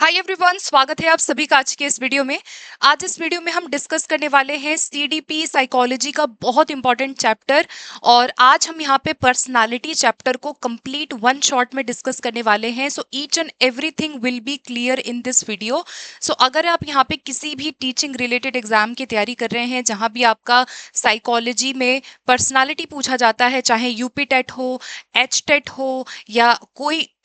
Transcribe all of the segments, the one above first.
Hi everyone, स्वागत है आप सभी का आज के इस वीडियो में। आज इस वीडियो में हम डिस्कस करने वाले हैं सीडीपी साइकोलॉजी का बहुत इंपॉर्टेंट चैप्टर। और आज हम यहाँ पे पर्सनालिटी चैप्टर को कंप्लीट वन शॉट में डिस्कस करने वाले हैं। So each and everything will be clear in this video. So अगर आप यहाँ पे किसी भी टीचिंग रिलेटेड एग्जाम की तैयारी कर रहे हैं जहाँ भी आपका साइकोलॉजी में पर्सनालिटी पूछा जाता है, चाहे यूपी टेट हो, एच टेट हो या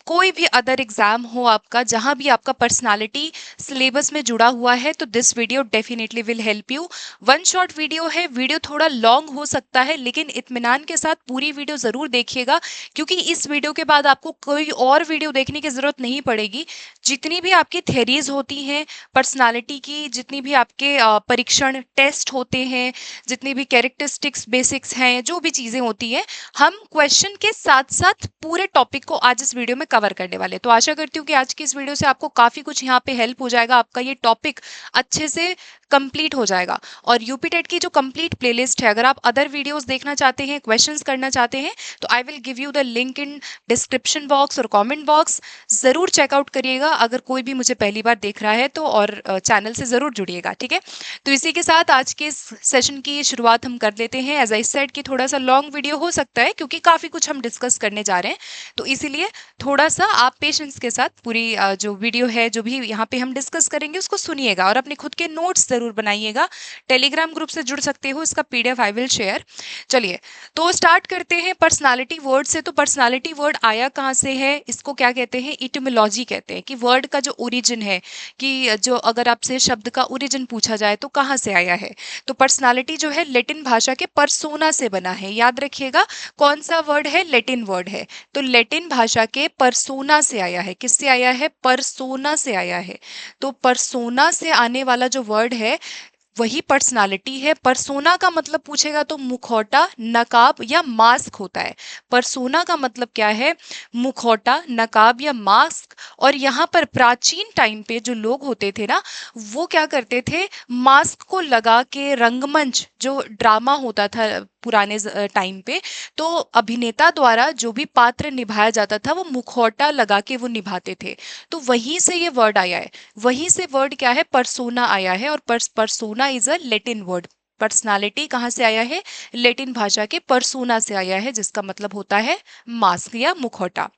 कोई भी अदर एग्जाम हो आपका, जहां भी आपका पर्सनालिटी सिलेबस में जुड़ा हुआ है, तो this video definitely will help you. One shot video है, वीडियो थोड़ा लॉन्ग हो सकता है, लेकिन इत्मीनान के साथ पूरी वीडियो जरूर देखिएगा, क्योंकि इस वीडियो के बाद आपको कोई और वीडियो देखने की जरूरत नहीं पड़ेगी। जितनी भी आपकी थ्योरीज होती हैं पर्सनालिटी की, जितनी भी आपके परीक्षण टेस्ट होते हैं, जितनी भी कैरेक्टरिस्टिक्स बेसिक्स हैं, जो भी चीजें होती हैं, हम क्वेश्चन के साथ साथ पूरे टॉपिक को आज इस वीडियो में कवर करने वाले। तो आशा करती हूँ कि आज की इस वीडियो से आपको काफी कुछ यहाँ पे हेल्प हो जाएगा, आपका ये टॉपिक अच्छे से कंप्लीट हो जाएगा। और यूपी टेट की जो कंप्लीट प्लेलिस्ट है, अगर आप अदर वीडियोस देखना चाहते हैं, क्वेश्चंस करना चाहते हैं, तो I will give you the link in description box और कमेंट बॉक्स। जरूर चेकआउट करिएगा अगर कोई भी मुझे पहली बार देख रहा है तो, और चैनल से जरूर जुड़िएगा, ठीक है। तो इसी के साथ आज के इस सेशन की शुरुआत हम कर लेते हैं। एज आई सेड कि थोड़ा सा लॉन्ग वीडियो हो सकता है, क्योंकि काफी कुछ हम डिस्कस करने जा रहे हैं, तो इसीलिए थोड़ा सा आप पेशेंस के साथ पूरी जो वीडियो है, जो भी यहाँ पे हम डिस्कस करेंगे, उसको सुनिएगा और अपने खुद के नोट्स जरूर बनाइएगा। टेलीग्राम ग्रुप से जुड़ सकते हो, इसका पीडीएफ आई विल शेयर। चलिए तो स्टार्ट करते हैं पर्सनालिटी वर्ड से। तो पर्सनालिटी वर्ड आया कहाँ से है, इसको क्या कहते हैं, इटिमोलॉजी कहते हैं, कि वर्ड का जो ओरिजिन है, कि जो अगर आपसे शब्द का ओरिजिन पूछा जाए तो कहाँ से आया है। तो पर्सनालिटी जो है लैटिन भाषा के परसोना से बना है। याद रखिएगा कौन सा वर्ड है, लैटिन वर्ड है। तो लैटिन भाषा के परसोना से आया है। किससे आया है, परसोना से आया है। तो परसोना से आने वाला जो वर्ड है वही पर्सनालिटी है। परसोना का मतलब पूछेगा तो मुखौटा, नकाब या मास्क होता है। परसोना का मतलब क्या है, मुखौटा, नकाब या मास्क। और यहाँ पर प्राचीन टाइम पे जो लोग होते थे ना, वो क्या करते थे, मास्क को लगा के रंगमंच, जो ड्रामा होता था पुराने टाइम पे, तो अभिनेता द्वारा जो भी पात्र निभाया जाता था वो मुखौटा लगा के वो निभाते थे। तो वहीं से ये वर्ड आया है। वहीं से वर्ड क्या है, परसोना आया है। और persona is a Latin word. Personality कहाँ से आया है, लैटिन भाषा के परसोना से आया है, जिसका मतलब होता है मास्क या मुखौटा।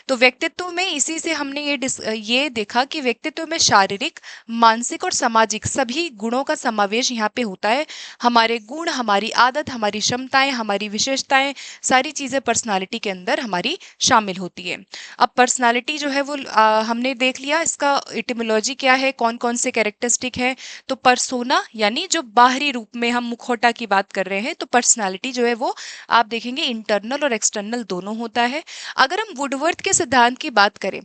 तो व्यक्तित्व में इसी से हमने ये देखा कि व्यक्तित्व में शारीरिक, मानसिक और सामाजिक सभी गुणों का समावेश यहाँ पे होता है। हमारे गुण, हमारी आदत, हमारी क्षमताएं, हमारी विशेषताएं, सारी चीजें पर्सनालिटी के अंदर हमारी शामिल होती है। अब पर्सनालिटी जो है वो हमने देख लिया, इसका इटिमोलॉजी क्या है, कौन कौन से कैरेक्टरिस्टिक है। तो परसोना यानी जो बाहरी रूप में हम मुखौटा की बात कर रहे हैं, तो पर्सनालिटी जो है वो आप देखेंगे इंटरनल और एक्सटर्नल दोनों होता है। अगर हम वुडवर्थ के सिद्धांत की बात करें,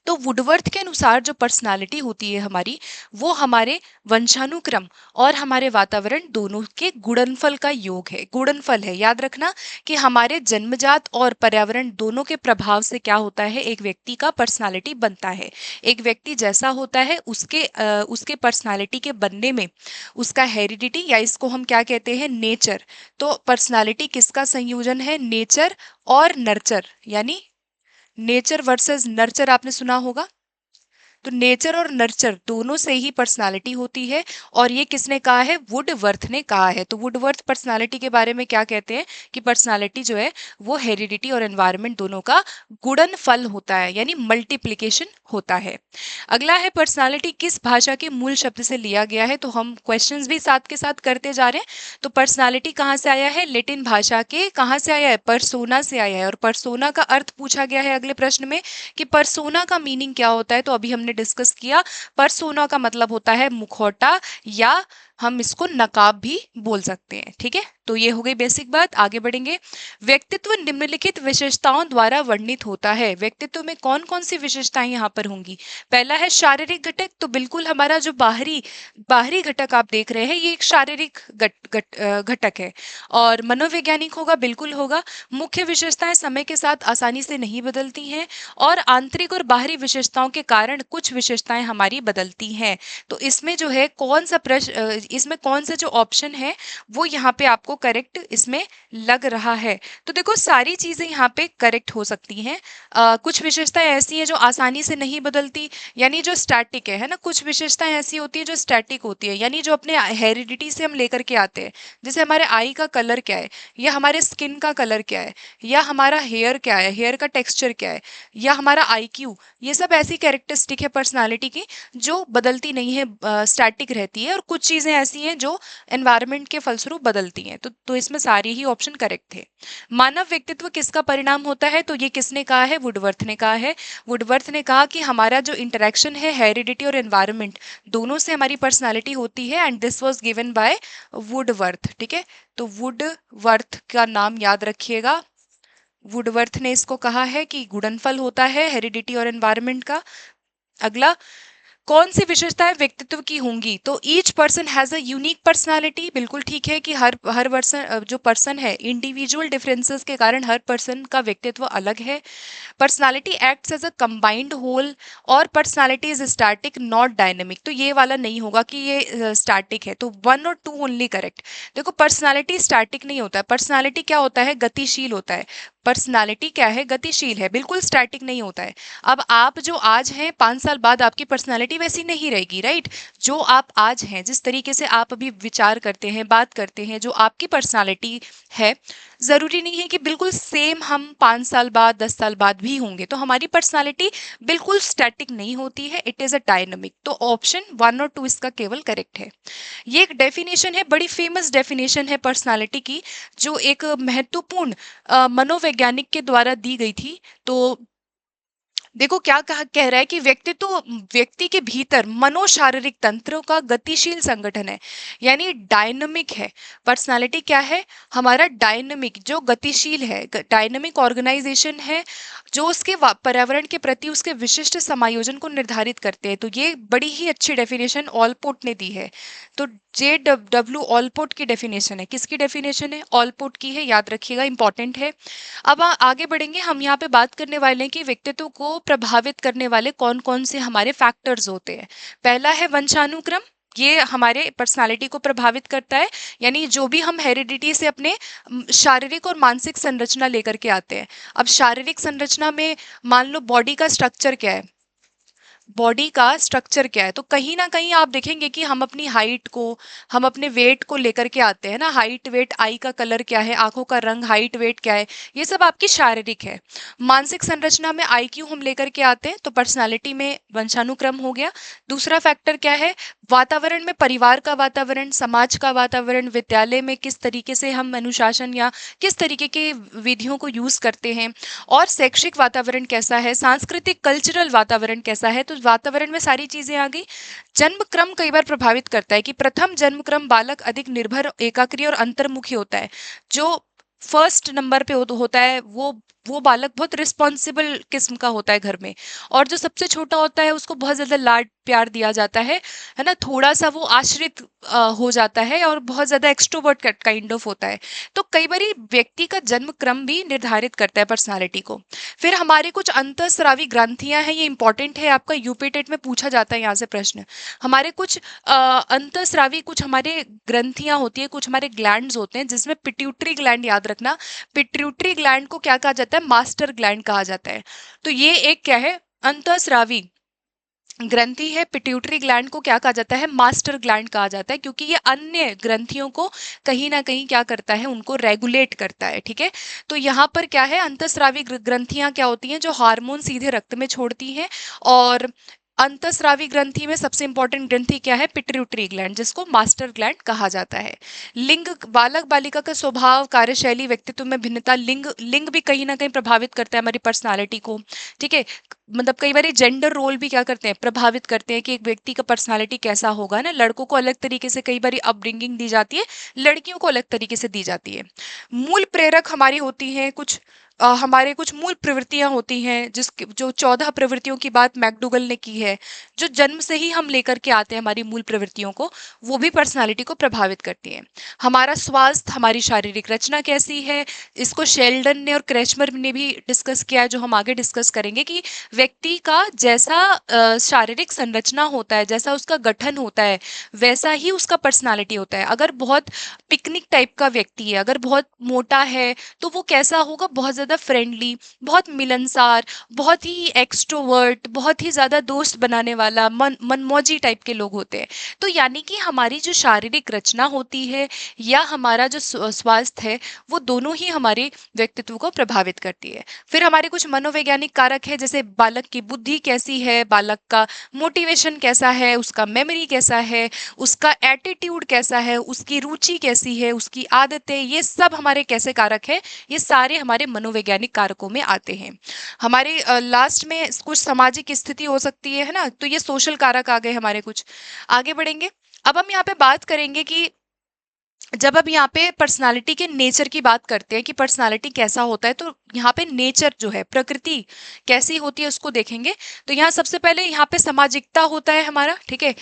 तो वुडवर्थ के अनुसार जो पर्सनालिटी होती है हमारी, वो हमारे वंशानुक्रम और हमारे वातावरण दोनों के गुणनफल का योग है, गुणनफल है। याद रखना कि हमारे जन्मजात और पर्यावरण दोनों के प्रभाव से क्या होता है, एक व्यक्ति का पर्सनालिटी बनता है। एक व्यक्ति जैसा होता है उसके पर्सनालिटी के बनने में उसका हेरिडिटी, या इसको हम क्या कहते हैं, नेचर। तो पर्सनालिटी किसका संयोजन है, नेचर और नर्चर, यानी नेचर वर्सेस नर्चर आपने सुना होगा। तो नेचर और नर्चर दोनों से ही पर्सनालिटी होती है। और ये किसने कहा है, वुडवर्थ ने कहा है। तो वुडवर्थ पर्सनालिटी के बारे में क्या कहते हैं कि पर्सनालिटी जो है वो हेरिडिटी और एनवायरनमेंट दोनों का गुणनफल होता है, यानी मल्टीप्लिकेशन होता है। अगला है पर्सनालिटी किस भाषा के मूल शब्द से लिया गया है। तो हम क्वेश्चंस भी साथ के साथ करते जा रहे हैं। तो पर्सनालिटी कहाँ से आया है, लैटिन भाषा के कहाँ से आया है, परसोना से आया है। और परसोना का अर्थ पूछा गया है अगले प्रश्न में कि परसोना का मीनिंग क्या होता है। तो अभी हमने डिस्कस किया, परसोना का मतलब होता है मुखौटा, या हम इसको नकाब भी बोल सकते हैं, ठीक है। तो ये हो गई बेसिक बात। आगे बढ़ेंगे। व्यक्तित्व निम्नलिखित विशेषताओं द्वारा वर्णित होता है। व्यक्तित्व में कौन कौन सी विशेषताएं यहाँ पर होंगी। पहला है शारीरिक घटक। तो बिल्कुल हमारा जो बाहरी घटक आप देख रहे हैं, ये एक शारीरिक घटक है। और मनोवैज्ञानिक होगा, बिल्कुल होगा। मुख्य विशेषताएं समय के साथ आसानी से नहीं बदलती हैं, और आंतरिक और बाहरी विशेषताओं के कारण कुछ विशेषताएं हमारी बदलती हैं। तो इसमें जो है कौन सा प्रश्न, इसमें कौन सा जो ऑप्शन है वो यहाँ पे आपको करेक्ट इसमें लग रहा है। तो देखो सारी चीजें यहाँ पे करेक्ट हो सकती हैं। कुछ विशेषताएं ऐसी हैं जो आसानी से नहीं बदलती, यानी जो स्टैटिक है ना। कुछ विशेषताएं ऐसी होती है जो स्टैटिक होती है, यानी जो अपने हेरिडिटी से हम लेकर के आते हैं। जैसे हमारे आई का कलर क्या है, या हमारे स्किन का कलर क्या है, या हमारा हेयर क्या है, हेयर का टेक्सचर क्या है, या हमारा IQ, ये सब ऐसी कैरेक्टरिस्टिक है पर्सनालिटी की जो बदलती नहीं है, स्टैटिक रहती है। और कुछ चीजें ऐसी हैं जो एनवायरनमेंट के फलस्वरूप बदलती हैं। तो इसमें सारे ही ऑप्शन करेक्ट थे। मानव व्यक्तित्व किसका परिणाम होता है, तो ये किसने कहा है, वुडवर्थ ने कहा है। वुडवर्थ ने कहा कि हमारा जो इंटरेक्शन है हेरिडिटी और एनवायरनमेंट दोनों से हमारी पर्सनालिटी होती है, and this was given bye Woodworth. ठीक है, तो वुडवर्थ का नाम याद रखिएगा। वुडवर्थ ने इसको कहा है कि गुणनफल होता है हेरिडिटी और एनवायरनमेंट का। अगला, कौन सी विशेषताएं व्यक्तित्व की होंगी, तो each person has a unique personality. बिल्कुल ठीक है कि हर पर्सन जो पर्सन है, इंडिविजुअल डिफरेंसेस के कारण हर पर्सन का व्यक्तित्व अलग है। Personality acts as a combined whole, और personality is static not dynamic. तो ये वाला नहीं होगा कि ये स्टैटिक है, तो 1 और 2 ओनली करेक्ट। देखो पर्सनालिटी स्टैटिक नहीं होता है, पर्सनालिटी क्या होता है, गतिशील होता है। पर्सनालिटी क्या है, गतिशील है, बिल्कुल स्टैटिक नहीं होता है। अब आप जो आज हैं 5 साल बाद आपकी पर्सनालिटी वैसी नहीं रहेगी, राइट। जो आप आज हैं, जिस तरीके से आप अभी विचार करते हैं, बात करते हैं, जो आपकी पर्सनालिटी है, जरूरी नहीं है कि बिल्कुल सेम हम 5 साल बाद 10 साल बाद भी होंगे। तो हमारी पर्सनालिटी बिल्कुल स्टैटिक नहीं होती है, इट इज अ डायनामिक। तो ऑप्शन 1 और 2 इसका केवल करेक्ट है। ये एक डेफिनेशन है, बड़ी फेमस डेफिनेशन है पर्सनालिटी की, जो एक महत्वपूर्ण मनोवैज्ञानिक के द्वारा दी गई थी। तो देखो क्या कह रहा है कि व्यक्तित्व व्यक्ति के भीतर मनोशारीरिक तंत्रों का गतिशील संगठन है, यानी डायनामिक है। पर्सनालिटी क्या है, हमारा डायनामिक, जो गतिशील है, डायनामिक ऑर्गेनाइजेशन है, जो उसके पर्यावरण के प्रति उसके विशिष्ट समायोजन को निर्धारित करते हैं। तो ये बड़ी ही अच्छी डेफिनेशन ऑलपोर्ट ने दी है। तो JW ऑलपोर्ट की डेफिनेशन है, किसकी डेफिनेशन है, ऑलपोर्ट की है, याद रखिएगा, इंपॉर्टेंट है। अब आगे बढ़ेंगे, हम यहाँ पे बात करने वाले हैं कि व्यक्तित्व को प्रभावित करने वाले कौन कौन से हमारे फैक्टर्स होते हैं। पहला है वंशानुक्रम, ये हमारे पर्सनालिटी को प्रभावित करता है, यानी जो भी हम हेरिडिटी से अपने शारीरिक और मानसिक संरचना लेकर के आते हैं। अब शारीरिक संरचना में मान लो बॉडी का स्ट्रक्चर क्या है, बॉडी का स्ट्रक्चर क्या है, तो कहीं ना कहीं आप देखेंगे कि हम अपनी हाइट को, हम अपने वेट को लेकर के आते हैं ना, हाइट वेट, आई का कलर क्या है, आंखों का रंग, हाइट वेट क्या है, ये सब आपकी शारीरिक है। मानसिक संरचना में IQ हम लेकर के आते हैं, तो पर्सनालिटी में वंशानुक्रम हो गया। दूसरा फैक्टर क्या है, वातावरण में परिवार का वातावरण, समाज का वातावरण, विद्यालय में किस तरीके से हम अनुशासन या किस तरीके के विधियों को यूज करते हैं, और शैक्षिक वातावरण कैसा है, सांस्कृतिक कल्चरल वातावरण कैसा है। तो वातावरण में सारी चीजें आ गई। जन्म क्रम कई बार प्रभावित करता है कि प्रथम जन्म क्रम बालक अधिक निर्भर, एकाग्री और अंतर्मुखी होता है। जो फर्स्ट नंबर पे होता है वो बालक बहुत रिस्पॉन्सिबल किस्म का होता है घर में, और जो सबसे छोटा होता है उसको बहुत ज्यादा लाड प्यार दिया जाता है ना, थोड़ा सा वो आश्रित हो जाता है, और बहुत ज्यादा एक्सट्रोवर्ट काइंड ऑफ होता है। तो कई बार व्यक्ति का जन्म क्रम भी निर्धारित करता है पर्सनालिटी को। फिर हमारे कुछ अंतःस्रावी ग्रंथियां हैं, ये इंपॉर्टेंट है, आपका यूपी टेट में पूछा जाता है यहाँ से प्रश्न। हमारे कुछ अंतःस्रावी, कुछ हमारे ग्रंथियां होती है, कुछ हमारे ग्लैंड्स होते हैं, जिसमें पिट्यूटरी ग्लैंड, याद रखना, पिट्यूटरी ग्लैंड को क्या कहा जाता है, मास्टर ग्लैंड कहा जाता है। तो ये एक क्या है, अंतःस्रावी ग्रंथि है। पिट्यूटरी ग्लैंड को क्या कहा जाता है, मास्टर ग्लैंड कहा जाता है, क्योंकि ये अन्य ग्रंथियों को कहीं ना कहीं क्या करता है, उनको रेगुलेट करता है। ठीक है, तो यहाँ पर क्या है, अंतःस्रावी ग्रंथियां क्या होती हैं, जो हार्मोन सीधे रक्त में छोड़ती हैं। और अंतःस्रावी ग्रंथि में सबसे इंपॉर्टेंट ग्रंथि क्या है, पिट्यूटरी ग्लैंड, जिसको मास्टर ग्लैंड कहा जाता है। लिंग, बालक बालिका का स्वभाव, कार्यशैली, व्यक्तित्व में भिन्नता, लिंग भी कहीं ना कहीं प्रभावित करता है हमारी पर्सनालिटी को। ठीक है, मतलब कई बार जेंडर रोल भी क्या करते हैं, प्रभावित करते हैं कि एक व्यक्ति का पर्सनालिटी कैसा होगा ना। लड़कों को अलग तरीके से कई बार अपब्रिंगिंग दी जाती है, लड़कियों को अलग तरीके से दी जाती है। मूल प्रेरक हमारी होती हैं कुछ हमारे कुछ मूल प्रवृत्तियां होती हैं, जिसके जो 14 प्रवृत्तियों की बात मैकडूगल ने की है, जो जन्म से ही हम लेकर के आते हैं हमारी मूल प्रवृत्तियों को, वो भी पर्सनालिटी को प्रभावित करती हैं। हमारा स्वास्थ्य, हमारी शारीरिक रचना कैसी है, इसको शेल्डन ने और क्रेचमर ने भी डिस्कस किया है, जो हम आगे डिस्कस करेंगे कि व्यक्ति का जैसा शारीरिक संरचना होता है, जैसा उसका गठन होता है, वैसा ही उसका पर्सनालिटी होता है। अगर बहुत पिकनिक टाइप का व्यक्ति है, अगर बहुत मोटा है, तो वो कैसा होगा, बहुत ज़्यादा फ्रेंडली, बहुत मिलनसार, बहुत ही एक्सट्रोवर्ट, बहुत ही ज़्यादा दोस्त बनाने वाला, मनमौजी टाइप के लोग होते हैं। तो यानी कि हमारी जो शारीरिक रचना होती है या हमारा जो स्वास्थ्य है, वो दोनों ही हमारे व्यक्तित्व को प्रभावित करती है। फिर हमारे कुछ मनोवैज्ञानिक कारक है, जैसे बालक की बुद्धि कैसी है, बालक का मोटिवेशन कैसा है, उसका मेमोरी कैसा है, उसका एटीट्यूड कैसा है, उसकी रुचि कैसी है, उसकी आदतें, ये सब हमारे कैसे कारक है, ये सारे हमारे मनोवैज्ञानिक कारकों में आते हैं। हमारे लास्ट में कुछ सामाजिक स्थिति हो सकती है ना, तो ये सोशल कारक आ गए हमारे कुछ। आगे बढ़ेंगे। अब हम यहाँ पे बात करेंगे कि जब अब यहाँ पे पर्सनालिटी के नेचर की बात करते हैं कि पर्सनालिटी कैसा होता है, तो यहाँ पे नेचर जो है, प्रकृति कैसी होती है, उसको देखेंगे। तो यहाँ सबसे पहले यहाँ पे सामाजिकता होता है हमारा, ठीक है।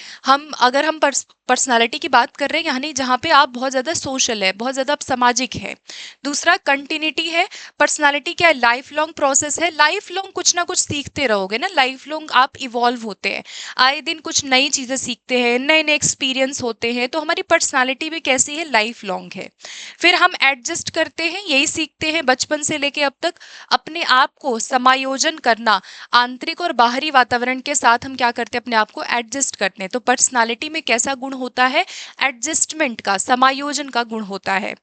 अगर हम पर्सनालिटी की बात कर रहे हैं, यानी जहाँ पे आप बहुत ज़्यादा सोशल है, बहुत ज़्यादा आप सामाजिक है। दूसरा कंटिन्यूटी है। पर्सनालिटी क्या है, लाइफ लॉन्ग प्रोसेस है, लाइफ लॉन्ग कुछ ना कुछ सीखते रहोगे ना, लाइफ लॉन्ग आप इवॉल्व होते हैं, आए दिन कुछ नई चीज़ें सीखते हैं, नए नए एक्सपीरियंस होते हैं, तो हमारी पर्सनालिटी भी कैसी है, लाइफ लॉन्ग है। फिर हम एडजस्ट करते हैं, यही सीखते हैं बचपन से लेके अब तक, अपने आप को समायोजन करना, आंतरिक और बाहरी वातावरण के साथ हम क्या करते हैं, अपने आप को एडजस्ट करते हैं। तो पर्सनालिटी में कैसा गुण होता है, एडजस्टमेंट का, समायोजन का गुण होता है।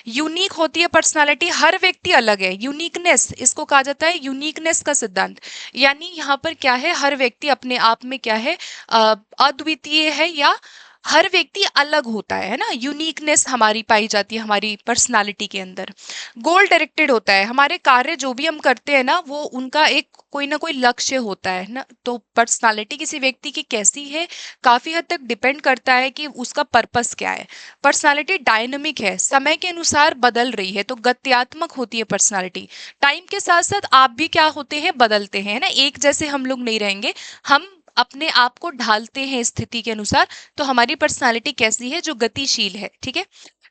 यूनिक होती है पर्सनालिटी, हर व्यक्ति अलग है, यूनिकनेस इसको कहा जाता है, यूनिकनेस का सिद्धांत। यानी यहाँ पर क्या है, हर व्यक्ति अपने आप में क्या है, अद्वितीय है, या हर व्यक्ति अलग होता है ना, यूनिकनेस हमारी पाई जाती है हमारी पर्सनालिटी के अंदर। गोल डायरेक्टेड होता है, हमारे कार्य जो भी हम करते हैं ना, वो उनका एक कोई ना कोई लक्ष्य होता है ना। तो पर्सनालिटी किसी व्यक्ति की कैसी है, काफी हद तक डिपेंड करता है कि उसका पर्पस क्या है। पर्सनालिटी डायनामिक है, समय के अनुसार बदल रही है, तो गत्यात्मक होती है पर्सनालिटी। टाइम के साथ साथ आप भी क्या होते हैं, बदलते हैं ना, एक जैसे हम लोग नहीं रहेंगे, हम अपने आप को ढालते हैं स्थिति के अनुसार। तो हमारी पर्सनालिटी कैसी है, जो गतिशील है, ठीक है।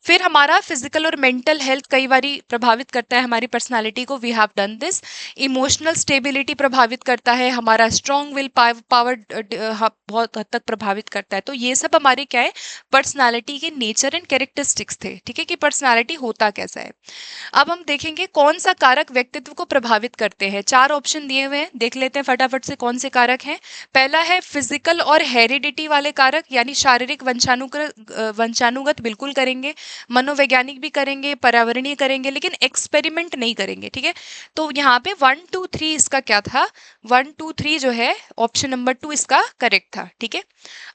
फिर हमारा फिजिकल और मेंटल हेल्थ कई बारी प्रभावित करता है हमारी पर्सनालिटी को, we have done this. Emotional stability प्रभावित करता है, हमारा स्ट्रॉन्ग विल पावर बहुत हद तक प्रभावित करता है। तो ये सब हमारे क्या है, पर्सनालिटी के नेचर एंड कैरेक्टरिस्टिक्स थे, ठीक है, कि पर्सनालिटी होता कैसा है। अब हम देखेंगे कौन सा कारक व्यक्तित्व को प्रभावित करते हैं। 4 ऑप्शन दिए हुए हैं, देख लेते हैं फटाफट से कौन से कारक हैं। पहला है फिजिकल और हेरिडिटी वाले कारक, यानी शारीरिक वंशानुगत बिल्कुल करेंगे, मनोवैज्ञानिक भी करेंगे, पर्यावरणीय करेंगे, लेकिन एक्सपेरिमेंट नहीं करेंगे, ठीक है। तो यहाँ पे 1 2 3 इसका क्या था, 1 2 3 जो है ऑप्शन नंबर 2 इसका करेक्ट था, ठीक है।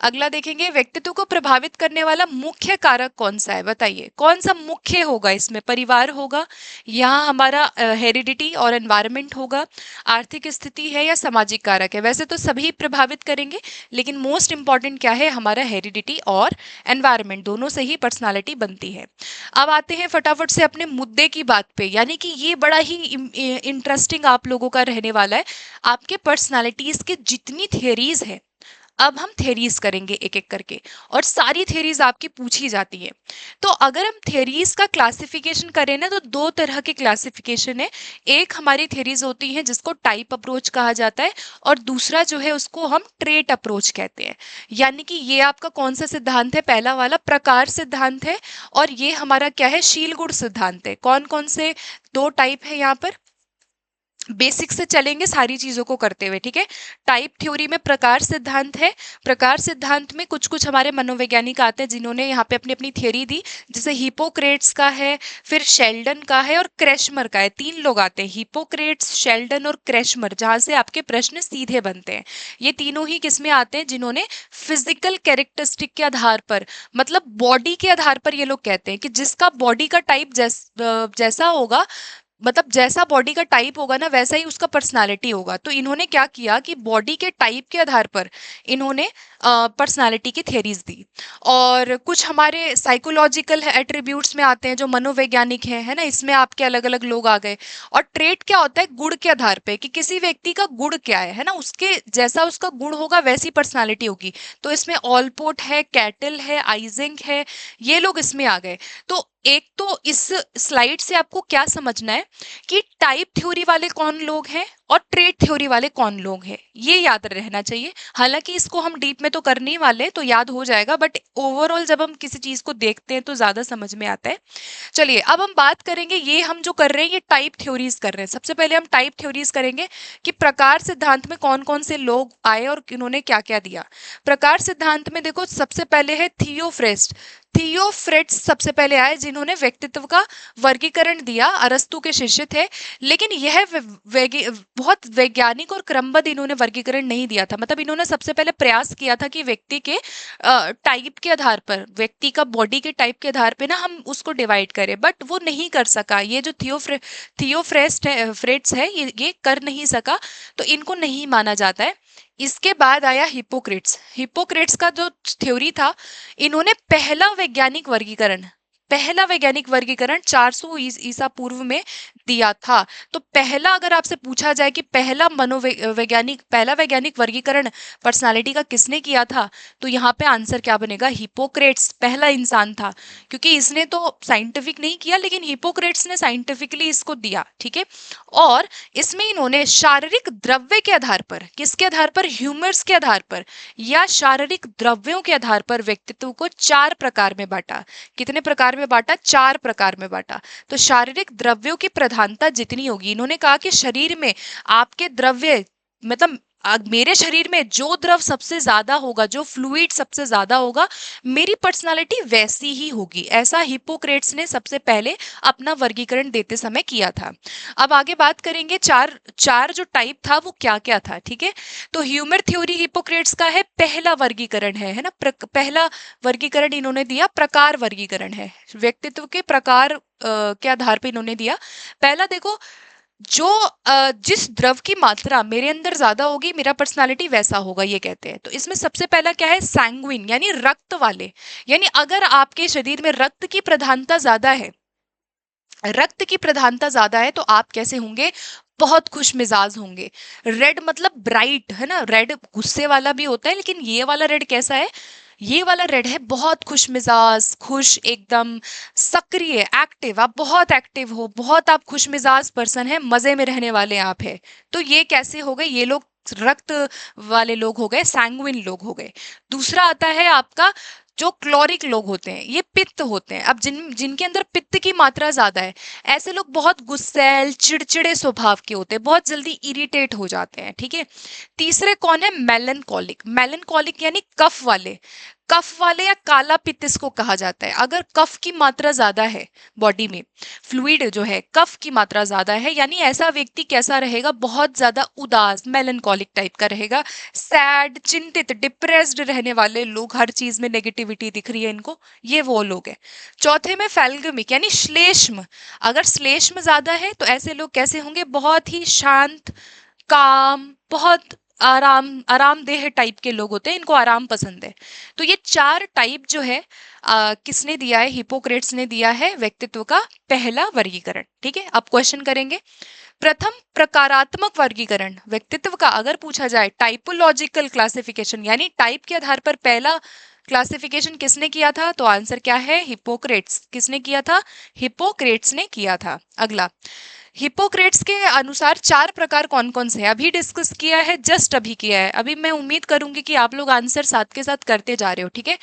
अगला देखेंगे, व्यक्तित्व को प्रभावित करने वाला मुख्य कारक कौन सा है, बताइए कौन सा मुख्य होगा इसमें। परिवार होगा, यहाँ हमारा हेरिडिटी और एनवायरनमेंट होगा, आर्थिक स्थिति है, या सामाजिक कारक है। वैसे तो सभी प्रभावित करेंगे, लेकिन मोस्ट इंपॉर्टेंट क्या है, हमारा हेरिडिटी और एनवायरनमेंट, दोनों से ही पर्सनालिटी बनती है। अब आते हैं फटाफट से अपने मुद्दे की बात पे, यानी कि ये बड़ा ही इंटरेस्टिंग आप लोगों का रहने वाला है। आपके पर्सनालिटीज के जितनी थियरीज है, अब हम थ्योरीज करेंगे एक एक करके, और सारी थ्योरीज आपकी पूछी जाती है। तो अगर हम थ्योरीज का क्लासिफिकेशन करें ना, तो 2 तरह के क्लासिफिकेशन है। एक हमारी थ्योरीज होती है जिसको टाइप अप्रोच कहा जाता है, और दूसरा जो है उसको हम ट्रेट अप्रोच कहते हैं। यानी कि ये आपका कौन सा सिद्धांत है, पहला वाला प्रकार सिद्धांत है, और ये हमारा क्या है, शील गुण सिद्धांत है। कौन कौन से 2 टाइप है यहाँ पर, बेसिक से चलेंगे सारी चीजों को करते हुए, ठीक है। टाइप थ्योरी में प्रकार सिद्धांत है, प्रकार सिद्धांत में कुछ कुछ हमारे मनोवैज्ञानिक आते हैं जिन्होंने यहाँ पे अपनी अपनी थ्योरी दी, जैसे हिपोक्रेट्स का है, फिर शेल्डन का है, और क्रेशमर का है। 3 लोग आते हैं, हिपोक्रेट्स, शेल्डन और क्रेशमर, जहां से आपके प्रश्न सीधे बनते हैं। ये तीनों ही किसमें आते हैं, जिन्होंने फिजिकल कैरेक्टरिस्टिक के आधार पर, मतलब बॉडी के आधार पर, ये लोग कहते हैं कि जिसका बॉडी का टाइप जैसा होगा, मतलब जैसा बॉडी का टाइप होगा ना वैसा ही उसका पर्सनालिटी होगा। तो इन्होंने क्या किया कि बॉडी के टाइप के आधार पर इन्होंने पर्सनालिटी की थियरीज दी। और कुछ हमारे साइकोलॉजिकल एट्रीब्यूट्स में आते हैं जो मनोवैज्ञानिक है ना, इसमें आपके अलग अलग लोग आ गए। और ट्रेट क्या होता है, गुण के आधार पे कि किसी व्यक्ति का गुण क्या है ना, उसके जैसा उसका गुण होगा वैसी पर्सनालिटी होगी। तो इसमें ऑलपोर्ट है, कैटल है, आइजेंक है, ये लोग इसमें आ गए। तो एक तो इस स्लाइड से आपको क्या समझना है कि टाइप थ्योरी वाले कौन लोग हैं और ट्रेट थ्योरी वाले कौन लोग हैं, ये याद रहना चाहिए। हालांकि इसको हम डीप में तो कर नहीं वाले, तो याद हो जाएगा, बट ओवरऑल जब हम किसी चीज को देखते हैं तो ज्यादा समझ में आता है। चलिए अब हम बात करेंगे, ये हम जो कर रहे हैं ये टाइप थ्योरीज कर रहे हैं। सबसे पहले हम टाइप थ्योरीज करेंगे कि प्रकार सिद्धांत में कौन कौन से लोग आए और इन्होंने क्या क्या दिया। प्रकार सिद्धांत में देखो सबसे पहले है थियोफ्रेस्ट। थियोफ्रेट्स सबसे पहले आए जिन्होंने व्यक्तित्व का वर्गीकरण दिया, अरस्तु के शिष्य थे। लेकिन यह बहुत वैज्ञानिक और क्रमबद्ध इन्होंने वर्गीकरण नहीं दिया था। मतलब इन्होंने सबसे पहले प्रयास किया था कि व्यक्ति के टाइप के आधार पर, व्यक्ति का बॉडी के टाइप के आधार पे ना हम उसको डिवाइड करें, बट वो नहीं कर सका। ये जो थियोफ्रेस्ट है, फ्रेट्स है, ये कर नहीं सका, तो इनको नहीं माना जाता है। इसके बाद आया हिपोक्रेट्स। हिपोक्रेट्स का जो थ्योरी था, इन्होंने पहला वैज्ञानिक वर्गीकरण 400 ईसा पूर्व में दिया था। तो पहला, अगर आपसे पूछा जाए कि पहला वैज्ञानिक वर्गीकरण पर्सनालिटी का किसने किया था, तो यहाँ पे आंसर क्या बनेगा, हिपोक्रेट्स पहला इंसान था। क्योंकि इसने तो साइंटिफिक नहीं किया, लेकिन हिपोक्रेट्स ने साइंटिफिकली इसको दिया, ठीक है। और इसमें इन्होंने शारीरिक द्रव्य के आधार पर, किसके आधार पर, ह्यूमर्स के आधार पर या शारीरिक द्रव्यों के आधार पर व्यक्तित्व को 4 प्रकार में बांटा। कितने प्रकार में बांटा, 4 प्रकार में बांटा। तो शारीरिक द्रव्यों की प्रधानता जितनी होगी, इन्होंने कहा कि शरीर में आपके द्रव्य, मतलब मेरे शरीर में जो द्रव सबसे ज्यादा होगा, जो फ्लूइड सबसे ज्यादा होगा, मेरी पर्सनालिटी वैसी ही होगी। ऐसा हिपोक्रेट्स ने सबसे पहले अपना वर्गीकरण देते समय किया था। अब आगे बात करेंगे, चार जो टाइप था वो क्या क्या था, ठीक है। तो ह्यूमर थ्योरी हिपोक्रेट्स का है, पहला वर्गीकरण है ना, पहला वर्गीकरण इन्होंने दिया, प्रकार वर्गीकरण है, व्यक्तित्व के प्रकार के आधार पर इन्होंने दिया। पहला देखो, जो जिस द्रव की मात्रा मेरे अंदर ज्यादा होगी, मेरा पर्सनालिटी वैसा होगा, ये कहते हैं। तो इसमें सबसे पहला क्या है, सैंग्विन, यानी रक्त वाले। यानी अगर आपके शरीर में रक्त की प्रधानता ज्यादा है, रक्त की प्रधानता ज्यादा है, तो आप कैसे होंगे, बहुत खुश मिजाज होंगे। रेड मतलब ब्राइट, है ना, रेड गुस्से वाला भी होता है, लेकिन ये वाला रेड कैसा है, ये वाला रेड है बहुत खुश मिजाज, खुश, एकदम सक्रिय, एक्टिव। आप बहुत एक्टिव हो, बहुत आप खुश मिजाज पर्सन है, मजे में रहने वाले आप है। तो ये कैसे हो गए, ये लोग रक्त वाले लोग हो गए, सैंग्विन लोग हो गए। दूसरा आता है आपका, जो क्लोरिक लोग होते हैं, ये पित्त होते हैं। अब जिनके अंदर पित्त की मात्रा ज्यादा है, ऐसे लोग बहुत गुस्सैल, चिड़चिड़े स्वभाव के होते हैं, बहुत जल्दी इरिटेट हो जाते हैं, ठीक है। तीसरे कौन है, मेलनकॉलिक। मेलनकॉलिक यानी कफ वाले, कफ वाले या काला पित्त इसको कहा जाता है। अगर कफ की मात्रा ज्यादा है बॉडी में, फ्लूइड जो है, कफ की मात्रा ज्यादा है, यानी ऐसा व्यक्ति कैसा रहेगा, बहुत ज्यादा उदास, मेलनकॉलिक टाइप का रहेगा, सैड, चिंतित, डिप्रेस्ड रहने वाले लोग, हर चीज में नेगेटिविटी दिख रही है इनको, ये वो लोग हैं। चौथे में फैल्गमिक यानी श्लेष्म। अगर श्लेष्म ज्यादा है तो ऐसे लोग कैसे होंगे, बहुत ही शांत, काम, बहुत आरामदेह टाइप के लोग होते हैं, इनको आराम पसंद है। तो ये 4 टाइप जो है किसने दिया है, हिपोक्रेट्स ने दिया है व्यक्तित्व का पहला वर्गीकरण, ठीक है। अब क्वेश्चन करेंगे, प्रथम प्रकारात्मक वर्गीकरण व्यक्तित्व का अगर पूछा जाए, टाइपोलॉजिकल क्लासिफिकेशन, यानी टाइप के आधार पर पहला क्लासिफिकेशन किसने किया था, तो आंसर क्या है, हिपोक्रेट्स। किसने किया था, हिपोक्रेट्स ने किया था। अगला, हिपोक्रेट्स के अनुसार 4 प्रकार कौन कौन से हैं, अभी डिस्कस किया है, जस्ट अभी किया है। अभी मैं उम्मीद करूंगी कि आप लोग आंसर साथ के साथ करते जा रहे हो, ठीक है।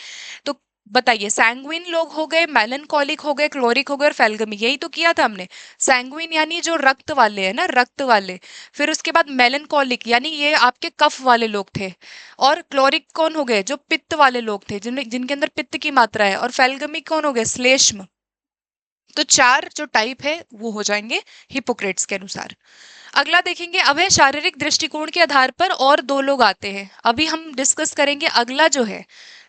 तो बताइए, सैंग्विन लोग हो गए, मेलनकॉलिक हो गए, क्लोरिक हो गए और फैल्गमिक, यही तो किया था हमने। सैंग्विन यानी जो रक्त वाले है ना, रक्त वाले। फिर उसके बाद मेलनकॉलिक यानी ये आपके कफ वाले लोग थे। और क्लोरिक कौन हो गए, जो पित्त वाले लोग थे, जिनके अंदर पित्त की मात्रा है। और फैल्गमिक कौन हो गए, श्लेष्म। तो 4 जो टाइप है वो हो जाएंगे हिपोक्रेट्स के अनुसार। अगला देखेंगे, अब है शारीरिक दृष्टिकोण के आधार पर और 2 लोग आते हैं, अभी हम डिस्कस करेंगे। अगला जो है,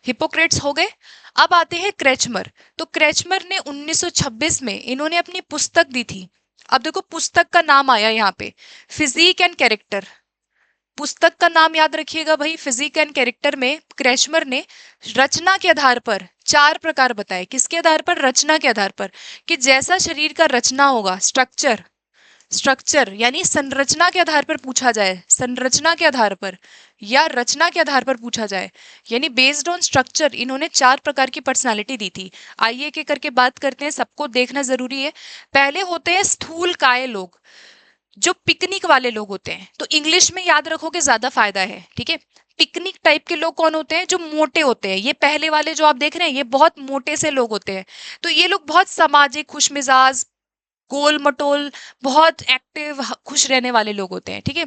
हिपोक्रेट्स हो गए। अब आते हैं क्रेचमर। तो क्रेचमर ने 1926 में इन्होंने अपनी पुस्तक दी थी, अब देखो पुस्तक का नाम आया यहाँ पे, फिजिक एंड कैरेक्टर। पुस्तक का नाम याद रखिएगा भाई, फिजिक एंड कैरेक्टर में क्रेशमर ने रचना के आधार पर 4 प्रकार बताए। किसके आधार पर? रचना के आधार पर, कि जैसा शरीर का रचना होगा, स्ट्रक्चर, स्ट्रक्चर यानी संरचना के आधार पर पूछा जाए, संरचना के आधार पर या रचना के आधार पर पूछा जाए, यानी बेस्ड ऑन स्ट्रक्चर इन्होंने 4 प्रकार की पर्सनालिटी दी थी। आइए एक एक करके बात करते हैं, सबको देखना जरूरी है। पहले होते हैं स्थूल काय लोग, जो पिकनिक वाले लोग होते हैं, तो इंग्लिश में याद रखोगे ज्यादा फायदा है, ठीक है। पिकनिक टाइप के लोग कौन होते हैं? जो मोटे होते हैं। ये पहले वाले जो आप देख रहे हैं ये बहुत मोटे से लोग होते हैं, तो ये लोग बहुत सामाजिक, खुशमिजाज, गोल मटोल, बहुत एक्टिव, खुश रहने वाले लोग होते हैं, ठीक है।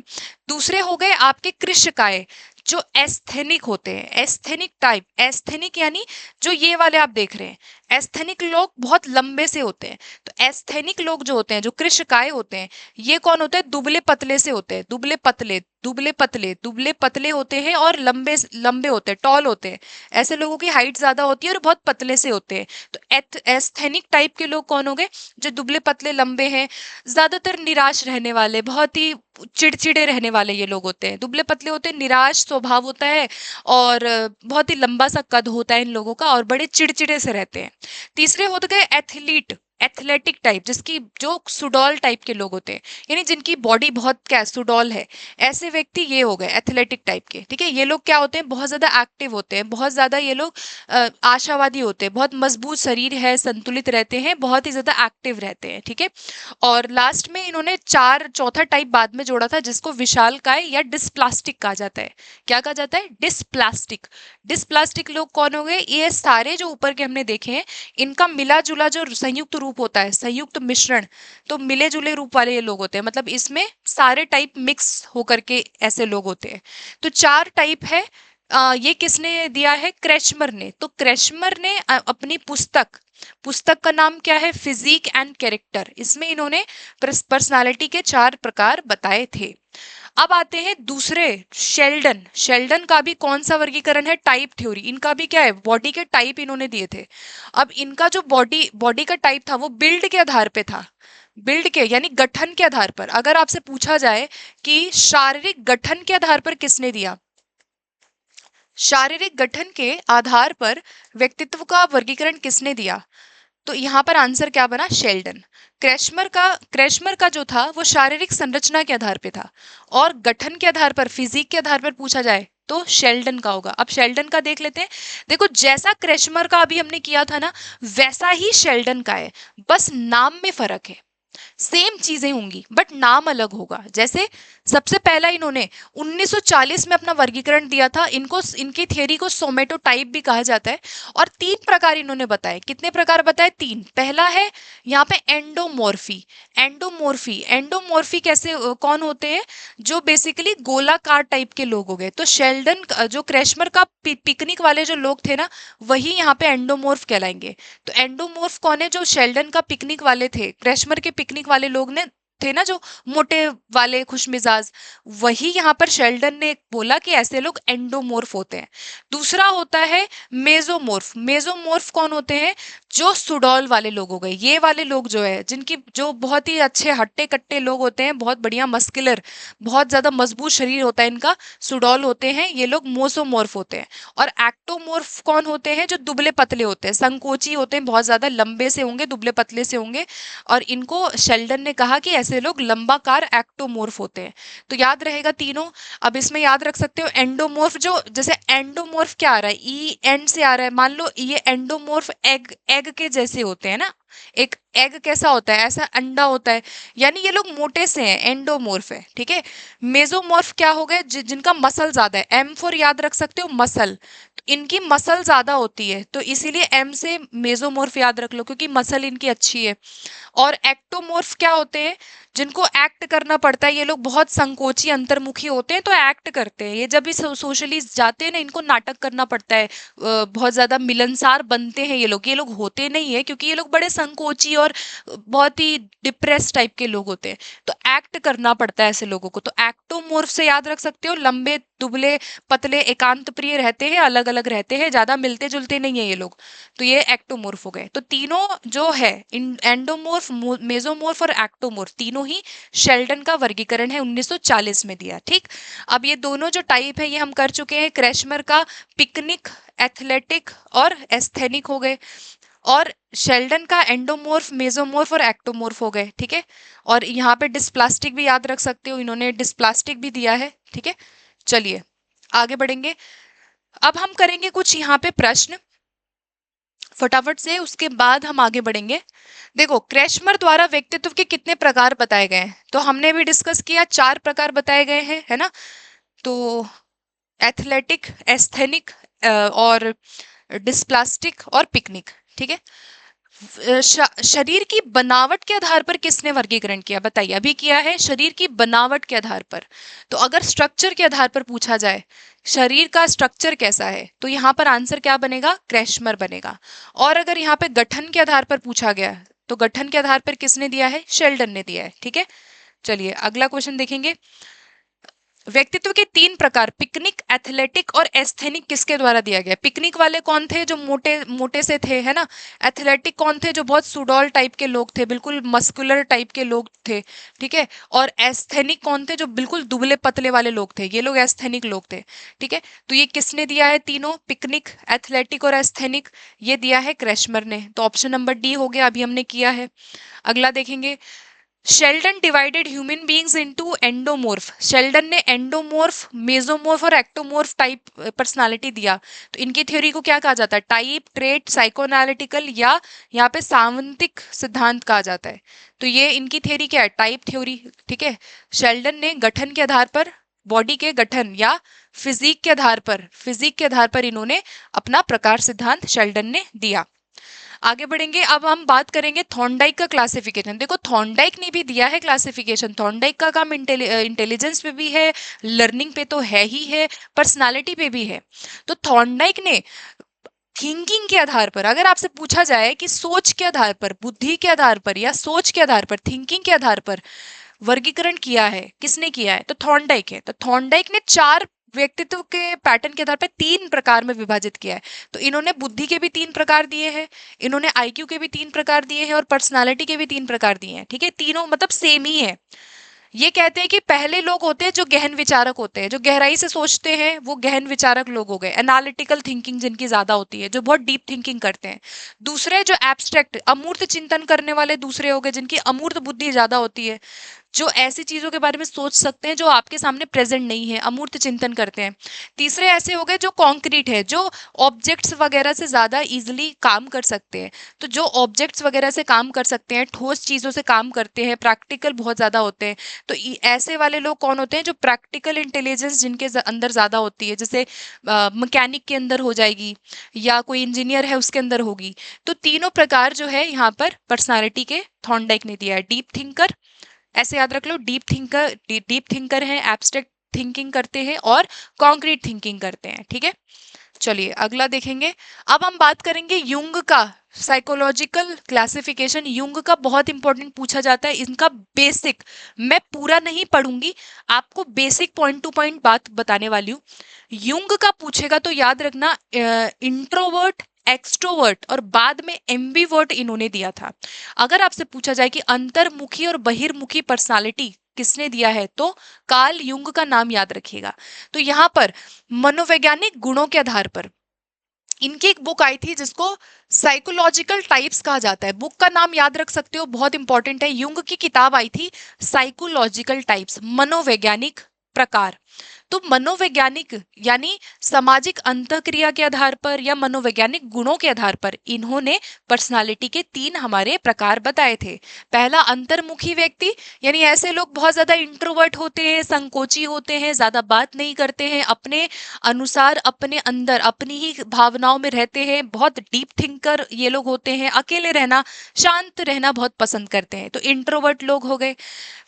दूसरे हो गए आपके कृष्णकाय, जो एस्थेनिक होते हैं, एस्थेनिक टाइप। एस्थेनिक यानी जो ये वाले आप देख रहे हैं, एस्थेनिक लोग बहुत लंबे से होते हैं। तो एस्थेनिक लोग जो होते हैं, जो कृष्णकाय होते हैं, ये कौन होते हैं? दुबले पतले से होते हैं, दुबले पतले, दुबले पतले, दुबले पतले होते हैं और लंबे लंबे होते हैं, टॉल होते हैं। ऐसे लोगों की हाइट ज्यादा होती है और बहुत पतले से होते हैं। तो एस्थेनिक टाइप के लोग कौन हो गए? जो दुबले पतले लंबे हैं, ज्यादातर निराश रहने वाले, बहुत ही चिड़चिड़े रहने वाले ये लोग होते हैं। दुबले पतले होते हैं, निराश स्वभाव होता है और बहुत ही लंबा सा कद होता है इन लोगों का और बड़े चिड़चिड़े से रहते हैं। तीसरे होते गए एथलीट, एथलेटिक टाइप, जिसकी जो सुडौल टाइप के लोग होते हैं, यानी जिनकी बॉडी बहुत क्या सुडौल है, ऐसे व्यक्ति ये हो गए एथलेटिक टाइप के, ठीक है। ये लोग क्या होते हैं? बहुत ज्यादा एक्टिव होते हैं, बहुत ज्यादा ये लोग आशावादी होते हैं, बहुत मजबूत शरीर है, संतुलित रहते हैं, बहुत ही ज्यादा एक्टिव रहते हैं, ठीक है। और लास्ट में इन्होंने चौथा टाइप बाद में जोड़ा था, जिसको विशालकाय या डिस्प्लास्टिक कहा जाता है। क्या कहा जाता है? डिस्प्लास्टिक। डिस्प्लास्टिक लोग कौन हो गए? ये सारे जो ऊपर के हमने देखे हैं, इनका मिला जुला जो संयुक्त रूप होता है, संयुक्त मिश्रण, तो मिले जुले रूप वाले ये लोग होते हैं, मतलब इसमें सारे टाइप मिक्स होकर के ऐसे लोग होते हैं। तो 4 टाइप है। ये किसने दिया है? क्रेशमर ने। तो क्रेशमर ने अपनी पुस्तक, पुस्तक का नाम क्या है? Physique and character. इसमें इन्होंने पर्सनालिटी के 4 प्रकार बताए थे। अब आते हैं दूसरे, शेल्डन। शेल्डन का भी कौन सा वर्गीकरण है? Type theory. इनका भी क्या है? बॉडी के टाइप इन्होंने दिए थे। अब इनका जो बॉडी का टाइप था वो बिल्ड के आधार पे था, बिल्ड के यानी गठन के आधार पर। अगर आपसे पूछा जाए कि शारीरिक गठन के आधार पर किसने दिया, शारीरिक गठन के आधार पर व्यक्तित्व का वर्गीकरण किसने दिया, तो यहाँ पर आंसर क्या बना? शेल्डन। क्रेशमर का जो था वो शारीरिक संरचना के आधार पे था, और गठन के आधार पर, फिजिक के आधार पर पूछा जाए तो शेल्डन का होगा। अब शेल्डन का देख लेते हैं। देखो जैसा क्रेशमर का अभी हमने किया था ना, वैसा ही शेल्डन का है, बस नाम में फर्क है। सेम चीजें होंगी बट नाम अलग होगा। जैसे सबसे पहला इन्होंने 1940 में अपना वर्गीकरण दिया था। इनको, इनकी थियरी को सोमेटोटाइप भी कहा जाता है। और 3 प्रकार इन्होंने बताए। कितने प्रकार बताए? 3। पहला है यहाँ पे एंडोमॉर्फी। एंडोमॉर्फी, एंडोमॉर्फी कैसे, कौन होते हैं? जो बेसिकली गोलाकार टाइप के लोग हो गए। तो शेल्डन, जो क्रेशमर का पिकनिक वाले जो लोग थे ना, वही यहाँ पे एंडोमॉर्फ कहलाएंगे। तो एंडोमॉर्फ कौन है? जो शेल्डन का पिकनिक वाले थे, क्रेशमर के पिकनिक वाले लोग ने थे ना, जो मोटे वाले खुशमिजाज, वही यहाँ पर शेल्डन ने बोला कि ऐसे लोग एंडोमॉर्फ होते हैं। दूसरा होता है मेसोमॉर्फ। मेसोमॉर्फ कौन होते हैं? जो सुडौल वाले लोग हो गए। ये वाले लोग जो है, जिनकी जो बहुत ही अच्छे हट्टे कट्टे लोग होते हैं, बहुत बढ़िया मस्कुलर, बहुत ज्यादा मजबूत शरीर होता है इनका, सुडौल होते हैं, ये लोग मोसोमॉर्फ होते हैं। और एक्टोमॉर्फ कौन होते हैं? जो दुबले पतले होते हैं, संकोची होते हैं, बहुत ज्यादा लंबे से होंगे, दुबले पतले से होंगे, और इनको शेल्डन ने कहा कि ऐसे लोग लंबाकार एक्टोमॉर्फ होते हैं। तो याद रहेगा तीनों। अब इसमें याद रख सकते हो एंडोमॉर्फ, जो जैसे एंडोमॉर्फ क्या आ रहा है? ई एंड से आ रहा है। मान लो ये एंडोमॉर्फ एग के जैसे होते हैं ना, एक एग कैसा होता है? ऐसा अंडा होता है, यानी ये लोग मोटे से हैं, एंडोमॉर्फ है, ठीक है। मेसोमॉर्फ क्या हो गए? जिनका मसल ज्यादा है। एम फॉर याद रख सकते हो, मसल। इनकी मसल ज्यादा होती है, तो इसीलिए एम से मेसोमॉर्फ याद रख लो, क्योंकि मसल इनकी अच्छी है। और एक्टोमॉर्फ क्या होते हैं? जिनको एक्ट करना पड़ता है। ये लोग बहुत संकोची, अंतर्मुखी होते हैं, तो एक्ट करते हैं। ये जब भी सोशली जाते हैं ना, इनको नाटक करना पड़ता है, बहुत ज्यादा मिलनसार बनते हैं ये लोग। ये लोग होते नहीं है, क्योंकि ये लोग बड़े संकोची और बहुत ही डिप्रेस टाइप के लोग होते हैं, तो एक्ट करना पड़ता है ऐसे लोगों को। तो एक्टोमॉर्फ से याद रख सकते हो, लंबे दुबले पतले एकांत प्रिय रहते हैं, अलग अलग रहते हैं, ज्यादा मिलते जुलते नहीं है ये लोग। तो ये एक्टोमोर्फ हो गए। तो तीनों जो है एंडोमोर्फ, मेसोमोर्फ और एक्टोमोर्फ, तीनों ही शेल्डन का वर्गीकरण है 1940 में दिया। ठीक, अब ये दोनों जो टाइप है ये हम कर चुके हैं। क्रेशमर का पिकनिक, एथलेटिक और एस्थेनिक हो गए, और शेल्डन का एंडोमोर्फ, मेसोमोर्फ और एक्टोमोर्फ हो गए। ठीक है, और यहाँ पे डिस्प्लास्टिक भी याद रख सकते हो, इन्होंने डिस्प्लास्टिक भी दिया है। ठीक है, चलिए आगे बढ़ेंगे। अब हम करेंगे कुछ यहाँ पे प्रश्न फटाफट से, उसके बाद हम आगे बढ़ेंगे। देखो, क्रेशमर द्वारा व्यक्तित्व के कितने प्रकार बताए गए हैं, तो हमने भी डिस्कस किया, 4 प्रकार बताए गए हैं, है ना। तो एथलेटिक, एस्थेनिक और डिस्प्लास्टिक और पिकनिक। ठीक है, शरीर की बनावट के आधार पर किसने वर्गीकरण किया, बताइए। अभी किया है शरीर की बनावट के आधार पर। तो अगर स्ट्रक्चर के आधार पर पूछा जाए, शरीर का स्ट्रक्चर कैसा है, तो यहाँ पर आंसर क्या बनेगा, क्रेशमर बनेगा। और अगर यहाँ पे गठन के आधार पर पूछा गया, तो गठन के आधार पर किसने दिया है, शेल्डन ने दिया है। ठीक है, चलिए अगला क्वेश्चन देखेंगे। व्यक्तित्व के 3 प्रकार पिकनिक, एथलेटिक और एस्थेनिक किसके द्वारा दिया गया। पिकनिक वाले कौन थे, जो मोटे मोटे से थे, है ना। एथलेटिक कौन थे, जो बहुत सुडौल टाइप के लोग थे, बिल्कुल मस्कुलर टाइप के लोग थे। ठीक है, और एस्थेनिक कौन थे, जो बिल्कुल दुबले पतले वाले लोग थे, ये लोग एस्थेनिक लोग थे। ठीक है, तो ये किसने दिया है, तीनों पिकनिक, एथलेटिक और एस्थेनिक, ये दिया है क्रेशमर ने। तो ऑप्शन नंबर डी हो गया, अभी हमने किया है। अगला देखेंगे, Sheldon divided human beings into endomorph. Sheldon ने एंडोमोर्फ, मेसोमोर्फ और एक्टोमोर्फ टाइप पर्सनालिटी दिया। तो इनकी थ्योरी को क्या कहा जाता है, टाइप, ट्रेट, साइकोएनालिटिकल या यहाँ पे सावंतिक सिद्धांत कहा जाता है। तो ये इनकी थ्योरी क्या है, टाइप थ्योरी। ठीक है, शेल्डन ने गठन के आधार पर, बॉडी के गठन या फिजिक के आधार पर इन्होंने अपना प्रकार सिद्धांत शेल्डन ने दिया। आगे बढ़ेंगे, अब हम बात करेंगे थॉर्नडाइक का क्लासिफिकेशन। देखो, थॉर्नडाइक ने भी दिया है क्लासिफिकेशन। थॉर्नडाइक का काम इंटेलिजेंस पे भी है, लर्निंग पे तो है ही है, पर्सनालिटी पे भी है। तो थॉर्नडाइक ने थिंकिंग के आधार पर, अगर आपसे पूछा जाए कि सोच के आधार पर, बुद्धि के आधार पर या सोच के आधार पर, थिंकिंग के आधार पर वर्गीकरण किया है, किसने किया है, तो थॉर्नडाइक है। तो थॉर्नडाइक ने 4 व्यक्तित्व के पैटर्न के आधार पर 3 प्रकार में विभाजित किया है। तो इन्होंने बुद्धि के भी 3 प्रकार दिए हैं, इन्होंने आईक्यू के भी 3 प्रकार दिए हैं और पर्सनालिटी के भी 3 प्रकार दिए हैं। ठीक है, तीनों मतलब सेम ही है। ये कहते हैं कि पहले लोग होते हैं जो गहन विचारक होते हैं, जो गहराई से सोचते हैं, वो गहन विचारक लोग हो गए, एनालिटिकल थिंकिंग जिनकी ज्यादा होती है, जो बहुत डीप थिंकिंग करते हैं। दूसरे जो एब्स्ट्रैक्ट, अमूर्त चिंतन करने वाले दूसरे हो गए, जिनकी अमूर्त बुद्धि ज्यादा होती है, जो ऐसी चीजों के बारे में सोच सकते हैं जो आपके सामने प्रेजेंट नहीं है, अमूर्त चिंतन करते हैं। तीसरे ऐसे हो गए जो कॉन्क्रीट है, जो ऑब्जेक्ट्स वगैरह से ज्यादा इजिली काम कर सकते हैं। तो जो ऑब्जेक्ट्स वगैरह से काम कर सकते हैं, ठोस चीजों से काम करते हैं, प्रैक्टिकल बहुत ज्यादा होते हैं। तो ऐसे वाले लोग कौन होते हैं, जो प्रैक्टिकल इंटेलिजेंस जिनके अंदर ज्यादा होती है, जैसे मैकेनिक के अंदर हो जाएगी या कोई इंजीनियर है उसके अंदर होगी। तो तीनों प्रकार जो है यहाँ पर पर्सनालिटी के थॉर्नडाइक ने दिया है। डीप थिंकर, ऐसे याद रख लो, डीप थिंकर है, एब्स्ट्रैक्ट थिंकिंग करते हैं और कॉन्क्रीट थिंकिंग करते हैं। ठीक है, चलिए अगला देखेंगे। अब हम बात करेंगे युंग का साइकोलॉजिकल क्लासिफिकेशन। युंग का बहुत इंपॉर्टेंट पूछा जाता है, इनका बेसिक, मैं पूरा नहीं पढ़ूंगी, आपको बेसिक पॉइंट टू पॉइंट बात बताने वाली हूँ। युंग का पूछेगा तो याद रखना, इंट्रोवर्ट, एक्सट्रोवर्ट और बाद में एम्बीवर्ट इन्होंने दिया था। अगर आपसे पूछा जाए कि अंतर्मुखी और बहिर्मुखी पर्सनालिटी किसने दिया है, तो कार्ल युंग का नाम याद रखिएगा। तो यहाँ पर मनोवैज्ञानिक गुणों के आधार पर इनकी एक बुक आई थी जिसको साइकोलॉजिकल टाइप्स कहा जाता है। बुक का नाम याद रख सकते हो, बहुत इंपॉर्टेंट है। युंग की किताब आई थी साइकोलॉजिकल टाइप्स, मनोवैज्ञानिक प्रकार। तो मनोवैज्ञानिक यानी सामाजिक अंतःक्रिया के आधार पर या मनोवैज्ञानिक गुणों के आधार पर इन्होंने पर्सनालिटी के 3 हमारे प्रकार बताए थे। पहला, अंतर्मुखी व्यक्ति, यानी ऐसे लोग बहुत ज्यादा इंट्रोवर्ट होते हैं, संकोची होते हैं, ज्यादा बात नहीं करते हैं, अपने अनुसार अपने अंदर अपनी ही भावनाओं में रहते हैं, बहुत डीप थिंकर ये लोग होते हैं, अकेले रहना, शांत रहना बहुत पसंद करते हैं। तो इंट्रोवर्ट लोग हो गए।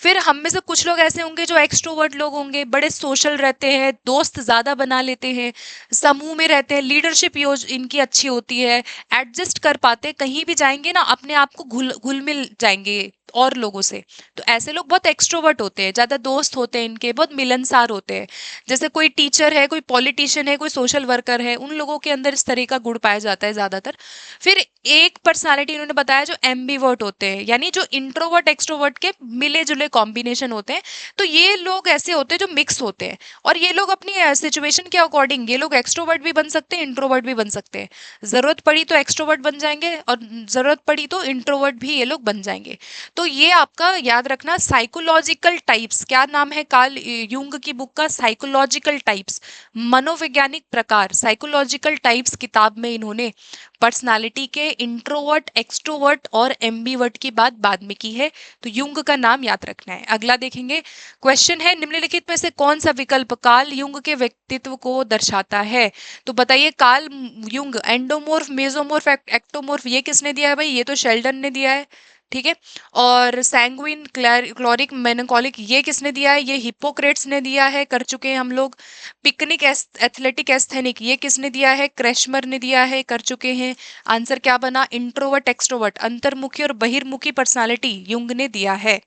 फिर हम में से कुछ लोग ऐसे होंगे जो एक्सट्रोवर्ट लोग होंगे, बड़े सोशल रहते हैं, दोस्त ज्यादा बना लेते हैं, समूह में रहते हैं, लीडरशिप योग इनकी अच्छी होती है, एडजस्ट कर पाते, कहीं भी जाएंगे ना अपने आप को घुल घुल मिल जाएंगे और लोगों से। तो ऐसे लोग बहुत एक्सट्रोवर्ट होते हैं, ज्यादा दोस्त होते हैं इनके, बहुत मिलनसार होते हैं। जैसे कोई टीचर है, कोई पॉलिटिशियन है, कोई सोशल वर्कर है, उन लोगों के अंदर इस तरह का गुण पाया जाता है ज्यादातर। फिर एक पर्सनालिटी इन्होंने बताया जो एम्बीवर्ट होते हैं, यानी जो इंट्रोवर्ट एक्सट्रोवर्ट के मिले जुले कॉम्बिनेशन होते हैं। तो ये लोग ऐसे होते हैं जो मिक्स होते हैं, और ये लोग अपनी सिचुएशन के अकॉर्डिंग ये लोग एक्सट्रोवर्ट भी बन सकते हैं, इंट्रोवर्ट भी बन सकते हैं। जरूरत पड़ी तो एक्सट्रोवर्ट बन जाएंगे, और जरूरत पड़ी तो इंट्रोवर्ट भी ये लोग बन जाएंगे। तो ये आपका याद रखना, साइकोलॉजिकल टाइप्स, क्या नाम है कार्ल यूंग की बुक का, साइकोलॉजिकल टाइप्स, मनोवैज्ञानिक प्रकार, साइकोलॉजिकल टाइप्स किताब में इन्होंने पर्सनालिटी के इंट्रोवर्ट, एक्सट्रोवर्ट और एम्बीवर्ट की बात बाद में की है। तो यूंग का नाम याद रखना है। अगला देखेंगे, क्वेश्चन है निम्नलिखित में से कौन सा विकल्प कार्ल यूंग के व्यक्तित्व को दर्शाता है? तो बताइए, Carl Jung endomorph, mesomorph, ectomorph, ये किसने दिया है भाई? ये तो शेल्डन ने दिया है, ठीक है। और सैंग्विन, क्लोरिक, मेलांकोलिक, ये किसने दिया है? ये हिप्पोक्रेट्स ने दिया है, कर चुके हैं हम लोग। पिकनिक, एथलेटिक, एस्थेनिक, ये किसने दिया है? क्रेशमर ने दिया है, कर चुके हैं। आंसर क्या बना? इंट्रोवर्ट, एक्सट्रोवर्ट, अंतर्मुखी और बहिर्मुखी पर्सनालिटी युंग ने दिया है।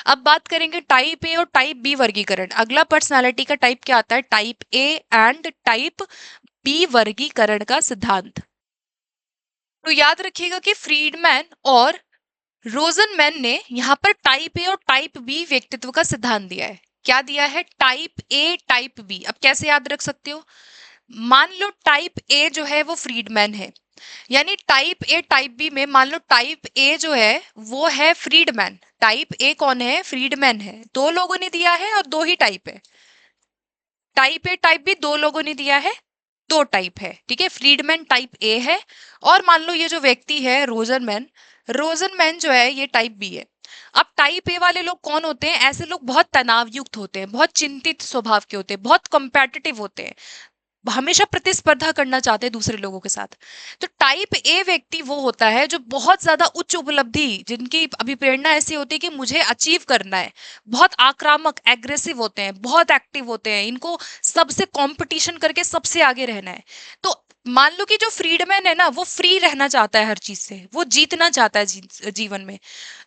अब बात करेंगे टाइप ए और टाइप बी वर्गीकरण। अगला पर्सनालिटी का टाइप क्या आता है? Type A and type B वर्गीकरण का सिद्धांत। तो याद रखिएगा कि फ्रीडमैन और रोजनमैन ने यहाँ पर टाइप ए और टाइप बी व्यक्तित्व का सिद्धांत दिया है। क्या दिया है? Type A, type B. अब कैसे याद रख सकते हो? मान लो टाइप ए जो है वो फ्रीडमैन है, यानी टाइप ए टाइप बी में मान लो टाइप ए जो है वो है फ्रीडमैन। टाइप ए कौन है? फ्रीडमैन है। दो लोगों ने दिया है और दो ही टाइप है। टाइप ए टाइप बी दो लोगों ने दिया है, दो टाइप है, ठीक है। फ्रीडमैन टाइप ए है, और मान लो ये जो व्यक्ति है रोजनमैन, रोजनमैन जो है ये टाइप बी है। अब टाइप ए वाले लोग कौन होते हैं? ऐसे लोग बहुत तनाव युक्त होते हैं, बहुत चिंतित स्वभाव के होते हैं, बहुत कॉम्पिटिटिव होते हैं, हमेशा प्रतिस्पर्धा करना चाहते हैं दूसरे लोगों के साथ। तो टाइप ए व्यक्ति वो होता है जो बहुत ज्यादा उच्च उपलब्धि, जिनकी अभिप्रेरणा ऐसी होती है कि मुझे अचीव करना है, बहुत आक्रामक, एग्रेसिव होते हैं, बहुत एक्टिव होते हैं, इनको सबसे कंपटीशन करके सबसे आगे रहना है। तो मान लो कि जो फ्रीडमैन है ना, वो फ्री रहना चाहता है हर चीज से, वो जीतना चाहता है जीवन में।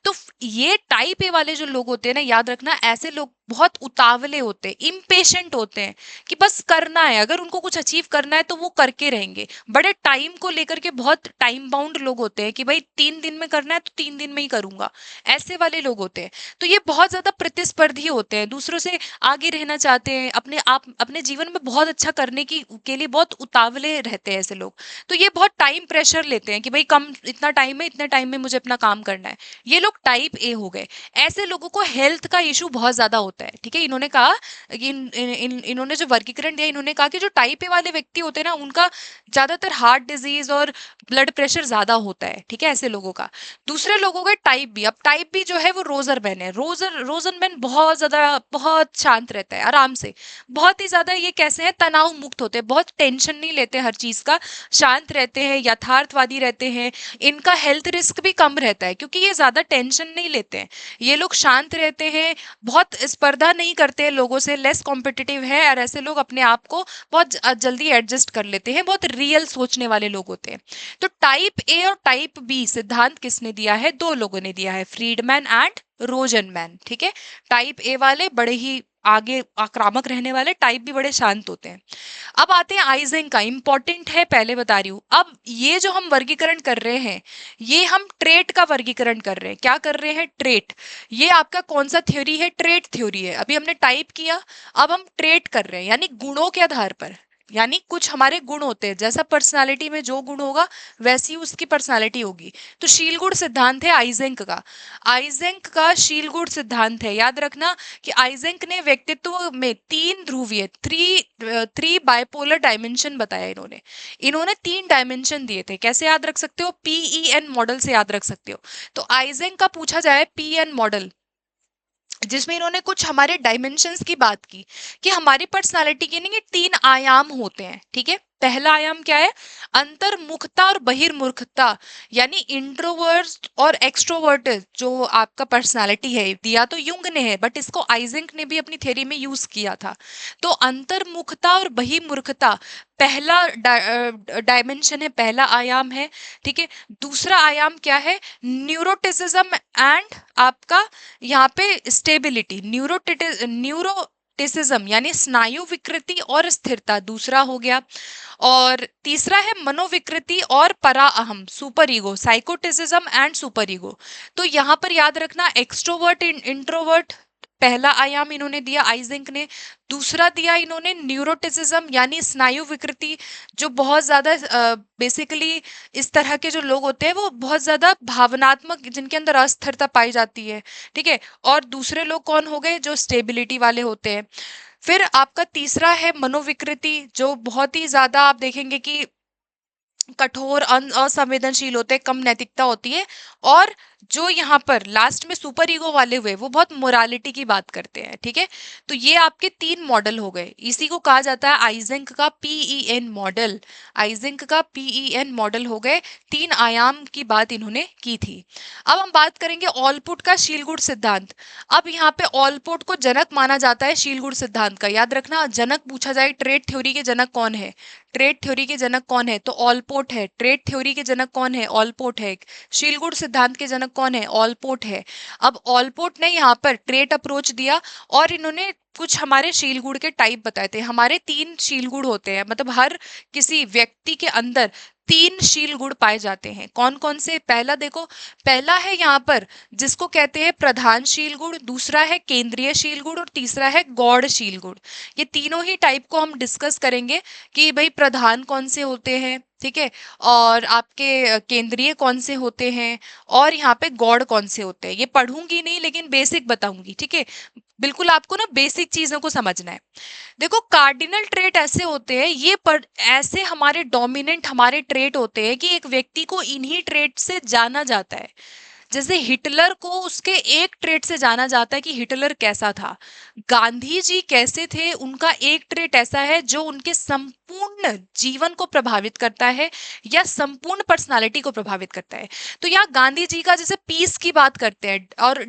तो ये टाइप ए वाले जो लोग होते हैं ना, याद रखना, ऐसे लोग बहुत उतावले होते हैं, इम्पेशेंट होते हैं, कि बस करना है, अगर उनको कुछ अचीव करना है तो वो करके रहेंगे। बड़े टाइम को लेकर के बहुत टाइम बाउंड लोग होते हैं कि भाई 3 दिन में करना है तो 3 दिन में ही करूंगा, ऐसे वाले लोग होते हैं। तो ये बहुत ज्यादा प्रतिस्पर्धी होते हैं, दूसरों से आगे रहना चाहते हैं, अपने आप अपने जीवन में बहुत अच्छा करने की के लिए बहुत उतावले रहते हैं ऐसे लोग। तो ये बहुत टाइम प्रेशर लेते हैं कि भाई कम, इतना टाइम है, इतने टाइम में मुझे अपना काम करना है। ये लोग टाइप ए हो गए। ऐसे लोगों को हेल्थ का इशू बहुत ज्यादा होता है, ठीक है। इन्होंने कहा कि इन्होंने जो वर्गीकरण दिया, इन्होंने कहा कि जो टाइप ए वाले व्यक्ति होते हैं ना, उनका ज्यादातर हार्ट डिजीज और ब्लड प्रेशर ज्यादा होता है, ठीक है, ऐसे लोगों का। दूसरे लोगों का टाइप बी। अब टाइप बी जो है वो रोजरमैन है। रोजरमैन बहुत ज्यादा, बहुत शांत रहता है, आराम से, बहुत ही ज्यादा, ये कैसे है, तनाव मुक्त होते हैं, बहुत टेंशन नहीं लेते हर चीज का, शांत रहते हैं, यथार्थवादी रहते हैं। इनका हेल्थ रिस्क भी कम रहता है क्योंकि ये ज्यादा टेंशन नहीं लेते हैं, ये लोग शांत रहते हैं, बहुत स्पर्धा नहीं करते हैं लोगों से, लेस कॉम्पिटिटिव है, और ऐसे लोग अपने आप को बहुत जल्दी एडजस्ट कर लेते हैं, बहुत रियल सोचने वाले लोग होते हैं। तो टाइप ए और टाइप बी सिद्धांत किसने दिया है? दो लोगों ने दिया है, फ्रीडमैन एंड रोजनमैन, ठीक है। टाइप ए वाले बड़े ही आगे आक्रामक रहने वाले, टाइप भी बड़े शांत होते हैं। अब आते हैं आइजेंक का, इंपॉर्टेंट है, पहले बता रही हूं। अब ये जो हम वर्गीकरण कर रहे हैं, ये हम ट्रेट का वर्गीकरण कर रहे हैं। क्या कर रहे हैं? ट्रेट। ये आपका कौन सा थ्योरी है? ट्रेट थ्योरी है। अभी हमने टाइप किया, अब हम ट्रेट कर रहे हैं, यानी गुणों के आधार पर, यानी कुछ हमारे गुण होते हैं, जैसा पर्सनालिटी में जो गुण होगा वैसी उसकी पर्सनालिटी होगी। तो शीलगुण सिद्धांत है आइजेंक का। आइजेंक का शीलगुण सिद्धांत है, याद रखना कि आइजेंक ने व्यक्तित्व में 3 ध्रुवीय, थ्री बाइपोलर डायमेंशन बताया। इन्होंने 3 डायमेंशन दिए थे। कैसे याद रख सकते हो? PEN मॉडल से याद रख सकते हो। तो आइजेंक का पूछा जाए PEN मॉडल, जिसमें इन्होंने कुछ हमारे डायमेंशंस की बात की, कि हमारी पर्सनालिटी के नहीं 3 आयाम होते हैं, ठीक है। पहला आयाम क्या है? अंतर्मुखता और बहिर्मुखता, यानी इंट्रोवर्ट और एक्सट्रोवर्ट जो आपका पर्सनालिटी है, दिया तो युंग ने है बट इसको आइजेंक ने भी अपनी थ्योरी में यूज किया था। तो अंतर्मुखता और बहिर्मुखता पहला डायमेंशन है, पहला आयाम है, ठीक है। दूसरा आयाम क्या है? न्यूरोटिसिज्म एंड आपका यहाँ पे स्टेबिलिटी, न्यूरोटिसिज्म यानी स्नायु विकृति और स्थिरता दूसरा हो गया। और तीसरा है मनोविकृति और पराअहम, super ego, psychoticism and super ego. तो यहाँ पर याद रखना, एक्सट्रोवर्ट इंट्रोवर्ट पहला आयाम इन्होंने दिया आइजेंक ने। दूसरा दिया इन्होंने न्यूरोटिसिज्म यानी स्नायु विकृति, जो बहुत ज्यादा बेसिकली इस तरह के जो लोग होते हैं वो बहुत ज्यादा भावनात्मक, जिनके अंदर अस्थिरता पाई जाती है, ठीक है। और दूसरे लोग कौन हो गए? जो स्टेबिलिटी वाले होते हैं। फिर आपका तीसरा है मनोविकृति, जो बहुत ही ज्यादा आप देखेंगे कि कठोर, असंवेदनशील होते हैं, कम नैतिकता होती है। और जो यहाँ पर लास्ट में सुपर ईगो वाले हुए वो बहुत मोरालिटी की बात करते हैं, ठीक है। तो ये आपके 3 मॉडल हो गए, इसी को कहा जाता है आइजेंक का PEN मॉडल। आइजेंक का PEN मॉडल हो गए, 3 आयाम की बात इन्होंने की थी। अब हम बात करेंगे ऑलपुट का शीलगुण सिद्धांत। अब यहाँ पे ऑलपोर्ट को जनक माना जाता है शीलगुण सिद्धांत का। याद रखना, जनक पूछा जाए ट्रेड थ्योरी के जनक कौन है, ट्रेड थ्योरी के जनक कौन है? तो ऑलपोर्ट है। ट्रेड थ्योरी के जनक कौन है? ऑलपोर्ट है। शीलगुण सिद्धांत के जनक कौन है? ऑलपोर्ट है। अब ऑलपोर्ट ने यहाँ पर ट्रेड अप्रोच दिया और इन्होंने कुछ हमारे शीलगुण के टाइप बताए थे। हमारे 3 शीलगुण होते हैं, मतलब हर किसी व्यक्ति के अंदर 3 शील गुण पाए जाते हैं। कौन कौन से? पहला देखो, पहला है यहाँ पर जिसको कहते हैं प्रधानशील गुण, दूसरा है केंद्रीय शील गुण और तीसरा है गौड़शील गुण। ये तीनों ही टाइप को हम डिस्कस करेंगे कि भाई प्रधान कौन से होते हैं, ठीक है, और आपके केंद्रीय कौन से होते हैं और यहाँ पे गौड़ कौन से होते हैं। ये पढ़ूंगी नहीं लेकिन बेसिक बताऊंगी, ठीक है। बिल्कुल आपको ना बेसिक चीजों को समझना है। देखो, कार्डिनल ट्रेट ऐसे होते हैं, ऐसे हमारे डोमिनेंट हमारे ट्रेट होते हैं कि एक व्यक्ति को इन्हीं ट्रेट से जाना जाता है। जैसे हिटलर को उसके एक ट्रेट से जाना जाता है कि हिटलर कैसा था। गांधी जी कैसे थे, उनका एक ट्रेट ऐसा है जो उनके संपूर्ण जीवन को प्रभावित करता है या संपूर्ण पर्सनालिटी को प्रभावित करता है। तो यहाँ गांधी जी का जैसे पीस की बात करते हैं, और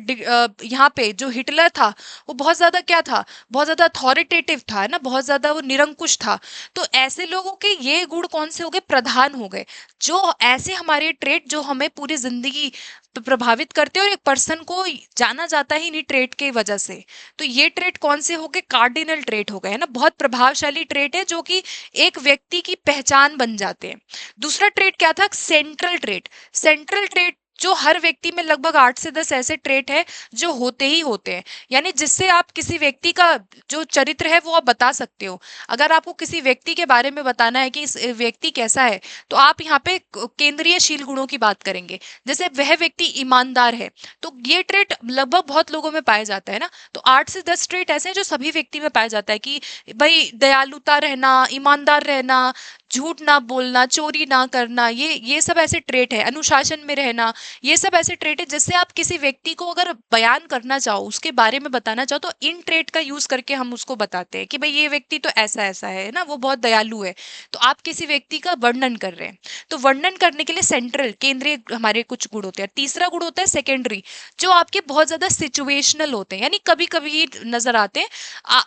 यहाँ पे जो हिटलर था वो बहुत ज्यादा क्या था? बहुत ज्यादा अथॉरिटेटिव था, है ना, बहुत ज्यादा वो निरंकुश था। तो ऐसे लोगों के ये गुण कौन से हो गए? प्रधान हो गए। जो ऐसे हमारे ट्रेट जो हमें पूरी जिंदगी प्रभावित करते हैं और एक पर्सन को जाना जाता है इन्हीं ट्रेट के वजह से। तो ये ट्रेट कौन से हो गए? कार्डिनल ट्रेट हो गए, है ना, बहुत प्रभावशाली ट्रेट है जो कि एक व्यक्ति की पहचान बन जाते हैं। दूसरा ट्रेट क्या था? Central trait. सेंट्रल ट्रेट जो हर व्यक्ति में लगभग 8 से 10 ऐसे ट्रेट है जो होते ही होते हैं, यानी जिससे आप किसी व्यक्ति का जो चरित्र है वो आप बता सकते हो। अगर आपको किसी व्यक्ति के बारे में बताना है कि इस व्यक्ति कैसा है, तो आप यहाँ पे केंद्रीय शील गुणों की बात करेंगे। जैसे वह व्यक्ति ईमानदार है, तो ये ट्रेट लगभग बहुत लोगों में पाया जाता है ना। तो 8 से 10 ट्रेट ऐसे हैं जो सभी व्यक्ति में पाया जाता है कि भाई दयालुता रहना, ईमानदार रहना, झूठ ना बोलना, चोरी ना करना, ये सब ऐसे ट्रेट है। अनुशासन में रहना, ये सब ऐसे ट्रेट है जिससे आप किसी व्यक्ति को अगर बयान करना चाहो, उसके बारे में बताना चाहो, तो इन ट्रेट का यूज करके हम उसको बताते हैं कि भाई ये व्यक्ति तो ऐसा ऐसा है ना, वो बहुत दयालु है। तो आप किसी व्यक्ति का वर्णन कर रहे हैं, तो वर्णन करने के लिए सेंट्रल केंद्रीय हमारे कुछ गुण होते हैं। तीसरा गुण होता है सेकेंडरी, जो आपके बहुत ज्यादा सिचुएशनल होते हैं, यानी कभी कभी नजर आते हैं।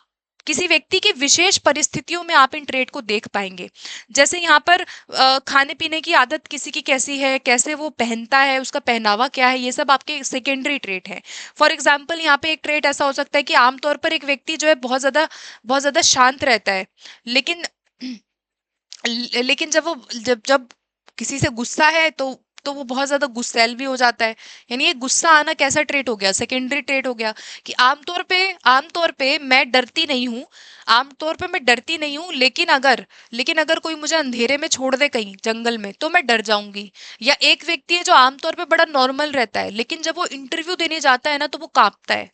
किसी व्यक्ति की विशेष परिस्थितियों में आप इन ट्रेट को देख पाएंगे। जैसे यहाँ पर खाने पीने की आदत किसी की कैसी है, कैसे वो पहनता है, उसका पहनावा क्या है, ये सब आपके सेकेंडरी ट्रेट है। फॉर एग्जाम्पल, यहाँ पे एक ट्रेट ऐसा हो सकता है कि आमतौर पर एक व्यक्ति जो है बहुत ज्यादा शांत रहता है, लेकिन लेकिन जब किसी से गुस्सा है तो वो बहुत ज्यादा गुस्सैल भी हो जाता है। यानी ये गुस्सा आना कैसा ट्रेट हो गया? सेकेंडरी ट्रेट हो गया कि आमतौर पे मैं डरती नहीं हूँ, आमतौर पे मैं डरती नहीं हूँ, लेकिन अगर कोई मुझे अंधेरे में छोड़ दे कहीं जंगल में तो मैं डर जाऊंगी। या एक व्यक्ति है जो आमतौर पे बड़ा नॉर्मल रहता है, लेकिन जब वो इंटरव्यू देने जाता है ना तो वो कांपता है,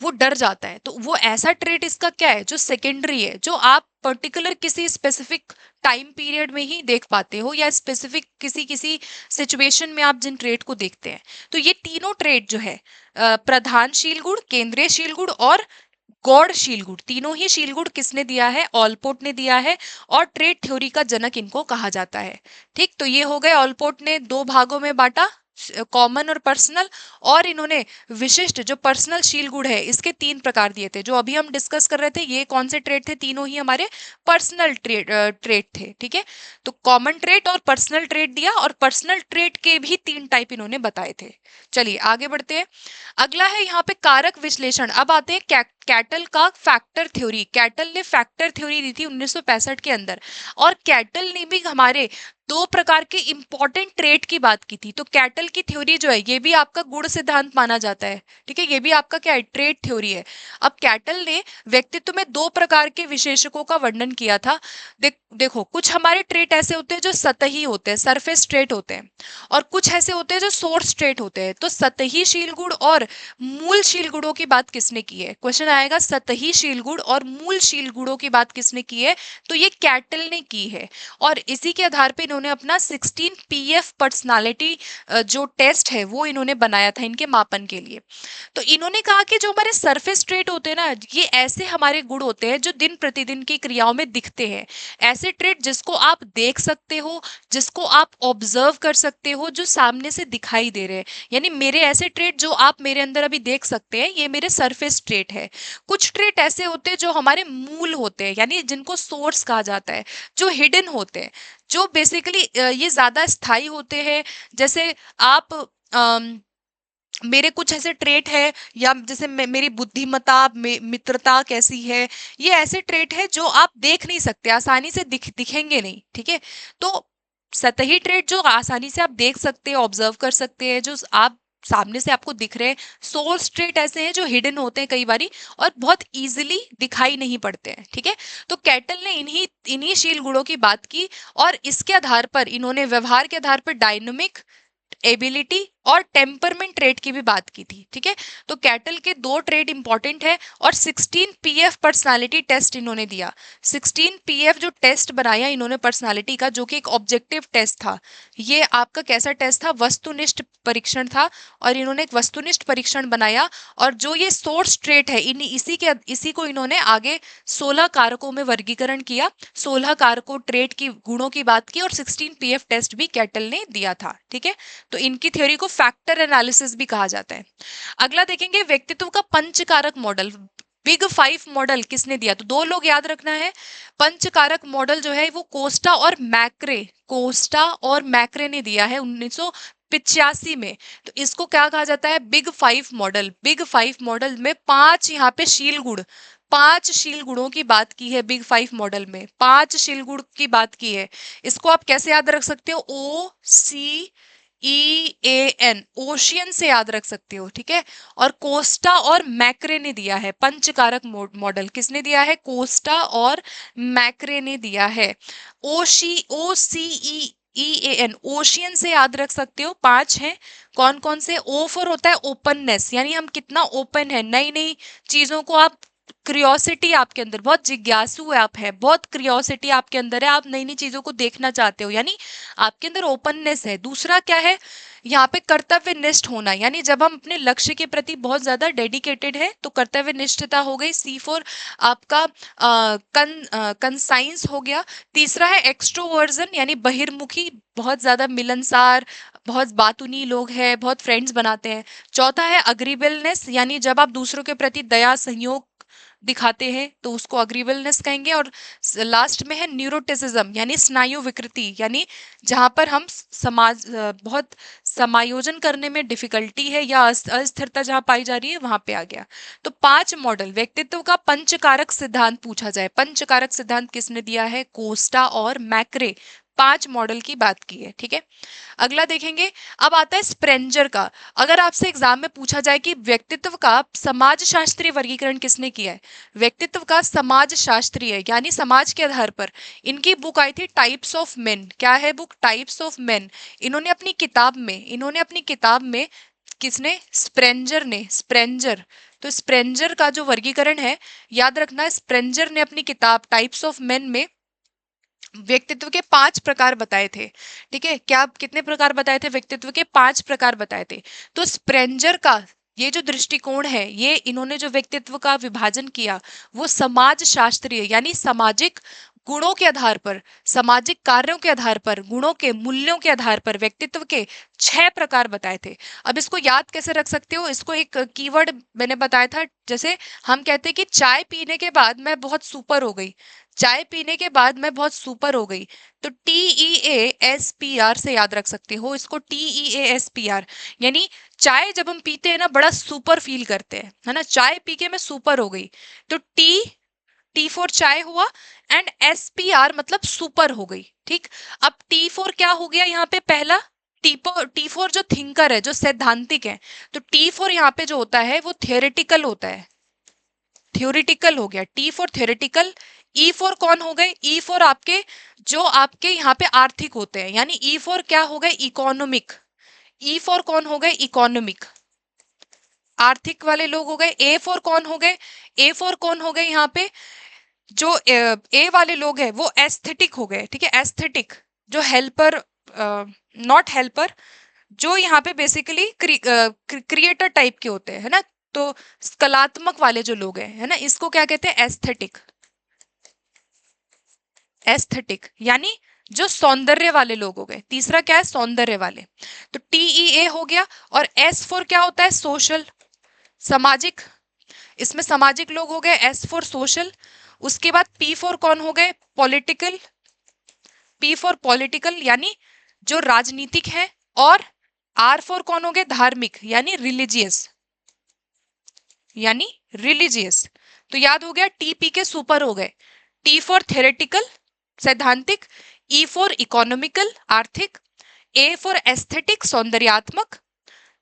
वो डर जाता है। तो वो ऐसा ट्रेट इसका क्या है? जो सेकेंडरी है, जो आप पर्टिकुलर किसी स्पेसिफिक टाइम पीरियड में ही देख पाते हो या स्पेसिफिक किसी किसी सिचुएशन में आप जिन ट्रेट को देखते हैं। तो ये तीनों ट्रेट जो है प्रधानशील गुण, केंद्रीय शील गुण और गॉड शीलगुड, तीनों ही शीलगुड किसने दिया है? ऑलपोर्ट ने दिया है, और ट्रेड थ्योरी का जनक इनको कहा जाता है। ठीक, तो ये हो गए, ऑलपोर्ट ने दो भागों में बांटा, कॉमन और पर्सनल, और इन्होंने विशिष्ट जो पर्सनल शीलगुड है इसके तीन प्रकार दिए थे। जो अभी हम डिस्कस कर रहे थे ये कौन से ट्रेड थे? तीनों ही हमारे पर्सनल ट्रेड थे। ठीक है, तो कॉमन ट्रेड और पर्सनल ट्रेड दिया, और पर्सनल ट्रेड के भी तीन टाइप इन्होंने बताए थे। चलिए आगे बढ़ते हैं। अगला है यहाँ पे कारक विश्लेषण। अब आते हैं कैटल का फैक्टर थ्योरी। कैटल ने फैक्टर थ्योरी दी थी 1965 के अंदर, और कैटल ने भी हमारे दो प्रकार के इंपॉर्टेंट ट्रेट की बात की थी। तो कैटल की थ्योरी जो है ये भी आपका गुण सिद्धांत माना जाता है। ठीक है, ये भी आपका क्या है? ट्रेट थ्योरी है। अब कैटल ने व्यक्तित्व में दो प्रकार के विशेषकों का वर्णन किया था। देखो, कुछ हमारे ट्रेट ऐसे होते हैं जो सतही होते हैं, सरफेस ट्रेट होते हैं, और कुछ ऐसे होते हैं जो सोर्स ट्रेट होते हैं। तो सतही शील गुण और मूल शील गुणों की बात किसने की है? क्वेश्चन आएगा, सतही शील गुण और मूल शील गुणों की बात किसने की है? तो ये कैटल ने की है, और इसी के आधार पे इन्होंने अपना 16 पीएफ पर्सनालिटी जो टेस्ट है वो इन्होंने बनाया था इनके मापन के लिए। तो इन्होंने कहा कि जो हमारे सरफेस ट्रेट होते हैं ना, ये ऐसे हमारे गुण होते हैं जो दिन प्रतिदिन की क्रियाओं में दिखते हैं। ऐसे ट्रेट जिसको आप देख सकते हो, जिसको आप ऑब्जर्व कर सकते हो, जो सामने से दिखाई दे रहे हैं। यानी मेरे ऐसे ट्रेट जो आप मेरे अंदर अभी देख सकते हैं, ये मेरे सरफेस ट्रेट है। कुछ ट्रेट ऐसे होते हैं जो हमारे मूल होते हैं, यानी जिनको सोर्स कहा जाता है, जो हिडन होते हैं, जो बेसिकली ये ज्यादा स्थायी होते हैं। जैसे आप मेरे कुछ ऐसे ट्रेट है, या जैसे मेरी बुद्धिमत्ता, मित्रता कैसी है, ये ऐसे ट्रेट है जो आप देख नहीं सकते, आसानी से दिखेंगे नहीं। ठीक है, तो सतही ट्रेट जो आसानी से आप देख सकते हैं, ऑब्जर्व कर सकते हैं, जो आप सामने से आपको दिख रहे हैं। सोर्स ट्रेट ऐसे हैं जो हिडन होते हैं कई बारी, और बहुत इजीली दिखाई नहीं पड़ते हैं। ठीक है, तो कैटल ने इन्हीं इन्हीं शील गुणों की बात की, और इसके आधार पर इन्होंने व्यवहार के आधार पर डायनामिक, एबिलिटी और टेम्परमेंट ट्रेट की भी बात की थी। ठीक है, तो कैटल के दो ट्रेट इंपॉर्टेंट है, और 16 पीएफ पर्सनालिटी टेस्ट इन्होंने दिया। 16 पीएफ जो टेस्ट बनाया इन्होंने पर्सनालिटी का, जो कि एक ऑब्जेक्टिव टेस्ट था। ये आपका कैसा टेस्ट था? वस्तुनिष्ठ परीक्षण था, और इन्होंने एक वस्तुनिष्ठ परीक्षण बनाया, और जो ये सोर्स ट्रेट है इसी को इन्होंने आगे 16 कारकों में वर्गीकरण किया। 16 कारकों ट्रेट की गुणों की बात की, और 16 पीएफ टेस्ट भी कैटल ने दिया था। ठीक है, तो इनकी थ्योरी को फैक्टर एनालिसिस भी कहा जाता है। अगला देखेंगे, व्यक्तित्व का पंचकारक मॉडल, बिग 5 मॉडल किसने दिया? तो दो लोग याद रखना है। पंचकारक मॉडल जो है वो कोस्टा और मैक्रे ने दिया है 1985 में। तो इसको क्या कहा जाता है? Big 5 model. बिग 5 मॉडल में यहाँ पे शील गुण, 5 शील गुणों की बात की है। बिग 5 मॉडल में 5 शील गुण की बात की है। इसको आप कैसे याद रख सकते हो? OCEAN, ओशियन से याद रख सकते हो। ठीक है, और कोस्टा और मैक्रे ने दिया है पंचकारक मॉडल। किसने दिया है? कोस्टा और मैक्रे ने दिया है। OCEAN, ओशियन से याद रख सकते हो। 5 हैं, कौन कौन से? O फॉर होता है ओपननेस, यानी हम कितना ओपन है, नई नई चीजों को आप, क्रियोसिटी आपके अंदर, बहुत जिज्ञासु है आप, है बहुत क्रियोसिटी आपके अंदर है, आप नई नई चीजों को देखना चाहते हो, यानी आपके अंदर ओपननेस है। दूसरा क्या है? यहाँ पे कर्तव्यनिष्ठ होना, यानी जब हम अपने लक्ष्य के प्रति बहुत ज्यादा डेडिकेटेड है तो कर्तव्यनिष्ठता हो गई। C4 आपका कंसाइंस हो गया। तीसरा है एक्सट्रोवर्जन, यानी बहिर्मुखी, बहुत ज्यादा मिलनसार, बहुत बातूनी लोग हैं, बहुत फ्रेंड्स बनाते हैं। चौथा है अग्रीबलनेस, यानी जब आप दूसरों के प्रति दया, सहयोग दिखाते हैं तो उसको अग्रीबलनेस कहेंगे। और लास्ट में है न्यूरोटिसिज्म, यानी स्नायु विकृति, यानी जहां पर हम बहुत समायोजन करने में डिफिकल्टी है या अस्थिरता जहां पाई जा रही है, वहां पे आ गया। तो 5 मॉडल। व्यक्तित्व का पंचकारक सिद्धांत पूछा जाए, पंचकारक सिद्धांत किसने दिया है? कोस्टा और मैक्रे। 5 मॉडल की बात की है। ठीक है, अगला देखेंगे। अब आता है स्प्रेंजर का। अगर आपसे एग्जाम में पूछा जाए कि व्यक्तित्व का समाज शास्त्रीय वर्गीकरण किसने किया है? व्यक्तित्व का समाज शास्त्रीय, यानी समाज के आधार पर, इनकी बुक आई थी टाइप्स ऑफ मेन। क्या है बुक? Types of main. इन्होंने अपनी किताब में किसने? स्प्रेंजर। तो स्प्रेंजर का जो वर्गीकरण है, याद रखना, स्प्रेंजर ने अपनी किताब टाइप्स ऑफ मेन में व्यक्तित्व के 5 प्रकार बताए थे। ठीक है, क्या कितने प्रकार बताए थे? व्यक्तित्व के 5 प्रकार बताए थे। तो स्प्रेंजर का ये जो दृष्टिकोण है, ये इन्होंने जो व्यक्तित्व का विभाजन किया वो समाज शास्त्रीय यानी सामाजिक गुणों के आधार पर, सामाजिक कार्यों के आधार पर, गुणों के मूल्यों के आधार पर व्यक्तित्व के 6 प्रकार बताए थे। अब इसको याद कैसे रख सकते हो, इसको एक कीवर्ड मैंने बताया था, जैसे हम कहते हैं कि चाय पीने के बाद मैं बहुत सुपर हो गई, चाय पीने के बाद मैं बहुत सुपर हो गई, तो TEASPR से याद रख सकते हो इसको, TEASPR यानी चाय जब हम पीते हैं ना बड़ा सुपर फील करते हैं, है ना, चाय पी के मैं सुपर हो गई, तो टी फॉर चाय हुआ, एंड SPR मतलब सुपर हो गई। ठीक, अब टी फॉर क्या हो गया यहाँ पे, पहला टी फॉर जो थिंकर है, जो सैद्धांतिक है, तो टी फॉर यहाँ पे जो होता है वो थियोरिटिकल होता है, थ्योरिटिकल हो गया, T for theoretical. E for कौन हो गए, ई फॉर आपके जो आपके यहाँ पे आर्थिक होते हैं, यानी ई फॉर क्या हो गए, इकोनॉमिक, ई फॉर कौन हो गए, इकोनॉमिक, आर्थिक वाले लोग हो गए। ए फॉर कौन हो गए, ए फॉर कौन हो गए यहाँ पे, जो ए वाले लोग हैं वो एस्थेटिक हो गए। ठीक है, एस्थेटिक, जो हेल्पर, नॉट हेल्पर, जो यहाँ पे बेसिकली क्रिएटर टाइप के होते हैं, है ना, तो कलात्मक वाले जो लोग हैं, है ना, इसको क्या कहते हैं, एस्थेटिक, एस्थेटिक यानी जो सौंदर्य वाले लोग हो गए। तीसरा क्या है, सौंदर्य वाले, तो TEA हो गया। और S फॉर क्या होता है, सोशल, सामाजिक, इसमें सामाजिक लोग हो गए, S फॉर सोशल। उसके बाद P फॉर कौन हो गए, पॉलिटिकल, P फॉर पॉलिटिकल यानी जो राजनीतिक है। और R फॉर कौन हो गए, धार्मिक यानी रिलीजियस, यानी रिलीजियस। तो याद हो गया, TP के सुपर हो गए, T फॉर थेरेटिकल सैद्धांतिक, E फॉर इकोनॉमिकल आर्थिक, A फॉर एस्थेटिक सौंदर्यात्मक,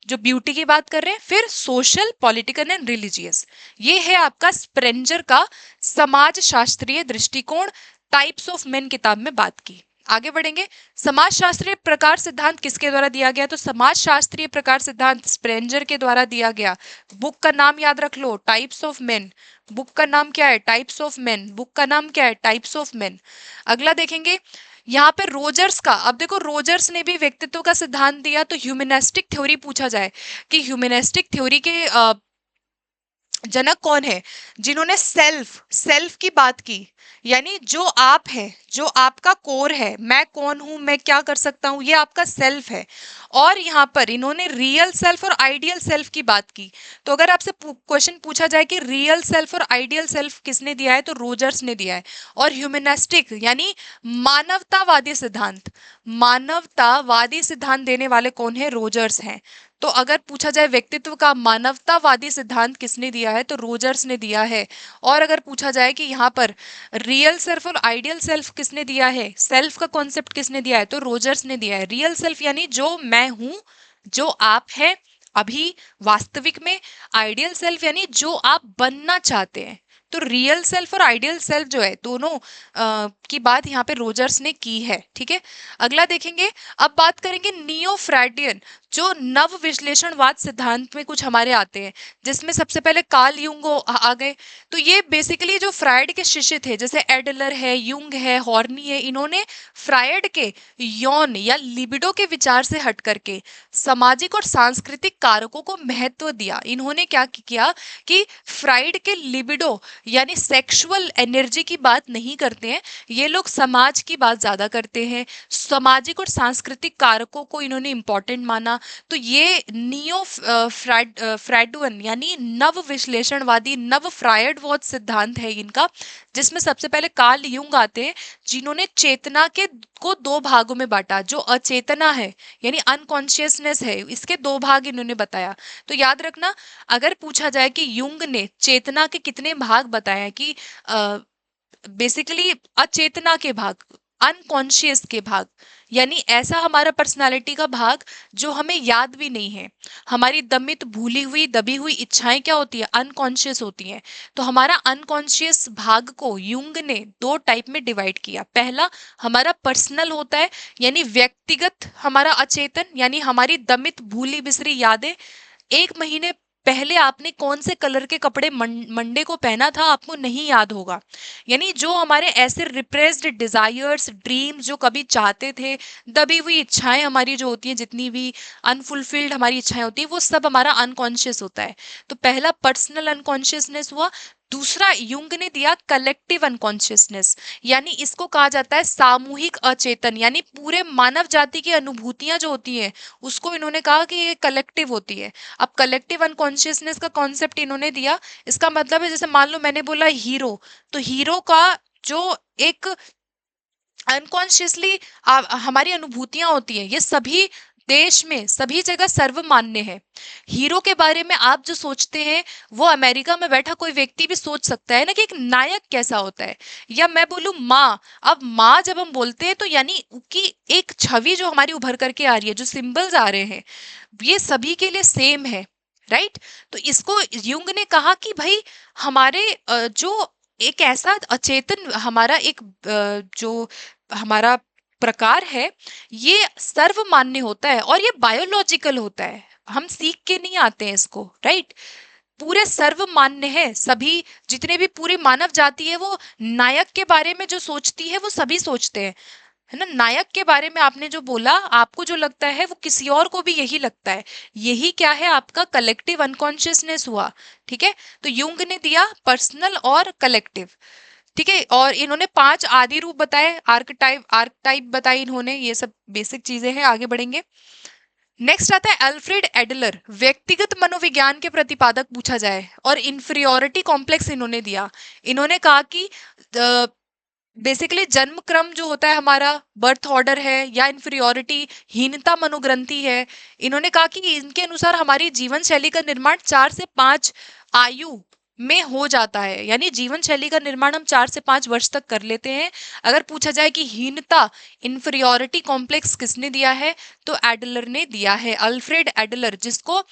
जो ब्यूटी की बात कर रहे हैं, फिर सोशल, पॉलिटिकल एंड रिलीजियस। ये है आपका स्प्रेंजर का समाज शास्त्रीय दृष्टिकोण, टाइप्स ऑफ मेन किताब में बात की। आगे बढ़ेंगे, समाज शास्त्रीय प्रकार सिद्धांत किसके द्वारा दिया गया, तो समाज शास्त्रीय प्रकार सिद्धांत स्प्रेंजर के द्वारा दिया गया। बुक का नाम याद रख लो, टाइप्स ऑफ मेन, बुक का नाम क्या है, टाइप्स ऑफ मेन, बुक का नाम क्या है, टाइप्स ऑफ मेन। अगला देखेंगे यहाँ पे रोजर्स का, अब देखो रोजर्स ने भी व्यक्तित्व का सिद्धांत दिया, तो ह्यूमनिस्टिक थ्योरी पूछा जाए कि ह्यूमनिस्टिक थ्योरी के जनक कौन है, जिन्होंने सेल्फ, सेल्फ की बात की, यानी जो आप है, जो आपका कोर है, मैं कौन हूं, मैं क्या कर सकता हूं, ये आपका सेल्फ है। और यहाँ पर इन्होंने रियल सेल्फ और आइडियल सेल्फ की बात की। तो अगर आपसे क्वेश्चन पूछा जाए कि रियल सेल्फ और आइडियल सेल्फ किसने दिया है, तो रोजर्स ने दिया है। और ह्यूमनिस्टिक यानी मानवतावादी सिद्धांत, मानवतावादी सिद्धांत देने वाले कौन है, रोजर्स हैं। तो अगर पूछा जाए व्यक्तित्व का मानवतावादी सिद्धांत किसने दिया है, तो रोजर्स ने दिया है। और अगर पूछा जाए कि यहाँ पर रियल सेल्फ और आइडियल सेल्फ किसने दिया है, सेल्फ का कॉन्सेप्ट किसने दिया है, तो रोजर्स ने दिया है। रियल सेल्फ यानी जो मैं हूं, जो आप है अभी वास्तविक में, आइडियल सेल्फ यानी जो आप बनना चाहते हैं। तो रियल सेल्फ और आइडियल सेल्फ जो है दोनों की बात यहाँ पे रोजर्स ने की है। ठीक है, अगला देखेंगे, अब बात करेंगे नियो फ्राइडियन, जो नव विश्लेषणवाद सिद्धांत में कुछ हमारे आते हैं, जिसमें सबसे पहले कार्ल यूंग आ गए। तो ये बेसिकली जो फ्राइड के शिष्य थे, जैसे एडलर है, यूंग है, हॉर्नी है, इन्होंने फ्राइड के यौन या लिबिडो के विचार से हट करके सामाजिक और सांस्कृतिक कारकों को महत्व दिया। इन्होंने क्या किया कि फ्राइड के लिबिडो यानी सेक्सुअल एनर्जी की बात नहीं करते हैं, ये लोग समाज की बात ज्यादा करते हैं, सामाजिक और सांस्कृतिक कारकों को इन्होंने इंपॉर्टेंट माना। तो ये नियो फ्राइडुअन यानी नव विश्लेषणवादी, नव फ्रायडवाद सिद्धांत है इनका, जिसमें सबसे पहले कार्ल यूंग आते हैं, जिन्होंने चेतना के को दो भागों में बांटा। जो अचेतना है यानी अनकॉन्शियसनेस है, इसके दो भाग इन्होंने बताया। तो याद रखना, अगर पूछा जाए कि यूंग ने चेतना के कितने भाग बताया, कि बेसिकली अचेतना के भाग, अनकॉन्शियस के भाग, यानी ऐसा हमारा पर्सनालिटी का भाग जो हमें याद भी नहीं है। हमारी दमित, भूली हुई, दबी हुई इच्छाएं क्या होती है, अनकॉन्शियस होती हैं। तो हमारा अनकॉन्शियस भाग को यूंग ने दो टाइप में डिवाइड किया। पहला हमारा पर्सनल होता है, यानी व्यक्तिगत हमारा अचेतन, यानी हमारी दमित, भूली बिसरी यादें 1 महीने पहले आपने कौन से कलर के कपड़े मंडे को पहना था आपको नहीं याद होगा। यानी जो हमारे ऐसे रिप्रेस्ड डिजायर्स, ड्रीम्स जो कभी चाहते थे, दबी हुई इच्छाएं हमारी जो होती हैं, जितनी भी अनफुलफिल्ड हमारी इच्छाएं होती हैं, वो सब हमारा अनकॉन्शियस होता है। तो पहला पर्सनल अनकॉन्शियसनेस हुआ। दूसरा युंग ने दिया कलेक्टिव अनकॉन्शियसनेस, यानी इसको कहा जाता है सामूहिक अचेतन, यानी पूरे मानव जाति की अनुभूतियां जो होती हैं उसको इन्होंने कहा कि ये कलेक्टिव होती है। अब कलेक्टिव अनकॉन्शियसनेस का कॉन्सेप्ट इन्होंने दिया। इसका मतलब है जैसे मान लो मैंने बोला हीरो, तो हीरो का जो एक अनकॉन्शियसली हमारी अनुभूतियां होती हैं, ये सभी देश में सभी जगह सर्वमान्य है। हीरो के बारे में आप जो सोचते हैं वो अमेरिका में बैठा कोई व्यक्ति भी सोच सकता है ना, कि एक नायक कैसा होता है। या मैं बोलूं माँ, अब माँ जब हम बोलते हैं तो यानी कि एक छवि जो हमारी उभर करके आ रही है, जो सिंबल्स आ रहे हैं, ये सभी के लिए सेम है, राइट। तो इसको युंग ने कहा कि भाई हमारे जो एक ऐसा अचेतन हमारा एक जो हमारा प्रकार है, ये सर्वमान्य होता है और ये बायोलॉजिकल होता है, हम सीख के नहीं आते हैं इसको, राइट। पूरे सर्वमान्य है, सभी जितने भी पूरी मानव जाति है वो नायक के बारे में जो सोचती है वो सभी सोचते हैं, है ना। नायक के बारे में आपने जो बोला, आपको जो लगता है वो किसी और को भी यही लगता है। यही क्या है, आपका कलेक्टिव अनकॉन्शियसनेस हुआ, ठीक है। तो युंग ने दिया पर्सनल और कलेक्टिव, ठीक है। और इन्होंने 5 आदि रूप बताए, आर्कटाइप बताए इन्होंने, ये सब बेसिक चीजें हैं, आगे बढ़ेंगे। नेक्स्ट आता है अल्फ्रेड एडलर, व्यक्तिगत मनोविज्ञान के प्रतिपादक पूछा जाए, और इंफीरियोरिटी कॉम्प्लेक्स इन्होंने दिया। इन्होंने कहा कि बेसिकली जन्म क्रम जो होता है हमारा, बर्थ ऑर्डर है, या इंफीरियोरिटी हीनता मनोग्रंथि है। इन्होंने कहा कि इनके अनुसार हमारी जीवन शैली का निर्माण 4 से 5 आयु में हो जाता है, यानी जीवन शैली का निर्माण हम 4 से 5 वर्ष तक कर लेते हैं। अगर पूछा जाए कि हीनता, इंफीरियोरिटी कॉम्प्लेक्स किसने दिया है, तो एडलर ने दिया है, अल्फ्रेड एडलर, जिसको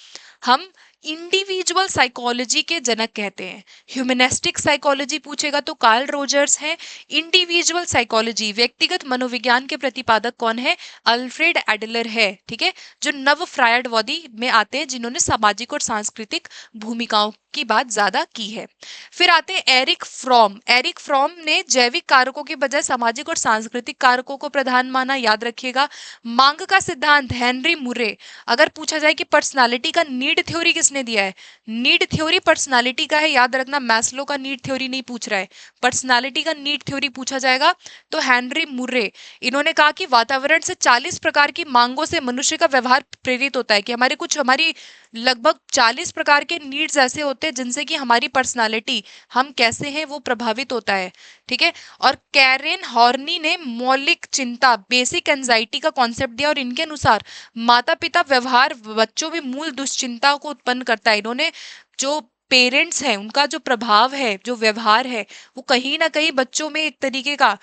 हम इंडिविजुअल साइकोलॉजी के जनक कहते हैं। ह्यूमनिस्टिक साइकोलॉजी पूछेगा तो कार्ल रोजर्स है। इंडिविजुअल साइकोलॉजी, व्यक्तिगत मनोविज्ञान के प्रतिपादक कौन है, अल्फ्रेड एडलर है, ठीक है, जो नव फ्रायडवादी में आते हैं, जिन्होंने सामाजिक और सांस्कृतिक भूमिकाओं की बात ज्यादा की है। फिर आते हैं एरिक फ्रॉम। एरिक फ्रॉम ने जैविक कारकों के बजाय सामाजिक और सांस्कृतिक कारकों को प्रधान माना, याद रखिएगा। मांग का सिद्धांत हेनरी मुरे। अगर पूछा जाए कि पर्सनालिटी का नीड थ्योरी किसने दिया है, नीड थ्योरी पर्सनालिटी का है, याद रखना, मैस्लो का नीड थ्योरी नहीं पूछ रहा है, पर्सनालिटी का नीड थ्योरी पूछा जाएगा तो हेनरी मुरे। इन्होंने कहा कि वातावरण से 40 प्रकार की मांगों से मनुष्य का व्यवहार प्रेरित होता है, कि हमारी लगभग 40 प्रकार के नीड्स ऐसे होते हैं जिनसे कि हमारी पर्सनालिटी, हम कैसे हैं, वो प्रभावित होता है, ठीक है। और कैरेन हॉर्नी ने मौलिक चिंता, बेसिक एंजाइटी का कॉन्सेप्ट दिया, और इनके अनुसार माता पिता व्यवहार बच्चों में मूल दुश्चिंता को उत्पन्न करता है। इन्होंने जो पेरेंट्स हैं उनका जो प्रभाव है, जो व्यवहार है, वो कहीं ना कहीं बच्चों में एक तरीके का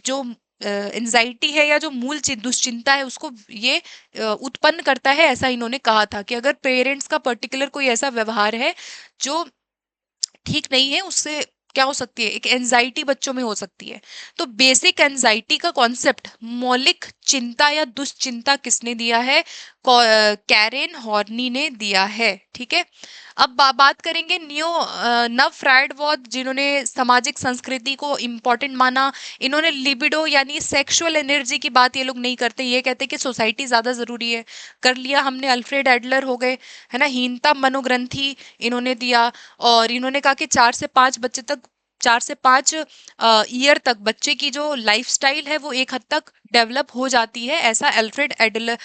जो एंजाइटी है या जो मूल दुश्चिंता है उसको ये उत्पन्न करता है, ऐसा इन्होंने कहा था। कि अगर पेरेंट्स का पर्टिकुलर कोई ऐसा व्यवहार है जो ठीक नहीं है, उससे क्या हो सकती है, एक एंजाइटी बच्चों में हो सकती है। तो बेसिक एंजाइटी का कॉन्सेप्ट, मौलिक चिंता या दुश्चिंता, किसने दिया है, कैरेन हॉर्नी ने दिया है, ठीक है। अब बात करेंगे नव फ्रायडवाद, जिन्होंने सामाजिक संस्कृति को इम्पोर्टेंट माना। इन्होंने लिबिडो यानी सेक्सुअल एनर्जी की बात ये लोग नहीं करते, ये कहते कि सोसाइटी ज्यादा जरूरी है। कर लिया हमने, अल्फ्रेड एडलर हो गए, है ना। हीनता मनोग्रंथि इन्होंने दिया, और इन्होंने कहा कि 4 से 5 ईयर तक बच्चे की जो लाइफस्टाइल है वो एक हद तक डेवलप हो जाती है, ऐसा अल्फ्रेड एडलर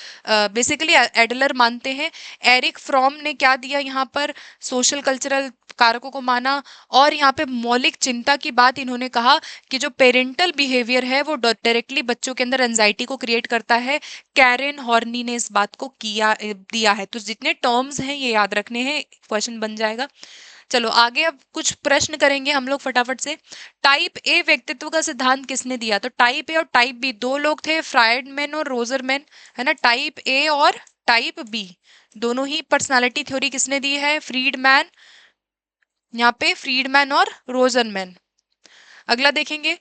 बेसिकली एडलर मानते हैं। एरिक फ्रॉम ने क्या दिया यहाँ पर, सोशल कल्चरल कारकों को माना, और यहाँ पे मौलिक चिंता की बात इन्होंने कहा कि जो पेरेंटल बिहेवियर है वो डायरेक्टली बच्चों के अंदर एंजाइटी को क्रिएट करता है। कैरेन हॉर्नी ने इस बात को दिया है। तो जितने टर्म्स हैं ये याद रखने हैं, क्वेश्चन बन जाएगा। चलो आगे अब कुछ प्रश्न करेंगे हम लोग फटाफट से। टाइप ए व्यक्तित्व का सिद्धांत किसने दिया, तो टाइप ए और टाइप बी दो लोग थे, फ्रायडमैन और रोजरमैन, है ना। टाइप ए और टाइप बी दोनों ही पर्सनालिटी थ्योरी किसने दी है, फ्रीडमैन, यहाँ पे फ्रीडमैन और रोजरमैन। अगला देखेंगे,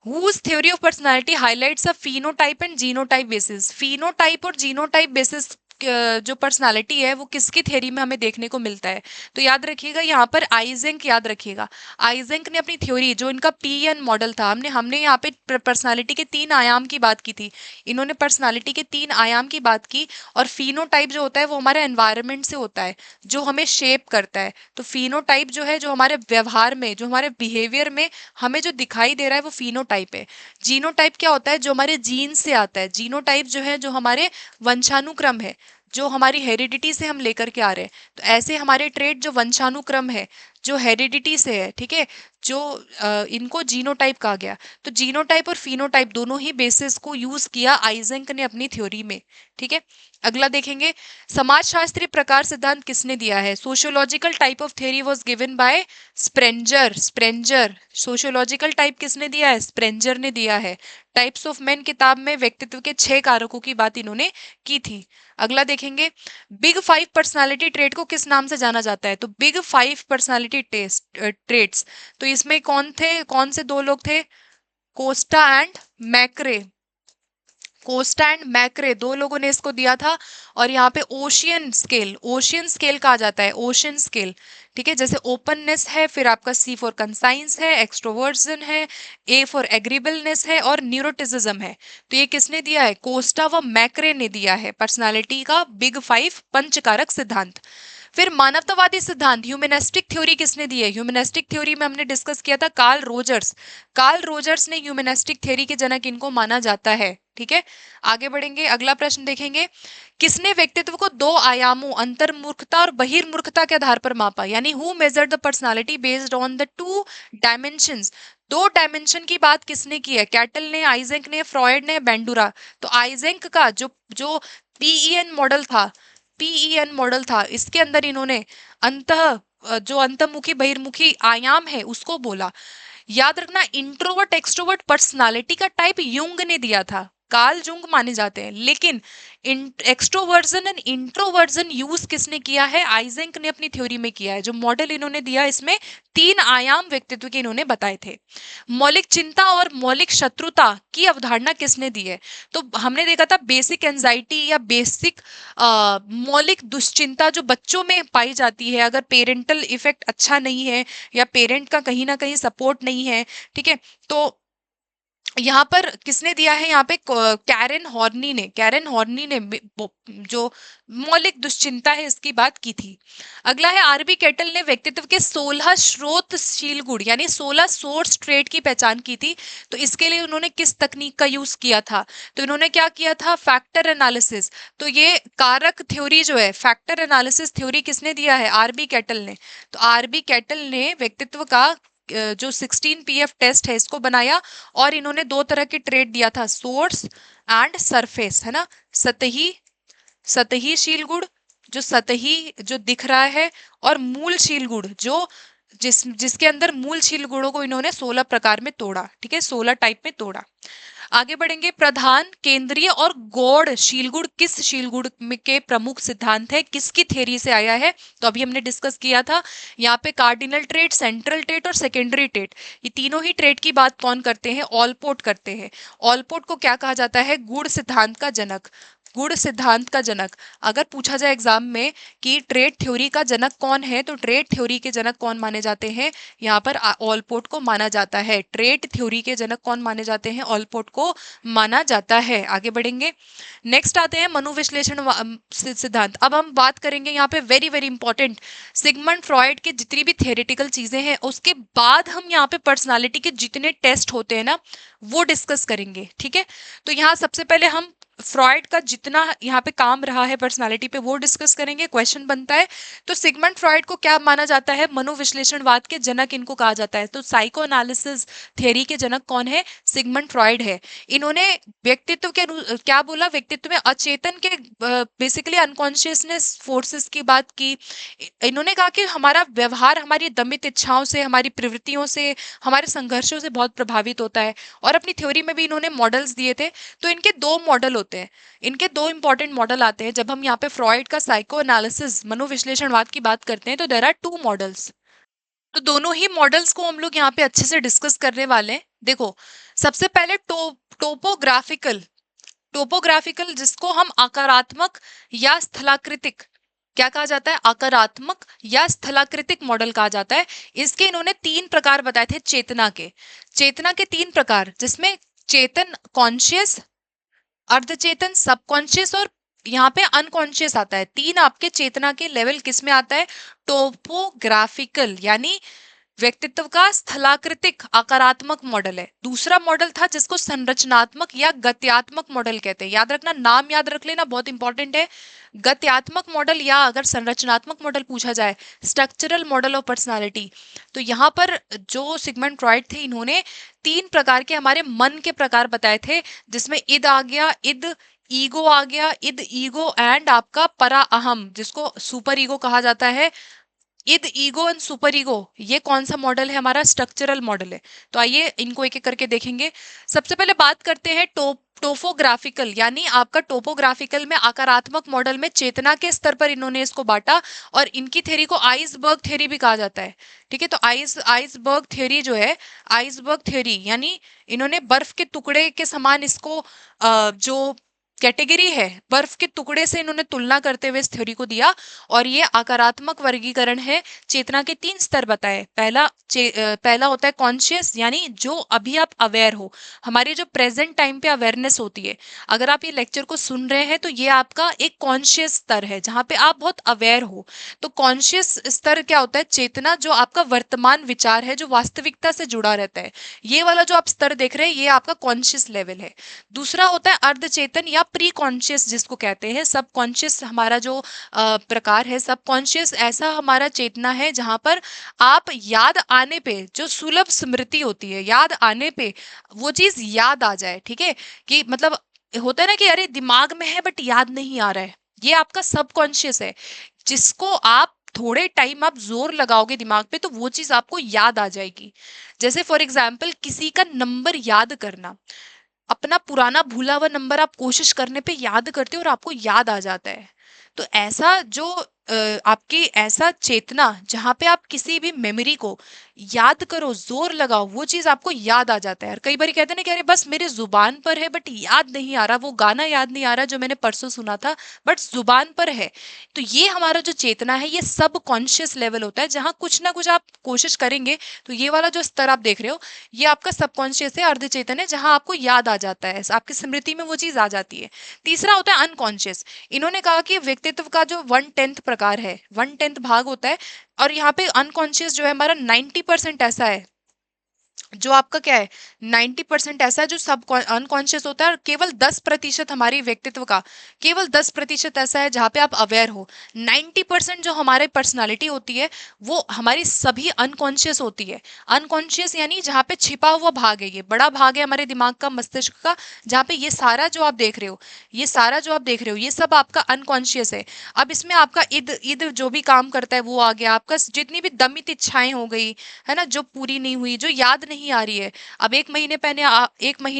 Whose theory of personality highlights a phenotype and genotype basis? phenotype और genotype basis जो पर्सनालिटी है वो किसकी थ्योरी में हमें देखने को मिलता है? तो याद रखिएगा यहाँ पर आइजेंक याद रखिएगा। आइजेंक ने अपनी थ्योरी जो इनका पीएन मॉडल था, हमने यहाँ पे पर्सनालिटी के 3 आयाम की बात की थी। इन्होंने पर्सनालिटी के 3 आयाम की बात की और फिनोटाइप जो होता है वो हमारे एनवायरनमेंट से होता है जो हमें शेप करता है। तो फिनोटाइप जो है जो हमारे व्यवहार में, जो हमारे बिहेवियर में हमें जो दिखाई दे रहा है वो फिनोटाइप है। जीनोटाइप क्या होता है? जो हमारे जीन से आता है। जीनोटाइप जो है जो हमारे वंशानुक्रम है, जो हमारी हेरिडिटी से हम लेकर के आ रहे हैं। तो ऐसे हमारे ट्रेड जो वंशानुक्रम है, जो हेरिडिटी से है, ठीक है, जो इनको जीनोटाइप कहा गया। तो जीनोटाइप और फिनोटाइप दोनों ही बेसिस को यूज किया आइजेंक ने अपनी थ्योरी में, ठीक है। अगला देखेंगे, समाजशास्त्रीय प्रकार सिद्धांत किसने दिया है? Sociological type of theory was given by Spranger. Spranger sociological type किसने दिया है? स्प्रेंजर ने दिया है। टाइप्स ऑफ मेन किताब में व्यक्तित्व के 6 कारकों की बात इन्होंने की थी। अगला देखेंगे, बिग 5 पर्सनालिटी ट्रेट को किस नाम से जाना जाता है? तो बिग 5 पर्सनालिटी ट्रेट्स, तो इसमें कौन थे, कौन से 2 लोग थे? Costa and मैक्रे। कोस्टा एंड मैक्रे 2 लोगों ने इसको दिया था। और यहाँ पे ओशियन स्केल, ओशियन स्केल कहा जाता है, ओशियन स्केल, ठीक है। जैसे ओपननेस है, फिर आपका सी फॉर कंसाइंस है, एक्सट्रोवर्जन है, ए फॉर एग्रीबलनेस है और न्यूरोटिसिज्म है। तो ये किसने दिया है? कोस्टा व मैक्रे ने दिया है पर्सनालिटी का बिग 5 पंचकारक सिद्धांत। फिर मानवतावादी सिद्धांत, ह्यूमनिस्टिक थ्योरी किसने दी है? ह्यूमनिस्टिक थ्योरी में हमने डिस्कस किया था कार्ल रोजर्स। कार्ल रोजर्स ने ह्यूमनिस्टिक थ्योरी के जनक इनको माना जाता है, ठीक है। आगे बढ़ेंगे, अगला प्रश्न देखेंगे, किसने व्यक्तित्व को 2 आयामों अंतर्मुखता और बहिर्मुखता के आधार पर मापा? यानी who measured the personality based on the 2 dimensions. 2 dimension की बात किसने की है? कैटल ने, आइजेंक ने, फ्रॉयड ने, बेंडूरा। तो आइजेंक का जो जो पीईएन मॉडल था, पीईएन मॉडल था, इसके अंदर इन्होंने जो अंतर्मुखी बहिर्मुखी आयाम है उसको बोला। याद रखना, इंट्रोवर्ट एक्सट्रोवर्ट पर्सनालिटी का टाइप युंग ने दिया था, कार्ल जुंग माने जाते हैं। लेकिन एक्सट्रोवर्जन एंड इंट्रोवर्जन यूज किसने किया है? आइजेंक ने अपनी थ्योरी में किया है। जो मॉडल इन्होंने दिया इसमें 3 आयाम व्यक्तित्व के इन्होंने बताए थे। मौलिक चिंता और मौलिक शत्रुता की अवधारणा किसने दी है? तो हमने देखा था बेसिक एंजाइटी या बेसिक मौलिक दुश्चिंता जो बच्चों में पाई जाती है अगर पेरेंटल इफेक्ट अच्छा नहीं है या पेरेंट का कहीं ना कहीं सपोर्ट नहीं है, ठीक है। तो यहाँ पर किसने दिया है? यहाँ पे कैरन हॉर्नी ने जो मौलिक दुश्चिंता है इसकी बात की थी। अगला है, आरबी कैटल ने व्यक्तित्व के 16 स्रोतशील गुण यानी 16 सोर्स ट्रेट की पहचान की थी। तो इसके लिए उन्होंने किस तकनीक का यूज किया था? तो इन्होंने क्या किया था? Factor analysis. तो ये कारक थ्योरी जो है, फैक्टर एनालिसिस थ्योरी किसने दिया है? आरबी कैटल ने। तो आरबी कैटल ने व्यक्तित्व का जो 16 पीएफ टेस्ट है इसको बनाया और इन्होंने 2 तरह के ट्रेट दिया था, सोर्स एंड सरफेस, है ना। सतही, सतहीशील गुण जो सतही जो दिख रहा है, और मूलशील गुण जो जिसके अंदर मूलशील गुणों को इन्होंने 16 प्रकार में तोड़ा, ठीक है, 16 टाइप में तोड़ा। आगे बढ़ेंगे, प्रधान, केंद्रीय और गौड़ शीलगुण किस शीलगुण के प्रमुख सिद्धांत है, किसकी थ्योरी से आया है? तो अभी हमने डिस्कस किया था। यहाँ पे कार्डिनल ट्रेट, सेंट्रल ट्रेट और सेकेंडरी ट्रेट, ये तीनों ही ट्रेट की बात कौन करते हैं? ऑलपोर्ट करते हैं। ऑलपोर्ट को क्या कहा जाता है? गुण सिद्धांत का जनक, गुण सिद्धांत का जनक। अगर पूछा जाए एग्जाम में कि ट्रेड थ्योरी का जनक कौन है, तो ट्रेड थ्योरी के जनक कौन माने जाते हैं? यहाँ पर ऑलपोर्ट को माना जाता है। ट्रेड थ्योरी के जनक कौन माने जाते हैं? ऑलपोर्ट को माना जाता है। आगे बढ़ेंगे, नेक्स्ट आते हैं मनोविश्लेषण सिद्धांत। अब हम बात करेंगे यहाँ पे very very important, Sigmund Freud की जितनी भी थियोरेटिकल चीजें हैं उसके बाद हम यहाँ पे पर्सनालिटी के जितने टेस्ट होते हैं ना वो डिस्कस करेंगे, ठीक है। तो यहाँ सबसे पहले हम फ्रॉइड का जितना यहाँ पे काम रहा है पर्सनालिटी पे वो डिस्कस करेंगे। क्वेश्चन बनता है, तो सिगमंड फ्रॉइड को क्या माना जाता है? मनोविश्लेषणवाद के जनक इनको कहा जाता है। तो साइको एनालिसिस थ्योरी के जनक कौन है? सिगमंड फ्रॉइड है। इन्होंने व्यक्तित्व के क्या बोला? व्यक्तित्व में अचेतन के बेसिकली अनकॉन्शियसनेस फोर्सेस की बात की। इन्होंने कहा कि हमारा व्यवहार हमारी दमित इच्छाओं से, हमारी प्रवृत्तियों से, हमारे संघर्षों से बहुत प्रभावित होता है। और अपनी थ्योरी में भी इन्होंने मॉडल्स दिए थे। तो इनके 2 मॉडल होते हैं, इनके 2 इंपॉर्टेंट मॉडल आते हैं जब हम यहाँ पे फ्रॉइड का साइको एनालिसिस मनोविश्लेषणवाद की बात करते हैं। तो देयर आर 2 मॉडल्स। तो दोनों ही मॉडल्स को हम लोग यहाँ पे अच्छे से डिस्कस करने वाले हैं। देखो, सबसे पहले टोपोग्राफिकल टोपोग्राफिकल जिसको हम आकारात्मक या स्थलाकृतिक, क्या कहा जाता है, आकारात्मक या स्थलाकृतिक मॉडल कहा जाता है। इसके इन्होंने 3 प्रकार बताए थे चेतना के। चेतना के 3 प्रकार, जिसमें चेतन कॉन्शियस, अर्धचेतन सबकॉन्शियस और यहाँ पे अनकॉन्शियस आता है। 3 आपके चेतना के लेवल किस में आता है, टोपोग्राफिकल यानी व्यक्तित्व का स्थलाकृतिक आकारात्मक मॉडल है। दूसरा मॉडल था जिसको संरचनात्मक या गत्यात्मक मॉडल कहते हैं। याद रखना, नाम याद रख लेना, बहुत इंपॉर्टेंट है। गत्यात्मक मॉडल या अगर संरचनात्मक मॉडल पूछा जाए, स्ट्रक्चरल मॉडल ऑफ पर्सनालिटी। तो यहाँ पर जो सिगमंड फ्रॉइड थे, इन्होंने 3 प्रकार के हमारे मन के प्रकार बताए थे, जिसमें इद आ गया, इद ईगो आ गया, इद ईगो एंड आपका परा अहम जिसको सुपर ईगो कहा जाता है। इद ईगो एंड सुपर ईगो, ये कौन सा मॉडल है, हमारा स्ट्रक्चरल मॉडल है। तो आइए इनको एक एक करके देखेंगे। सबसे पहले बात करते हैं टोपोग्राफिकल, यानी आपका टोपोग्राफिकल में आकारात्मक मॉडल में चेतना के स्तर पर इन्होंने इसको बांटा, और इनकी थ्योरी को आइसबर्ग थ्योरी भी कहा जाता है। ठीक है, तो आइसबर्ग थ्योरी जो है, आइसबर्ग थ्योरी यानी इन्होंने बर्फ के टुकड़े के समान इसको जो कैटेगरी है, बर्फ के टुकड़े से इन्होंने तुलना करते हुए इस थ्योरी को दिया। और ये आकारात्मक वर्गीकरण है। चेतना के 3 स्तर बताए। पहला होता है कॉन्शियस, यानी जो अभी आप अवेयर हो, हमारी जो प्रेजेंट टाइम पे अवेयरनेस होती है। अगर आप ये लेक्चर को सुन रहे हैं तो ये आपका एक कॉन्शियस स्तर है जहाँ पे आप बहुत अवेयर हो। तो कॉन्शियस स्तर क्या होता है, चेतना जो आपका वर्तमान विचार है, जो वास्तविकता से जुड़ा रहता है। ये वाला जो आप स्तर देख रहे हैं, ये आपका कॉन्शियस लेवल है। दूसरा होता है अर्धचेतन या प्री कॉन्शियस जिसको कहते हैं। सब कॉन्शियस हमारा जो प्रकार है, सब कॉन्शियस ऐसा हमारा चेतना है जहां पर आप याद आने पे, जो सुलभ स्मृति होती है, याद आने पे वो चीज याद आ जाए। ठीक है, कि मतलब होता है ना कि अरे दिमाग में है बट याद नहीं आ रहा है, ये आपका सब कॉन्शियस है, जिसको आप थोड़े टाइम आप जोर लगाओगे दिमाग पे तो वो चीज आपको याद आ जाएगी। जैसे फॉर एग्जाम्पल किसी का नंबर याद करना, अपना पुराना भूला हुआ नंबर आप कोशिश करने पे याद करते हो और आपको याद आ जाता है। तो ऐसा जो आपकी ऐसा चेतना जहाँ पे आप किसी भी मेमोरी को याद करो, जोर लगाओ, वो चीज आपको याद आ जाता है। और कई बार कहते हैं ना कि अरे बस मेरे जुबान पर है बट याद नहीं आ रहा, वो गाना याद नहीं आ रहा जो मैंने परसों सुना था, बट जुबान पर है। तो ये हमारा जो चेतना है, ये सब कॉन्शियस लेवल होता है जहाँ कुछ ना कुछ आप कोशिश करेंगे। तो ये वाला जो स्तर आप देख रहे हो, ये आपका सबकॉन्शियस है, अर्धचेतन है, जहां आपको याद आ जाता है, आपकी स्मृति में वो चीज आ जाती है। तीसरा होता है अनकॉन्शियस। इन्होंने कहा कि व्यक्तित्व का जो 1/10 प्रकार है, 1/10 भाग होता है। और यहाँ पे अनकॉन्शियस जो है हमारा 90% ऐसा है, जो आपका क्या है, 90% ऐसा है जो सब अनकॉन्शियस होता है। और केवल 10% हमारी व्यक्तित्व का, केवल 10% ऐसा है जहाँ पे आप अवेयर हो। 90% जो हमारे पर्सनालिटी होती है वो हमारी सभी अनकॉन्शियस होती है। अनकॉन्शियस यानी जहाँ पे छिपा हुआ भाग है, ये बड़ा भाग है हमारे दिमाग का, मस्तिष्क का, जहाँ पे ये सारा जो आप देख रहे हो, ये सारा जो आप देख रहे हो, ये सब आपका अनकॉन्शियस है। अब इसमें आपका इद इद जो भी काम करता है वो आ गया, आपका जितनी भी दमित इच्छाएं हो गई है ना, जो पूरी नहीं हुई, जो याद नहीं आ रही है। अब एक महीने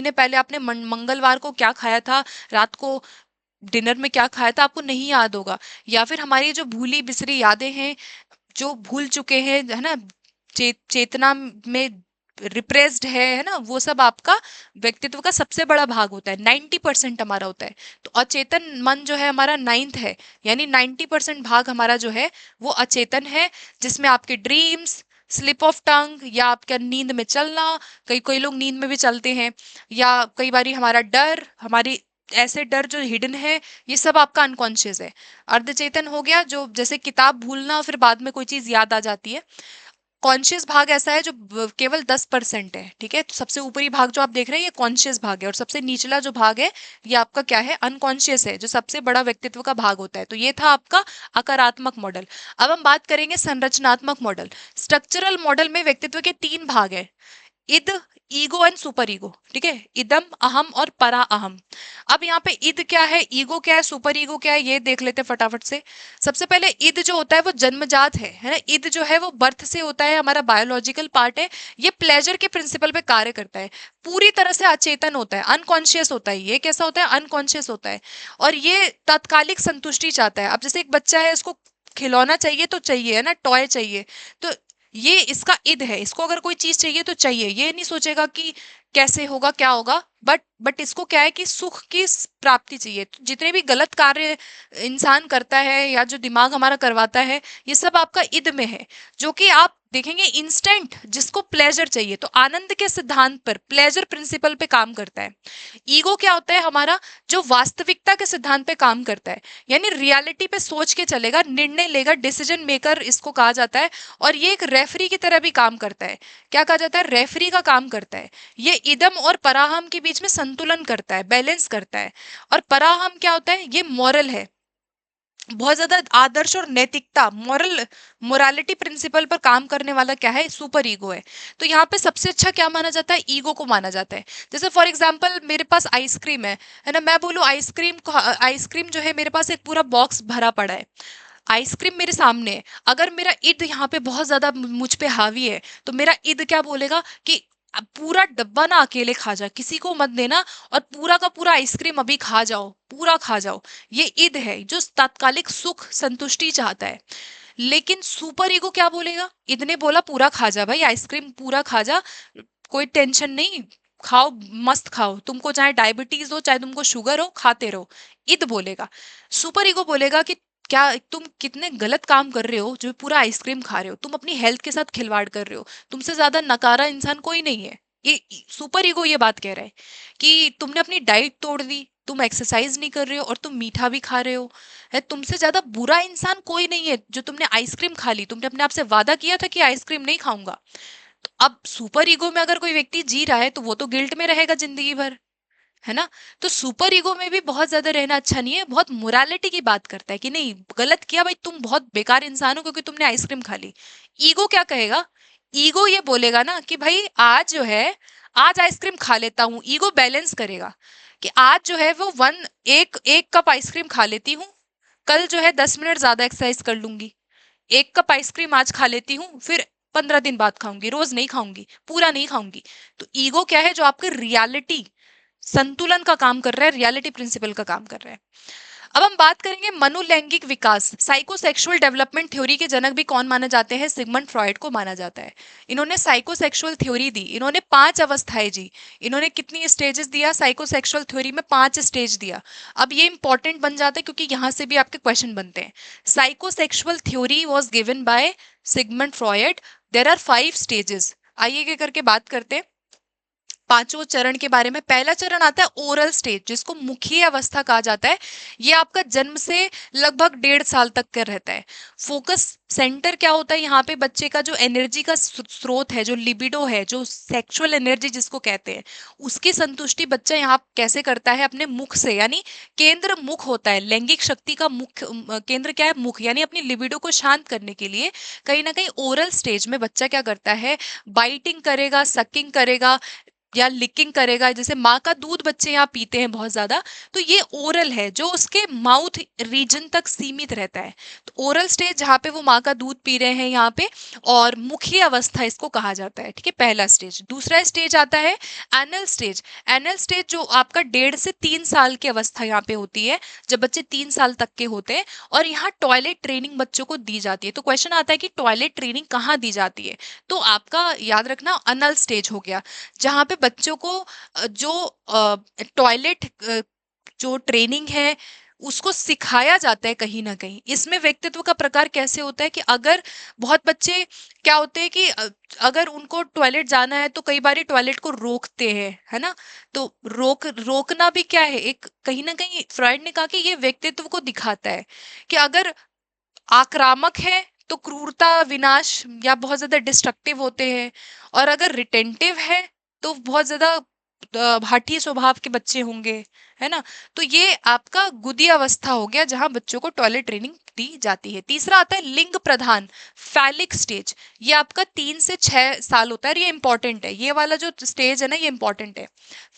पहले आपने मंगलवार को क्या खाया था, रात को डिनर में क्या खाया था, आपको नहीं याद होगा। या फिर हमारी जो भूली बिसरी यादें हैं, जो भूल चुके हैं, है ना, चेतना में रिप्रेस्ड है ना, वो सब आपका व्यक्तित्व का सबसे बड़ा भाग होता है। 90% हमारा होता है। तो अचेतन मन जो है हमारा 9th है, यानी 90% भाग हमारा जो है वो अचेतन है, जिसमें आपके ड्रीम्स, स्लिप ऑफ टंग, या आपका नींद में चलना, कई कई लोग नींद में भी चलते हैं, या कई बारी हमारा डर, हमारी ऐसे डर जो हिडन है, ये सब आपका अनकॉन्शियस है। अर्धचेतन हो गया जो जैसे किताब भूलना, फिर बाद में कोई चीज याद आ जाती है। कॉन्शियस भाग ऐसा है जो केवल 10% है। ठीक है, तो सबसे ऊपरी भाग जो आप देख रहे हैं ये कॉन्शियस भाग है, और सबसे निचला जो भाग है ये आपका क्या है, अनकॉन्शियस है, जो सबसे बड़ा व्यक्तित्व का भाग होता है। तो ये था आपका आकारात्मक मॉडल। अब हम बात करेंगे संरचनात्मक मॉडल। स्ट्रक्चरल मॉडल में व्यक्तित्व के 3 भाग है, इद, ईगो एंड सुपर ईगो। ठीक है, इदम, अहम और परा अहम। अब यहाँ पे इद क्या है, ईगो क्या है, सुपर ईगो क्या है, ये देख लेते हैं फटाफट से। सबसे पहले इद जो होता है वो जन्मजात है ना, इद जो है वो बर्थ से होता है, हमारा बायोलॉजिकल पार्ट है। ये प्लेजर के प्रिंसिपल पे कार्य करता है, पूरी तरह से अचेतन होता है, अनकॉन्शियस होता है। ये कैसा होता है, अनकॉन्शियस होता है, और ये तात्कालिक संतुष्टि चाहता है। अब जैसे एक बच्चा है, उसको खिलौना चाहिए तो चाहिए, है ना, टॉय चाहिए, तो ये इसका इद है, इसको अगर कोई चीज चाहिए तो चाहिए, ये नहीं सोचेगा कि कैसे होगा, क्या होगा, बट इसको क्या है कि सुख की प्राप्ति चाहिए। तो जितने भी गलत कार्य इंसान करता है या जो दिमाग हमारा करवाता है, ये सब आपका इद में है, जो कि आप देखेंगे इंस्टेंट, जिसको प्लेजर चाहिए। तो आनंद के सिद्धांत पर, प्लेजर प्रिंसिपल पे काम करता है। ईगो क्या होता है हमारा, जो वास्तविकता के सिद्धांत पे काम करता है, यानी रियलिटी पे सोच के चलेगा, निर्णय लेगा, डिसीजन मेकर इसको कहा जाता है। और ये एक रेफरी की तरह भी काम करता है। क्या कहा जाता है, रेफरी का काम करता है। ये इदम और पराहम के बीच में संतुलन करता है, बैलेंस करता है। और पराहम क्या होता है, ये मॉरल है, बहुत ज्यादा आदर्श और नैतिकता, मोरालिटी प्रिंसिपल पर काम करने वाला क्या है, सुपर ईगो है। तो यहाँ पे सबसे अच्छा क्या माना जाता है, ईगो को माना जाता है। जैसे फॉर एग्जांपल मेरे पास आइसक्रीम है ना, मैं बोलूँ आइसक्रीम जो है, मेरे पास एक पूरा बॉक्स भरा पड़ा है, आइसक्रीम मेरे सामने है। अगर मेरा ईद यहाँ पे बहुत ज्यादा मुझ पे हावी है, तो मेरा ईद क्या बोलेगा कि अब पूरा डब्बा ना अकेले खा जा, किसी को मत देना, और पूरा का पूरा आइसक्रीम अभी खा जाओ, पूरा खा जाओ। ये ईद है जो तात्कालिक सुख संतुष्टि चाहता है। लेकिन सुपर ईगो क्या बोलेगा, ईद ने बोला पूरा खा जा भाई, आइसक्रीम पूरा खा जा, कोई टेंशन नहीं, खाओ, मस्त खाओ, तुमको चाहे डायबिटीज हो, चाहे तुमको शुगर हो, खाते रहो। ईद बोलेगा। सुपर ईगो बोलेगा कि क्या तुम कितने गलत काम कर रहे हो जो पूरा आइसक्रीम खा रहे हो, तुम अपनी हेल्थ के साथ खिलवाड़ कर रहे हो, तुमसे ज्यादा नकारा इंसान कोई नहीं है। ये सुपर ईगो ये बात कह रहा है कि तुमने अपनी डाइट तोड़ दी, तुम एक्सरसाइज नहीं कर रहे हो और तुम मीठा भी खा रहे हो, है तुमसे ज्यादा बुरा इंसान कोई नहीं है जो तुमने आइसक्रीम खा ली, तुमने अपने आप से वादा किया था कि आइसक्रीम नहीं खाऊंगा। तो अब सुपर ईगो में अगर कोई व्यक्ति जी रहा है तो वो तो गिल्ट में रहेगा जिंदगी भर, है ना। तो सुपर ईगो में भी बहुत ज्यादा रहना अच्छा नहीं है, बहुत मोरालिटी की बात करता है कि नहीं गलत किया भाई, तुम बहुत बेकार इंसान हो क्योंकि तुमने आइसक्रीम खा ली। ईगो क्या कहेगा, ईगो ये बोलेगा ना कि भाई आज जो है, आज आइसक्रीम खा लेता हूँ। ईगो बैलेंस करेगा कि आज जो है वो एक एक कप आइसक्रीम खा लेती हूँ, कल जो है 10 मिनट ज्यादा एक्सरसाइज कर लूंगी, एक कप आइसक्रीम आज खा लेती हूँ, फिर 15 दिन बाद खाऊंगी, रोज नहीं खाऊंगी, पूरा नहीं खाऊंगी। तो ईगो क्या है, जो आपके रियलिटी संतुलन का काम कर रहा है, रियलिटी प्रिंसिपल का काम कर रहा है। अब हम बात करेंगे मनोलैंगिक विकास, साइकोसेक्सुअल डेवलपमेंट थ्योरी के जनक भी कौन माने जाते हैं, सिगमंड फ्रॉइड को माना जाता है। इन्होंने साइकोसेक्सुअल थ्योरी दी, इन्होंने 5 अवस्थाएं जी, इन्होंने कितनी स्टेजेस दिया, साइकोसेक्सुअल थ्योरी में 5 स्टेज दिया। अब ये इंपॉर्टेंट बन जाता है क्योंकि यहां से भी आपके क्वेश्चन बनते हैं। Psychosexual theory was given by Sigmund Freud, there are 5 stages. आइए क्या करके बात करते हैं पांचों चरण के बारे में। पहला चरण आता है ओरल स्टेज, जिसको मुखीय अवस्था कहा जाता है। ये आपका जन्म से लगभग 1.5 साल तक का रहता है। फोकस सेंटर क्या होता है, यहाँ पे बच्चे का जो एनर्जी का स्रोत है, जो लिबिडो है, जो सेक्सुअल एनर्जी जिसको कहते हैं, उसकी संतुष्टि बच्चा यहाँ कैसे करता है, अपने मुख से, यानी केंद्र मुख होता है। लैंगिक शक्ति का मुख्य केंद्र क्या है, मुख, यानी अपनी लिबिडो को शांत करने के लिए कहीं ना कहीं ओरल स्टेज में बच्चा क्या करता है, बाइटिंग करेगा, सकिंग करेगा या लिकिंग करेगा। जैसे माँ का दूध बच्चे यहाँ पीते हैं बहुत ज्यादा, तो ये ओरल है जो उसके माउथ रीजन तक सीमित रहता है। तो ओरल स्टेज जहाँ पे वो माँ का दूध पी रहे हैं यहाँ पे, और मुखी अवस्था इसको कहा जाता है, ठीक है, पहला स्टेज। दूसरा स्टेज आता है एनल स्टेज। एनल स्टेज जो आपका 1.5 से 3 साल की अवस्था यहाँ पे होती है, जब बच्चे 3 साल तक के होते हैं, और यहाँ टॉयलेट ट्रेनिंग बच्चों को दी जाती है। तो क्वेश्चन आता है कि टॉयलेट ट्रेनिंग कहाँ दी जाती है, तो आपका याद रखना अनल स्टेज हो गया, जहाँ पे बच्चों को जो टॉयलेट जो ट्रेनिंग है उसको सिखाया जाता है कहीं ना कहीं। इसमें व्यक्तित्व का प्रकार कैसे होता है कि अगर बहुत बच्चे क्या होते हैं कि अगर उनको टॉयलेट जाना है तो कई बार टॉयलेट को रोकते हैं, है ना। तो रोकना भी क्या है, एक कहीं ना कहीं फ्रॉइड ने कहा कि ये व्यक्तित्व को दिखाता है कि अगर आक्रामक है तो क्रूरता, विनाश या बहुत ज्यादा डिस्ट्रक्टिव होते हैं, और अगर रिटेंटिव है तो बहुत ज्यादा हठी स्वभाव के बच्चे होंगे, है ना। तो ये आपका गुदी अवस्था हो गया जहां बच्चों को टॉयलेट ट्रेनिंग दी जाती है। तीसरा आता है लिंग प्रधान, फैलिक स्टेज। ये आपका 3 से 6 साल होता है, और ये इंपॉर्टेंट है, ये वाला जो स्टेज है ना, ये इंपॉर्टेंट है।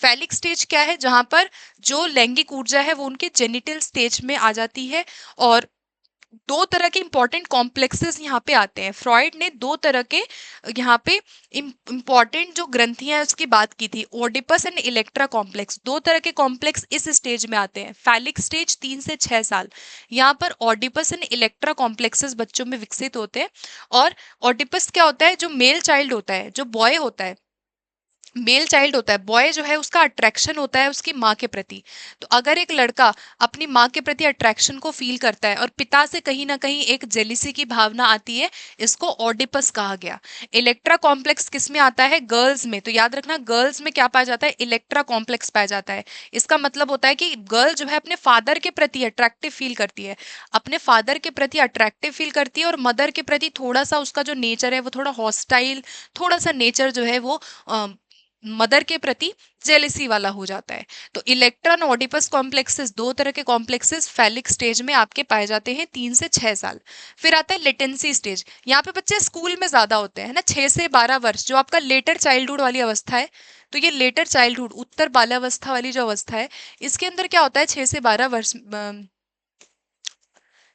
फैलिक स्टेज क्या है, जहां पर जो लैंगिक ऊर्जा है वो उनके जेनिटल स्टेज में आ जाती है। और 2 तरह के इंपॉर्टेंट कॉम्प्लेक्सेस यहाँ पे आते हैं। फ्रॉइड ने 2 तरह के यहाँ पे इंपॉर्टेंट जो ग्रंथियां हैं उसकी बात की थी, ओडिपस एंड इलेक्ट्रा कॉम्प्लेक्स। 2 तरह के कॉम्प्लेक्स इस स्टेज में आते हैं। फैलिक स्टेज 3 से 6 साल, यहाँ पर ओडिपस एंड इलेक्ट्रा कॉम्प्लेक्सेस बच्चों में विकसित होते हैं। और ओडिपस क्या होता है, जो मेल चाइल्ड होता है, जो बॉय होता है, मेल चाइल्ड होता है, बॉय जो है उसका अट्रैक्शन होता है उसकी माँ के प्रति। तो अगर एक लड़का अपनी माँ के प्रति अट्रैक्शन को फील करता है और पिता से कहीं ना कहीं एक जेलिसी की भावना आती है, इसको ओडिपस कहा गया। इलेक्ट्रा कॉम्प्लेक्स किस में आता है? गर्ल्स में। तो याद रखना, गर्ल्स में क्या पाया जाता है? इलेक्ट्रा कॉम्प्लेक्स पाया जाता है। इसका मतलब होता है कि गर्ल जो है अपने फादर के प्रति अट्रैक्टिव फील करती है, अपने फादर के प्रति अट्रैक्टिव फील करती है, और मदर के प्रति थोड़ा सा उसका जो नेचर है वो थोड़ा हॉस्टाइल, थोड़ा सा नेचर जो है वो मदर के प्रति जेलेसी वाला हो जाता है। तो इलेक्ट्रॉन ओडिपस कॉम्प्लेक्सेस, दो तरह के कॉम्प्लेक्सेस फैलिक स्टेज में आपके पाए जाते हैं 3 से 6 साल। फिर आता है लेटेंसी स्टेज। यहाँ पे बच्चे स्कूल में ज्यादा होते हैं ना, 6 से 12 वर्ष, जो आपका लेटर चाइल्डहुड वाली अवस्था है। तो ये लेटर चाइल्डहुड, उत्तर बाल्यावस्था वाली जो अवस्था है, इसके अंदर क्या होता है? 6 से 12 वर्ष,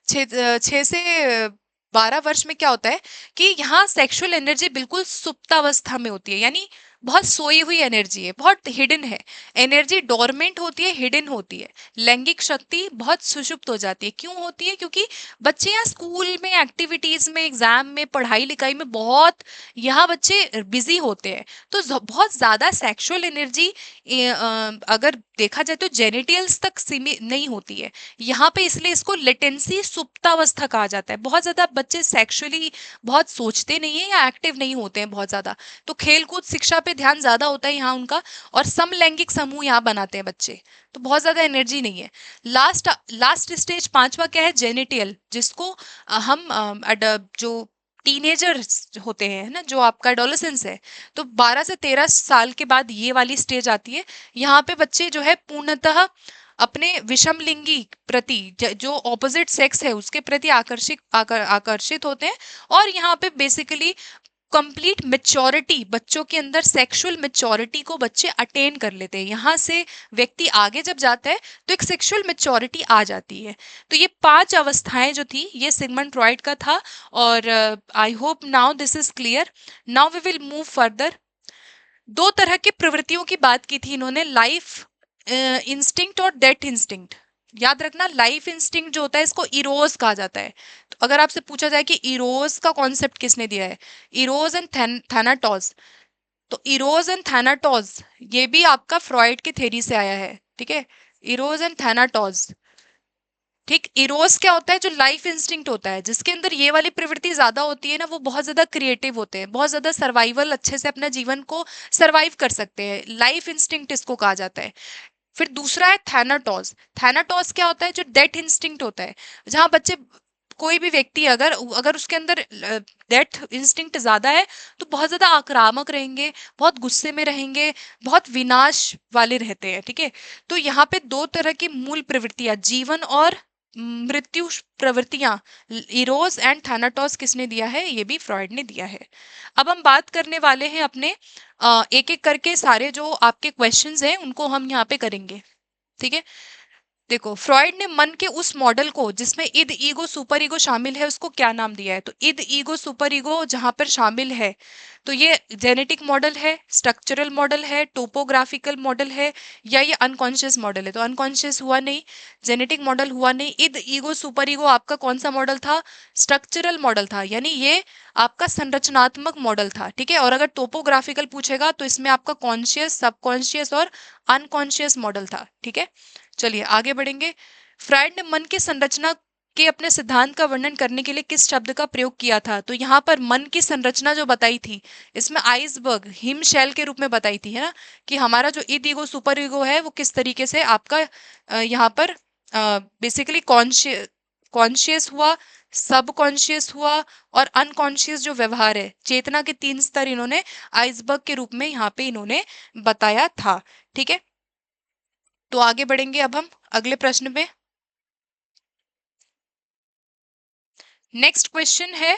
6 से 12 वर्ष में क्या होता है कि यहाँ सेक्सुअल एनर्जी बिल्कुल सुप्तावस्था में होती है, यानी बहुत सोई हुई एनर्जी है, बहुत हिडन है। एनर्जी डोरमेंट होती है, हिडन होती है। लैंगिक शक्ति बहुत सुषुप्त हो जाती है। क्यों होती है? क्योंकि बच्चे यहाँ स्कूल में, एक्टिविटीज में, एग्जाम में, पढ़ाई लिखाई में बहुत यहाँ बच्चे बिजी होते हैं। तो बहुत ज्यादा सेक्सुअल एनर्जी अगर देखा जाए तो जेनिटल्स तक सीमित नहीं होती है यहाँ पे, इसलिए इसको लेटेंसी सुप्तावस्था कहा जाता है। बहुत ज्यादा बच्चे सेक्सुअली बहुत सोचते नहीं है या एक्टिव नहीं होते हैं बहुत ज्यादा। तो खेलकूद शिक्षा पे ध्यान ज्यादा होता है यहाँ उनका, और समलैंगिक समूह यहाँ बनाते हैं बच्चे। तो बहुत ज्यादा एनर्जी नहीं है। लास्ट लास्ट स्टेज पांचवा क्या है? जेनिटियल, जिसको हम जो टीनेजर्स होते हैं ना, जो आपका एडोलेसेंस है, तो 12 से 13 साल के बाद ये वाली स्टेज आती है। यहाँ पे बच्चे जो है पूर्णतः अपने विषम लिंगी प्रति, जो ऑपोजिट सेक्स है उसके प्रति आकर्षित होते हैं। और यहाँ पे बेसिकली कंप्लीट मेच्योरिटी, बच्चों के अंदर सेक्सुअल मेच्योरिटी को बच्चे अटेन कर लेते हैं। यहाँ से व्यक्ति आगे जब जाता है तो एक सेक्सुअल मेच्योरिटी आ जाती है। तो ये 5 अवस्थाएं जो थी, ये सिगमंड फ्रॉइड का था। और I hope now this is clear. Now we will move further. दो तरह की प्रवृत्तियों की बात की थी इन्होंने, लाइफ इंस्टिंक्ट और डेथ इंस्टिंक्ट। याद रखना, लाइफ इंस्टिंक्ट जो होता है इसको इरोज कहा जाता है। तो अगर आपसे पूछा जाए कि इरोज का कॉन्सेप्ट किसने दिया है, इरोज एंड थैनाटोस, तो इरोज एंड थैनाटोस ये भी आपका फ्रॉइड की थ्योरी से आया है। ठीक है, इरोज एंड थैनाटोस। ठीक, इरोस क्या होता है? जो लाइफ इंस्टिंक्ट होता है, जिसके अंदर ये वाली प्रवृत्ति ज्यादा होती है ना, वो बहुत ज्यादा क्रिएटिव होते हैं, बहुत ज्यादा सर्वाइवल, अच्छे से अपना जीवन को सर्वाइव कर सकते हैं। लाइफ इंस्टिंक्ट इसको कहा जाता है। फिर दूसरा है थैनाटोस। थैनाटोस क्या होता है? जो डेथ इंस्टिंक्ट होता है, जहां बच्चे, कोई भी व्यक्ति अगर अगर उसके अंदर डेथ इंस्टिंक्ट ज्यादा है तो बहुत ज्यादा आक्रामक रहेंगे, बहुत गुस्से में रहेंगे, बहुत विनाश वाले रहते हैं। ठीक है, तो यहाँ पे दो तरह की मूल प्रवृत्तियां, जीवन और मृत्यु प्रवृत्तियां, इरोस एंड थैनाटोस किसने दिया है? ये भी फ्रॉइड ने दिया है। अब हम बात करने वाले हैं अपने एक एक करके, सारे जो आपके क्वेश्चंस हैं उनको हम यहाँ पे करेंगे। ठीक है, देखो, फ्रॉइड ने मन के उस मॉडल को जिसमें इद, ईगो, सुपर ईगो शामिल है, उसको क्या नाम दिया है? तो इद, ईगो, सुपर ईगो जहां पर शामिल है, तो ये जेनेटिक मॉडल है, स्ट्रक्चरल मॉडल है, टोपोग्राफिकल मॉडल है, या ये अनकॉन्शियस मॉडल है? तो अनकॉन्शियस हुआ नहीं, जेनेटिक मॉडल हुआ नहीं। इद, ईगो, सुपर ईगो आपका कौन सा मॉडल था? स्ट्रक्चरल मॉडल था, यानी ये आपका संरचनात्मक मॉडल था। ठीक है, और अगर टोपोग्राफिकल पूछेगा तो इसमें आपका कॉन्शियस, सबकॉन्शियस और अनकॉन्शियस मॉडल था। ठीक है, चलिए आगे बढ़ेंगे। फ्रायड ने मन की संरचना के अपने सिद्धांत का वर्णन करने के लिए किस शब्द का प्रयोग किया था? तो यहाँ पर मन की संरचना जो बताई थी, इसमें आइसबर्ग, हिम शेल के रूप में बताई थी, है ना, कि हमारा जो ईद, ईगो, सुपर ईगो है वो किस तरीके से आपका यहाँ पर बेसिकली कॉन्शियस हुआ, सब कॉन्शियस हुआ, और अनकॉन्शियस जो व्यवहार है, चेतना के 3 स्तर इन्होंने आइसबर्ग के रूप में यहाँ पे इन्होंने बताया था। ठीक है, तो आगे बढ़ेंगे अब हम अगले प्रश्न पे। नेक्स्ट क्वेश्चन है,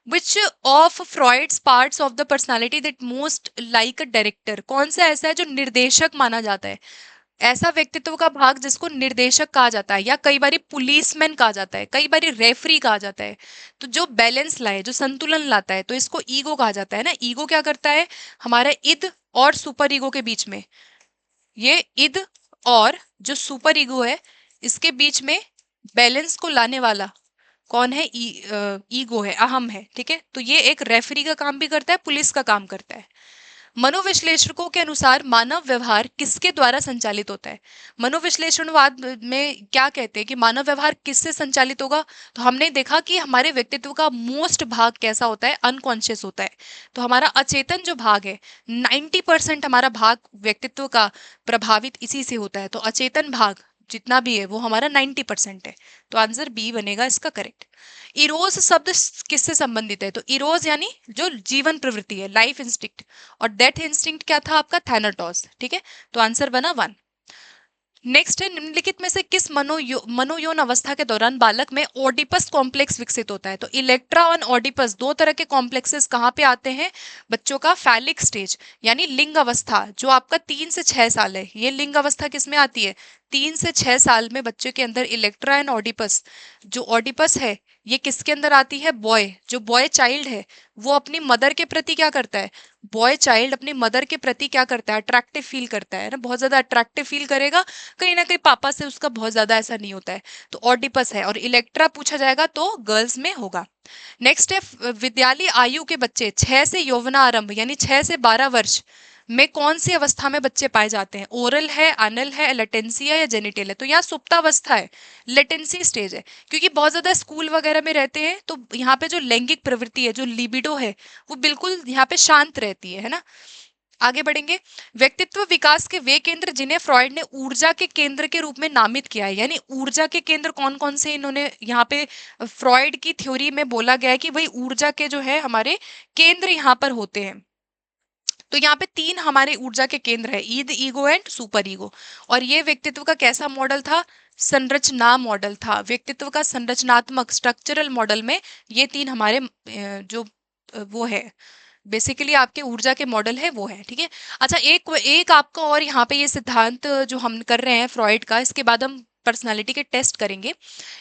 which of Freud's parts of the personality that most like a director? कौन सा ऐसा है जो निर्देशक माना जाता है? ऐसा व्यक्तित्व का भाग जिसको निर्देशक कहा जाता है, या कई बारी पुलिसमैन कहा जाता है, कई बारी रेफरी कहा जाता है। तो जो बैलेंस लाए, जो संतुलन लाता है, तो इसको ईगो कहा जाता है ना। ईगो क्या करता है? हमारा इद और सुपर ईगो के बीच में, ये इद और जो सुपर ईगो है इसके बीच में बैलेंस को लाने वाला कौन है? ईगो है, अहम है। ठीक है, तो ये एक रेफरी का काम भी करता है, पुलिस का काम करता है। मनोविश्लेषकों के अनुसार मानव व्यवहार किसके द्वारा संचालित होता है? मनोविश्लेषणवाद में क्या कहते हैं कि मानव व्यवहार किससे संचालित होगा? तो हमने देखा कि हमारे व्यक्तित्व का मोस्ट भाग कैसा होता है? अनकॉन्शियस होता है। तो हमारा अचेतन जो भाग है, 90% हमारा भाग व्यक्तित्व का प्रभावित इसी से होता है। तो अचेतन भाग जितना भी है वो हमारा 90% है। तो आंसर बी बनेगा इसका करेक्ट। इरोज शब्द किससे संबंधित है? तो इरोज यानी जो जीवन प्रवृत्ति है, लाइफ इंस्टिंक्ट, और डेथ इंस्टिंक्ट क्या था आपका? थैनाटोस। ठीक है, तो आंसर बना 1। नेक्स्ट है, निम्नलिखित में से किस मनोयौन अवस्था के दौरान बालक में ओडिपस कॉम्प्लेक्स विकसित होता है? तो इलेक्ट्रा और ओडिपस दो तरह के कॉम्प्लेक्सेस कहाँ पे आते हैं बच्चों का? फैलिक स्टेज यानी लिंग अवस्था, जो आपका 3 से 6 साल है। ये लिंग अवस्था किस में आती है? 3 से 6 साल में बच्चे के अंदर इलेक्ट्रा एंड ओडिपस, जो ओडिपस है ये किसके अंदर आती है? बॉय, जो बॉय चाइल्ड है वो अपनी मदर के प्रति क्या करता है? बॉय चाइल्ड अपनी मदर के प्रति क्या करता है? अट्रैक्टिव फील करता है ना, बहुत ज्यादा अट्रैक्टिव फील करेगा। कहीं ना कहीं पापा से उसका बहुत ज्यादा ऐसा नहीं होता है। तो ऑडिपस है। और इलेक्ट्रा पूछा जाएगा तो गर्ल्स में होगा। नेक्स्ट है, विद्यालय आयु के बच्चे 6 से यौवनारंभ यानी 6 से 12 वर्ष में कौन सी अवस्था में बच्चे पाए जाते हैं? ओरल है, अनल है, लेटेंसी है या जेनिटल है? तो यहाँ सुप्तावस्था है, लेटेंसी स्टेज है, क्योंकि बहुत ज्यादा स्कूल वगैरह में रहते हैं तो यहाँ पे जो लैंगिक प्रवृत्ति है, जो लिबिडो है, वो बिल्कुल यहाँ पे शांत रहती है ना। आगे बढ़ेंगे। व्यक्तित्व विकास के वे केंद्र जिन्हें फ्रॉइड ने ऊर्जा के केंद्र के रूप में नामित किया है, यानी ऊर्जा के केंद्र कौन कौन से इन्होंने यहाँ पे फ्रॉइड की थ्योरी में बोला गया है कि भाई ऊर्जा के जो है हमारे केंद्र यहाँ पर होते हैं। तो यहाँ पे 3 हमारे ऊर्जा के केंद्र है, Eid, ego and super ego. और ये व्यक्तित्व का कैसा मॉडल था? संरचना मॉडल था। व्यक्तित्व का संरचनात्मक स्ट्रक्चरल मॉडल में ये 3 हमारे जो वो है बेसिकली आपके ऊर्जा के मॉडल है वो है। ठीक है, अच्छा एक आपका और यहाँ पे ये सिद्धांत जो हम कर रहे हैं फ्रॉइड का, इसके बाद हम पर्सनालिटी के टेस्ट करेंगे।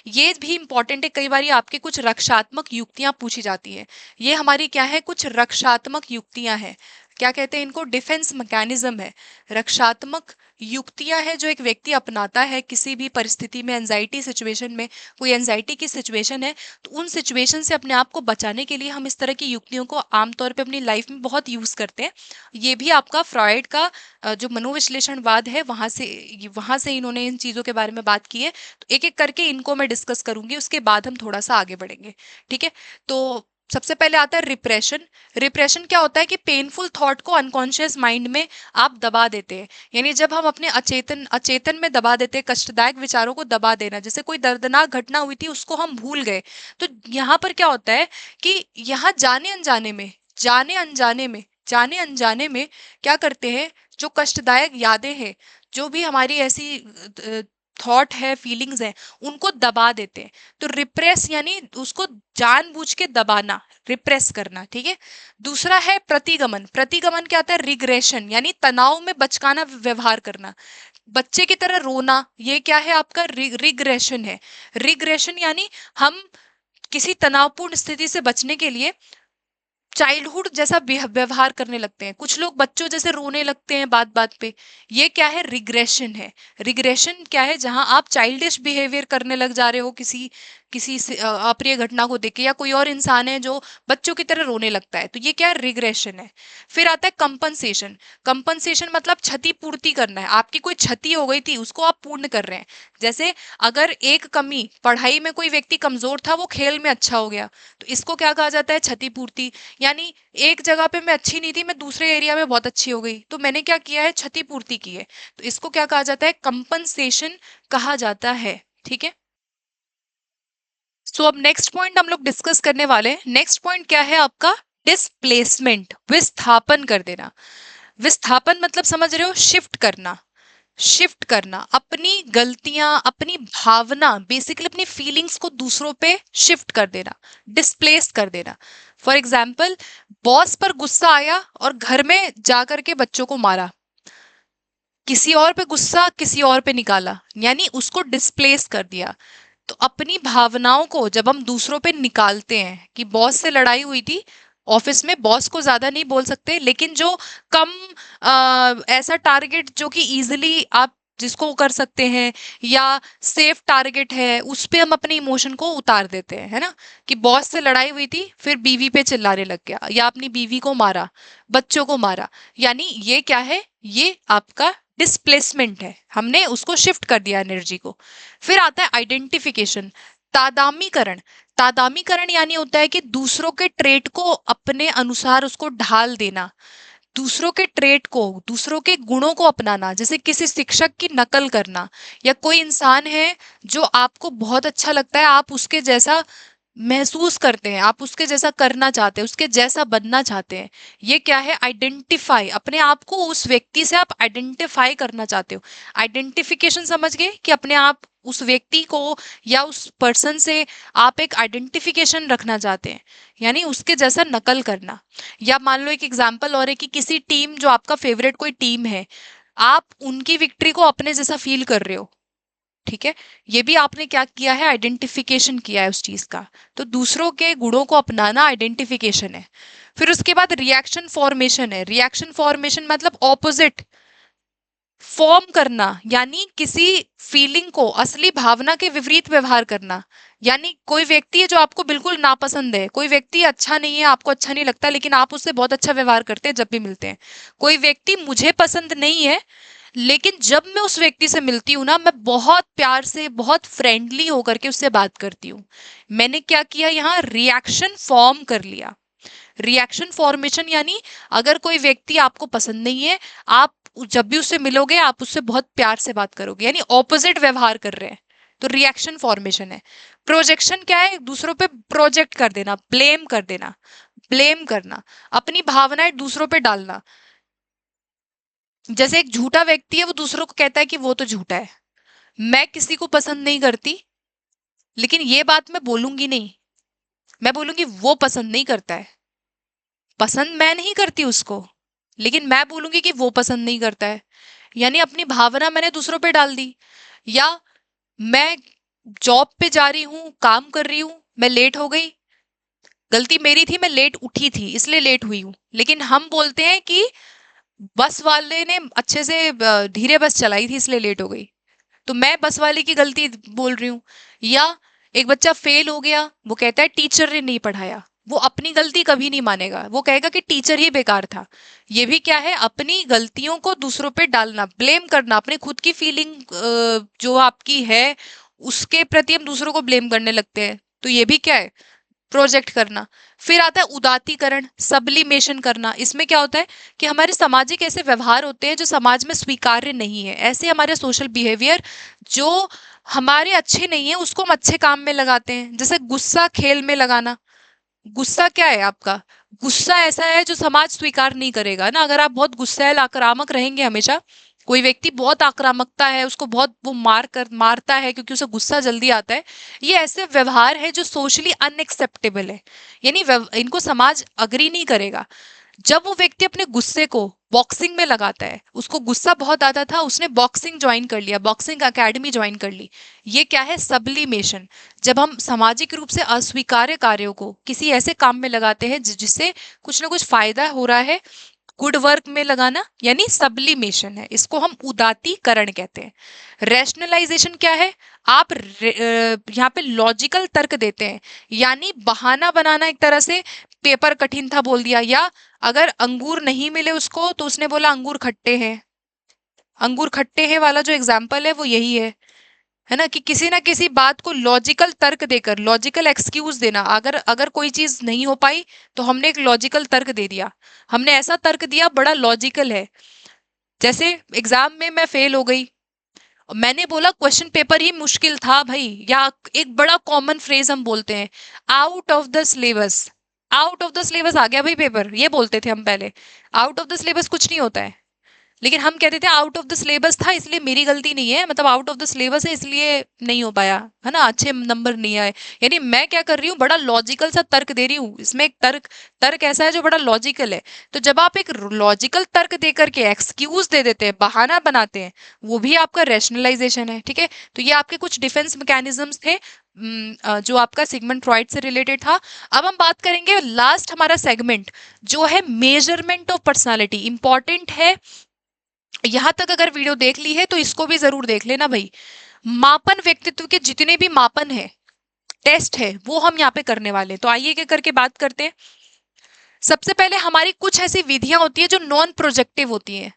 ये भी इंपॉर्टेंट है, कई बार आपके कुछ रक्षात्मक युक्तियां पूछी जाती है। ये हमारी क्या है? कुछ रक्षात्मक युक्तियां हैं। क्या कहते हैं इनको? डिफेंस मैकेनिज्म है। रक्षात्मक युक्तियां है जो एक व्यक्ति अपनाता है किसी भी परिस्थिति में, एंजाइटी सिचुएशन में, कोई एंजाइटी की सिचुएशन है तो उन सिचुएशन से अपने आप को बचाने के लिए हम इस तरह की युक्तियों को आमतौर पे अपनी लाइफ में बहुत यूज करते हैं। ये भी आपका फ्रॉइड का जो मनोविश्लेषणवाद है वहां से इन्होंने इन चीजों के बारे में बात की है। तो एक एक करके इनको मैं डिस्कस करूंगी, उसके बाद हम थोड़ा सा आगे बढ़ेंगे। ठीक है, तो सबसे पहले आता है रिप्रेशन। रिप्रेशन क्या होता है कि पेनफुल थॉट को अनकॉन्शियस माइंड में आप दबा देते हैं, यानी जब हम अपने अचेतन में दबा देते हैं, कष्टदायक विचारों को दबा देना। जैसे कोई दर्दनाक घटना हुई थी उसको हम भूल गए, तो यहाँ पर क्या होता है कि यहाँ जाने अनजाने में क्या करते हैं, जो कष्टदायक यादें हैं, जो भी हमारी ऐसी थॉट है, फीलिंग्स है, उनको दबा देते हैं। तो रिप्रेस यानी उसको जानबूझ के दबाना, रिप्रेस करना। ठीक है, दूसरा है प्रतिगमन। प्रतिगमन क्या होता है? रिग्रेशन यानी तनाव में बचकाना व्यवहार करना, बच्चे की तरह रोना। ये क्या है? आपका रिग्रेशन है। रिग्रेशन यानी हम किसी तनावपूर्ण स्थिति से बचने के लिए चाइल्डहुड जैसा व्यवहार करने लगते हैं। कुछ लोग बच्चों जैसे रोने लगते हैं बात बात पे। ये क्या है? रिग्रेशन है। रिग्रेशन क्या है? जहां आप चाइल्डिश बिहेवियर करने लग जा रहे हो किसी किसी अप्रिय घटना को देख के, या कोई और इंसान है जो बच्चों की तरह रोने लगता है, तो ये क्या है? रिग्रेशन है। फिर आता है कंपनसेशन। कंपनसेशन मतलब क्षतिपूर्ति करना है। आपकी कोई क्षति हो गई थी उसको आप पूर्ण कर रहे हैं। जैसे अगर एक कमी, पढ़ाई में कोई व्यक्ति कमजोर था, वो खेल में अच्छा हो गया, तो इसको क्या कहा जाता है? क्षतिपूर्ति। यानी एक जगह पे मैं अच्छी नहीं थी, मैं दूसरे एरिया में बहुत अच्छी हो गई, तो मैंने क्या किया है? क्षतिपूर्ति की है। तो इसको क्या कहा जाता है? कंपनसेशन कहा जाता है। ठीक है, सो अब नेक्स्ट पॉइंट हम लोग डिस्कस करने वाले हैं। नेक्स्ट पॉइंट क्या है आपका? डिस्प्लेसमेंट, विस्थापन कर देना। विस्थापन मतलब समझ रहे हो? शिफ्ट करना। शिफ्ट करना, अपनी गलतियां, अपनी भावना, बेसिकली अपनी फीलिंग्स को दूसरों पे शिफ्ट कर देना, डिस्प्लेस कर देना। फॉर एग्जाम्पल, बॉस पर गुस्सा आया और घर में जाकर के बच्चों को मारा, किसी और पे गुस्सा किसी और पे निकाला, यानी उसको डिस्प्लेस कर दिया। तो अपनी भावनाओं को जब हम दूसरों पे निकालते हैं, कि बॉस से लड़ाई हुई थी ऑफिस में, बॉस को ज्यादा नहीं बोल सकते, लेकिन जो कम ऐसा टारगेट जो कि इजीली आप जिसको कर सकते हैं, या सेफ टारगेट है, उस पे हम अपने इमोशन को उतार देते हैं, है ना। कि बॉस से लड़ाई हुई थी, फिर बीवी पे चिल्लाने लग गया, या अपनी बीवी को मारा, बच्चों को मारा, यानी ये क्या है, ये आपका डिस्प्लेसमेंट है, हमने उसको शिफ्ट कर दिया एनर्जी को। फिर आता है आइडेंटिफिकेशन, तादामीकरण। तादामीकरण यानी होता है कि दूसरों के ट्रेट को अपने अनुसार उसको ढाल देना, दूसरों के ट्रेट को, दूसरों के गुणों को अपनाना। जैसे किसी शिक्षक की नकल करना, या कोई इंसान है जो आपको बहुत अच्छा लगता है, आप उसके जैसा महसूस करते हैं, आप उसके जैसा करना चाहते हैं, उसके जैसा बनना चाहते हैं। ये क्या है, आइडेंटिफाई, अपने आप को उस व्यक्ति से आप आइडेंटिफाई करना चाहते हो। आइडेंटिफिकेशन समझ गए कि अपने आप उस व्यक्ति को या उस पर्सन से आप एक आइडेंटिफिकेशन रखना चाहते हैं, यानी उसके जैसा नकल करना। या मान लो एक एग्जांपल और है कि किसी टीम, जो आपका फेवरेट कोई टीम है, आप उनकी विक्ट्री को अपने जैसा फील कर रहे हो, ठीक है। ये भी आपने क्या किया है, आइडेंटिफिकेशन किया है उस चीज का। तो दूसरों के गुणों को अपनाना आइडेंटिफिकेशन है। फिर उसके बाद रिएक्शन फॉर्मेशन है। रिएक्शन फॉर्मेशन मतलब ऑपोजिट फॉर्म करना, यानी किसी फीलिंग को, असली भावना के विपरीत व्यवहार करना। यानी कोई व्यक्ति है जो आपको बिल्कुल नापसंद है, कोई व्यक्ति अच्छा नहीं है, आपको अच्छा नहीं लगता, लेकिन आप उससे बहुत अच्छा व्यवहार करते हैं जब भी मिलते हैं। कोई व्यक्ति मुझे पसंद नहीं है, लेकिन जब मैं उस व्यक्ति से मिलती हूँ ना, मैं बहुत प्यार से, बहुत फ्रेंडली होकर के उससे बात करती हूँ। मैंने क्या किया यहाँ, रिएक्शन फॉर्म कर लिया। रिएक्शन फॉर्मेशन यानी अगर कोई व्यक्ति आपको पसंद नहीं है, आप जब भी उससे मिलोगे आप उससे बहुत प्यार से बात करोगे, यानी ऑपोजिट व्यवहार कर रहे हैं, तो रिएक्शन फॉर्मेशन है। प्रोजेक्शन क्या है, दूसरों पे प्रोजेक्ट कर देना, ब्लेम कर देना, ब्लेम करना, अपनी भावनाएं दूसरों पे डालना। जैसे एक झूठा व्यक्ति है, वो दूसरों को कहता है कि वो तो झूठा है, मैं किसी को पसंद नहीं करती, लेकिन ये बात मैं बोलूंगी नहीं, मैं बोलूंगी वो पसंद नहीं करता है। पसंद मैं नहीं करती उसको, लेकिन मैं बोलूंगी कि वो पसंद नहीं करता है, यानी अपनी भावना मैंने दूसरों पे डाल दी। या मैं जॉब पे जा रही हूँ, काम कर रही हूँ, मैं लेट हो गई, गलती मेरी थी, मैं लेट उठी थी इसलिए लेट हुई हूँ, लेकिन हम बोलते हैं कि बस वाले ने अच्छे से धीरे बस चलाई थी इसलिए लेट हो गई, तो मैं बस वाले की गलती बोल रही हूँ। या एक बच्चा फेल हो गया, वो कहता है टीचर ने नहीं पढ़ाया, वो अपनी गलती कभी नहीं मानेगा, वो कहेगा कि टीचर ही बेकार था। ये भी क्या है, अपनी गलतियों को दूसरों पे डालना, ब्लेम करना, अपनी खुद की फीलिंग जो आपकी है उसके प्रति हम दूसरों को ब्लेम करने लगते हैं, तो ये भी क्या है, प्रोजेक्ट करना। फिर आता है उदातीकरण, सब्लिमेशन करना। इसमें क्या होता है कि हमारे सामाजिक ऐसे व्यवहार होते हैं जो समाज में स्वीकार्य नहीं है, ऐसे हमारे सोशल बिहेवियर जो हमारे अच्छे नहीं है, उसको हम अच्छे काम में लगाते हैं। जैसे गुस्सा खेल में लगाना, गुस्सा क्या है आपका, गुस्सा ऐसा है जो समाज स्वीकार नहीं करेगा ना। अगर आप बहुत गुस्सैल आक्रामक रहेंगे हमेशा, कोई व्यक्ति बहुत आक्रामकता है, उसको बहुत वो मारता है क्योंकि उसे गुस्सा जल्दी आता है, ये ऐसे व्यवहार है जो सोशली अनएक्सेप्टेबल है, यानी इनको समाज अग्री नहीं करेगा। जब वो व्यक्ति अपने गुस्से को बॉक्सिंग में लगाता है, उसको गुस्सा बहुत आता था, उसने बॉक्सिंग ज्वाइन कर लिया, बॉक्सिंग एकेडमी ज्वाइन कर ली, ये क्या है, सब्लिमेशन। जब हम सामाजिक रूप से अस्वीकार्य कार्यों को किसी ऐसे काम में लगाते हैं जिससे कुछ ना कुछ फायदा हो रहा है, गुड वर्क में लगाना, यानी सब्लिमेशन है, इसको हम उदातीकरण कहते हैं। रैशनलाइजेशन क्या है, आप यहाँ पे लॉजिकल तर्क देते हैं, यानी बहाना बनाना, एक तरह से पेपर कठिन था बोल दिया, या अगर अंगूर नहीं मिले उसको तो उसने बोला अंगूर खट्टे हैं। अंगूर खट्टे हैं वाला जो एग्जाम्पल है वो यही है ना, कि किसी ना किसी बात को लॉजिकल तर्क देकर, लॉजिकल एक्सक्यूज देना। अगर अगर कोई चीज नहीं हो पाई तो हमने एक लॉजिकल तर्क दे दिया, हमने ऐसा तर्क दिया बड़ा लॉजिकल है। जैसे एग्जाम में मैं फेल हो गई, मैंने बोला क्वेश्चन पेपर ही मुश्किल था भाई, या एक बड़ा कॉमन फ्रेज हम बोलते हैं, out of the syllabus. Out of the syllabus आ गया भाई पेपर, ये बोलते थे हम पहले। आउट ऑफ द सिलेबस कुछ नहीं होता है, लेकिन हम कहते थे आउट ऑफ द सिलेबस था इसलिए मेरी गलती नहीं है, मतलब आउट ऑफ द सिलेबस है इसलिए नहीं हो पाया, है ना, अच्छे नंबर नहीं आए। यानी मैं क्या कर रही हूँ, बड़ा लॉजिकल सा तर्क दे रही हूँ, इसमें एक तर्क तर्क ऐसा है जो बड़ा लॉजिकल है। तो जब आप एक लॉजिकल तर्क दे करके एक्सक्यूज दे देते हैं, बहाना बनाते हैं, वो भी आपका रैशनलाइजेशन है, ठीक है। तो ये आपके कुछ डिफेंस मैकेनिज्म्स थे जो आपका सिगमंड फ्रॉइड से रिलेटेड था। अब हम बात करेंगे लास्ट हमारा सेगमेंट जो है मेजरमेंट ऑफ पर्सनालिटी, इंपॉर्टेंट है, यहाँ तक अगर वीडियो देख ली है तो इसको भी जरूर देख लेना भाई। मापन, व्यक्तित्व के जितने भी मापन है, टेस्ट है, वो हम यहाँ पे करने वाले हैं। तो आइए क्या करके बात करते हैं। सबसे पहले हमारी कुछ ऐसी विधियां होती है जो नॉन प्रोजेक्टिव होती हैं।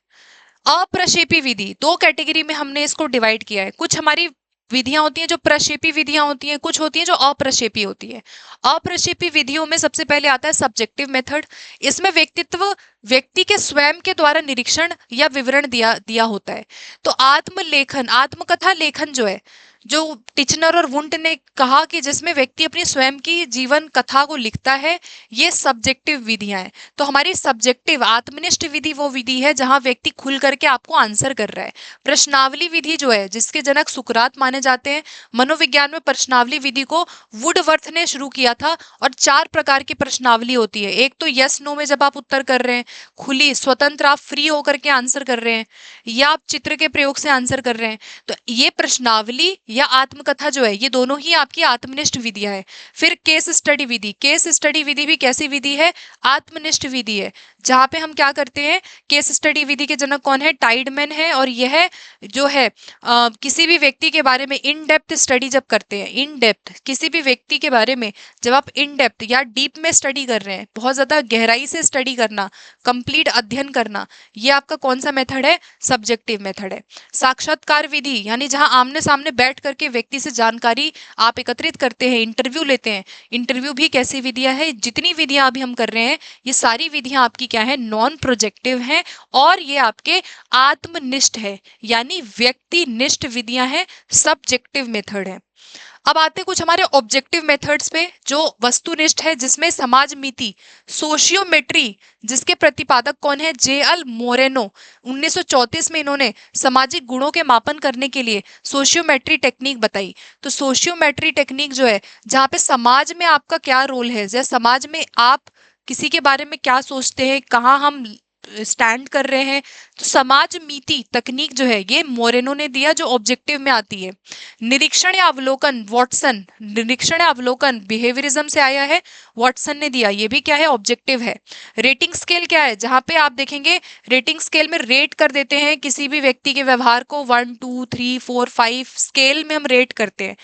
अप्रक्षेपी विधि, दो कैटेगरी में हमने इसको डिवाइड किया है। कुछ हमारी विधियां होती हैं जो प्रक्षेपी विधियां होती हैं, कुछ होती हैं जो अप्रक्षेपी होती है। अप्रक्षेपी विधियों में सबसे पहले आता है सब्जेक्टिव मेथड। इसमें व्यक्ति के स्वयं के द्वारा निरीक्षण या विवरण दिया दिया होता है। तो आत्मलेखन, आत्मकथा लेखन जो है, जो टिचनर और वुंट ने कहा कि जिसमें व्यक्ति अपनी स्वयं की जीवन कथा को लिखता है, ये सब्जेक्टिव विधियां हैं। तो हमारी सब्जेक्टिव आत्मनिष्ठ विधि वो विधि है जहां व्यक्ति खुल करके आपको आंसर कर रहा है। प्रश्नावली विधि जो है, जिसके जनक सुकरात माने जाते हैं, मनोविज्ञान में प्रश्नावली विधि को वुडवर्थ ने शुरू किया था। और 4 प्रकार की प्रश्नावली होती है। एक तो यस नो में जब आप उत्तर कर रहे हैं, खुली स्वतंत्र आप फ्री होकर के आंसर कर रहे हैं, या आप चित्र के प्रयोग से आंसर कर रहे हैं। तो ये प्रश्नावली या आत्मकथा जो है, ये दोनों ही आपकी आत्मनिष्ठ विधियां है। फिर केस स्टडी विधि, केस स्टडी विधि भी कैसी विधि है? आत्मनिष्ठ विधि है, जहां पे हम क्या करते हैं, केस स्टडी विधि के जनक कौन है? टाइडमैन है। और यह जो है किसी भी व्यक्ति के बारे में इन डेप्थ स्टडी जब करते हैं, इन डेप्थ किसी भी व्यक्ति के बारे में जब आप इन डेप्थ या डीप में स्टडी कर रहे हैं, बहुत ज्यादा गहराई से स्टडी करना, कंप्लीट अध्ययन करना, ये आपका कौन सा मेथड है? सब्जेक्टिव मेथड है। साक्षात्कार विधि, यानी जहां आमने सामने बैठ करके व्यक्ति से जानकारी आप एकत्रित करते हैं, इंटरव्यू लेते हैं, इंटरव्यू भी कैसी विधियां है? जितनी विधियां अभी हम कर रहे हैं, ये सारी विधियां आपकी क्या है? नॉन प्रोजेक्टिव हैं, और ये आपके आत्मनिष्ठ है, यानी व्यक्तिनिष्ठ विधियां हैं, सब्जेक्टिव मेथड है। अब आते हैं कुछ हमारे ऑब्जेक्टिव मेथड्स पे, जो वस्तुनिष्ठ है, जिसमें समाजमिति, सोशियोमेट्री, जिसके प्रतिपादक कौन है? जे.एल. मोरेनो। 1934 में इन्होंने सामाजिक गुणों के मापन करने के लिए सोशियोमेट्री टेक्निक बताई। तो सोशियोमेट्री टेक्निक जो है, जहाँ पे समाज में आपका क्या रोल है, जैसे समाज में आप किसी के बारे में क्या सोचते हैं, कहाँ हम स्टैंड कर रहे हैं, तो समाज मीति तकनीक जो है, ये मोरेनो ने दिया, जो ऑब्जेक्टिव में आती है। निरीक्षण या अवलोकन, वॉटसन, निरीक्षण या अवलोकन बिहेवियरिज्म से आया है, वॉटसन ने दिया, ये भी क्या है? ऑब्जेक्टिव है। रेटिंग स्केल क्या है? जहां पे आप देखेंगे रेटिंग स्केल में रेट कर देते हैं किसी भी व्यक्ति के व्यवहार को, 1 2 3 4 5 स्केल में हम रेट करते हैं,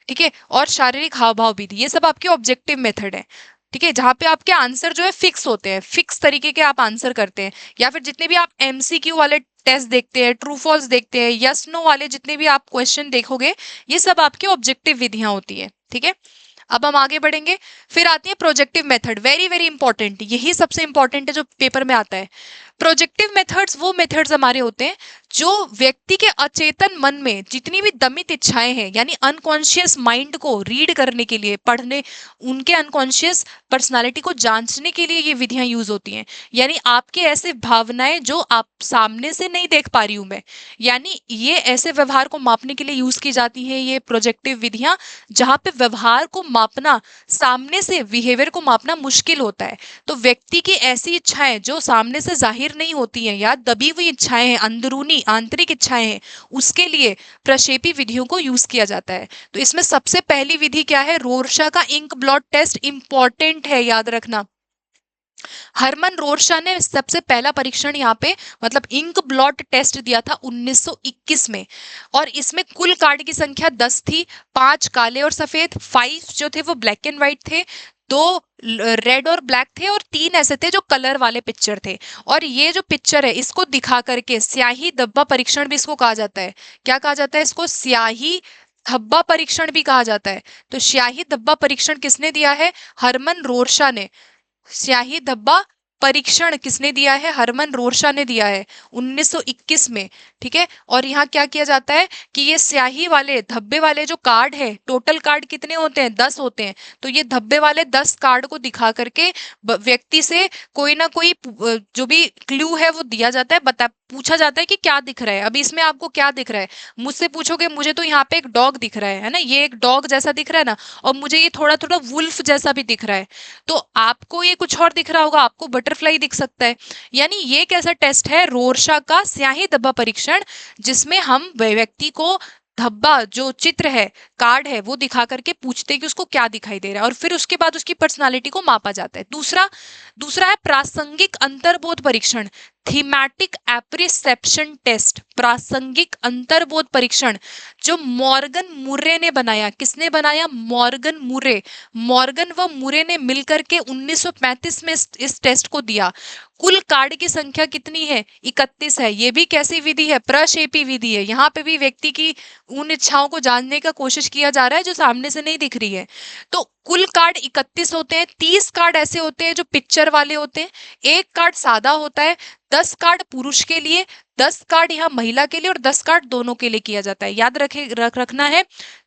ठीक है। और शारीरिक हाव भाव विधि, ये सब आपके ऑब्जेक्टिव मेथड है, ठीक है, जहां पे आपके आंसर जो है फिक्स होते हैं, फिक्स तरीके के आप आंसर करते हैं। या फिर जितने भी आप एमसीक्यू वाले टेस्ट देखते हैं, ट्रू फॉल्स देखते हैं, यस नो वाले जितने भी आप क्वेश्चन देखोगे, ये सब आपकी ऑब्जेक्टिव विधियां होती है, ठीक है। अब हम आगे बढ़ेंगे। फिर आती है projective method, very very important, यही सबसे इंपॉर्टेंट है जो पेपर में आता है। प्रोजेक्टिव मेथड्स वो मेथड्स हमारे होते हैं जो व्यक्ति के अचेतन मन में जितनी भी दमित इच्छाएं हैं, यानी अनकॉन्शियस माइंड को रीड करने के लिए, पढ़ने, उनके अनकॉन्शियस पर्सनालिटी को जांचने के लिए ये विधियां यूज होती हैं। यानी आपके ऐसे भावनाएं जो आप सामने से नहीं देख पा रही हूं मैं, यानी ये ऐसे व्यवहार को मापने के लिए यूज की जाती है ये प्रोजेक्टिव विधियां, जहां पे व्यवहार को मापना, सामने से बिहेवियर को मापना मुश्किल होता है। तो व्यक्ति की ऐसी इच्छाएं जो सामने से जाहिर नहीं होती हैं, या दबी हुई इच्छाएं हैं, अंदरूनी आंतरिक इच्छाएं हैं, उसके लिए प्रक्षेपी विधियों को यूज किया जाता है। तो इसमें सबसे पहली विधि क्या है? रोरशा का इंक ब्लॉट टेस्ट, इंपॉर्टेंट है, याद रखना। हरमन रोरशा ने सबसे पहला परीक्षण यहाँ पे, मतलब इंक ब्लॉट टेस्ट दिया था 1921 में। और इसमें कुल कार्ड की संख्या 10 थी, 5 काले और सफेद, 5 जो थे वो ब्लैक एंड व्हाइट थे, 2 रेड और ब्लैक थे, और 3 ऐसे थे जो कलर वाले पिक्चर थे। और ये जो पिक्चर है, इसको दिखा करके स्याही धब्बा परीक्षण भी इसको कहा जाता है। क्या कहा जाता है इसको? स्याही धब्बा परीक्षण भी कहा जाता है। तो स्याही धब्बा परीक्षण किसने दिया है? हरमन रोरशा ने। स्याही धब्बा परीक्षण किसने दिया है? हरमन रोरशा ने दिया है 1921 में, ठीक है। और यहाँ क्या किया जाता है कि ये स्याही वाले धब्बे वाले जो कार्ड है, टोटल कार्ड कितने होते हैं? 10 होते हैं। तो ये धब्बे वाले 10 कार्ड को दिखा करके व्यक्ति से कोई ना कोई जो भी क्लू है वो दिया जाता है, पूछा जाता है कि क्या दिख रहा है। अभी इसमें आपको क्या दिख रहा है? मुझसे पूछोगे, मुझे तो यहाँ पे एक डॉग दिख रहा है ना, ये एक डॉग जैसा दिख रहा है ना, और मुझे ये थोड़ा थोड़ा वुल्फ जैसा भी दिख रहा है। तो आपको ये कुछ और दिख रहा होगा, आपको बटरफ्लाई दिख सकता है। यानी ये कैसा टेस्ट है? रोरशा का स्याही धब्बा परीक्षण, जिसमें हम व्यक्ति को धब्बा जो चित्र है, कार्ड है, वो दिखा करके पूछते हैं कि उसको क्या दिखाई दे रहा है, और फिर उसके बाद उसकी पर्सनालिटी को मापा जाता है। दूसरा है प्रासंगिक अंतर्बोध परीक्षण। थीमेटिक एप्रिसेप्शन टेस्ट, प्रासंगिक अंतर्बोध परीक्षण, जो मॉर्गन मुर्रे ने बनाया। किसने बनाया? Morgan Murray. मॉर्गन व मुर्रे ने मिलकर के 1935 में इस टेस्ट को दिया। कुल कार्ड की संख्या कितनी है? 31 है। ये भी कैसी विधि है? प्रक्षेपी विधि है। यहाँ पे भी व्यक्ति की उन इच्छाओं को जानने का कोशिश किया जा रहा है जो सामने से नहीं दिख रही है। तो कुल कार्ड 31 होते हैं। 30 कार्ड ऐसे होते हैं जो पिक्चर वाले होते हैं, एक कार्ड सादा होता है, 10 कार्ड पुरुष के लिए, 10 कार्ड यहाँ महिला के लिए और 10 कार्ड दोनों के लिए किया जाता है। याद रखना है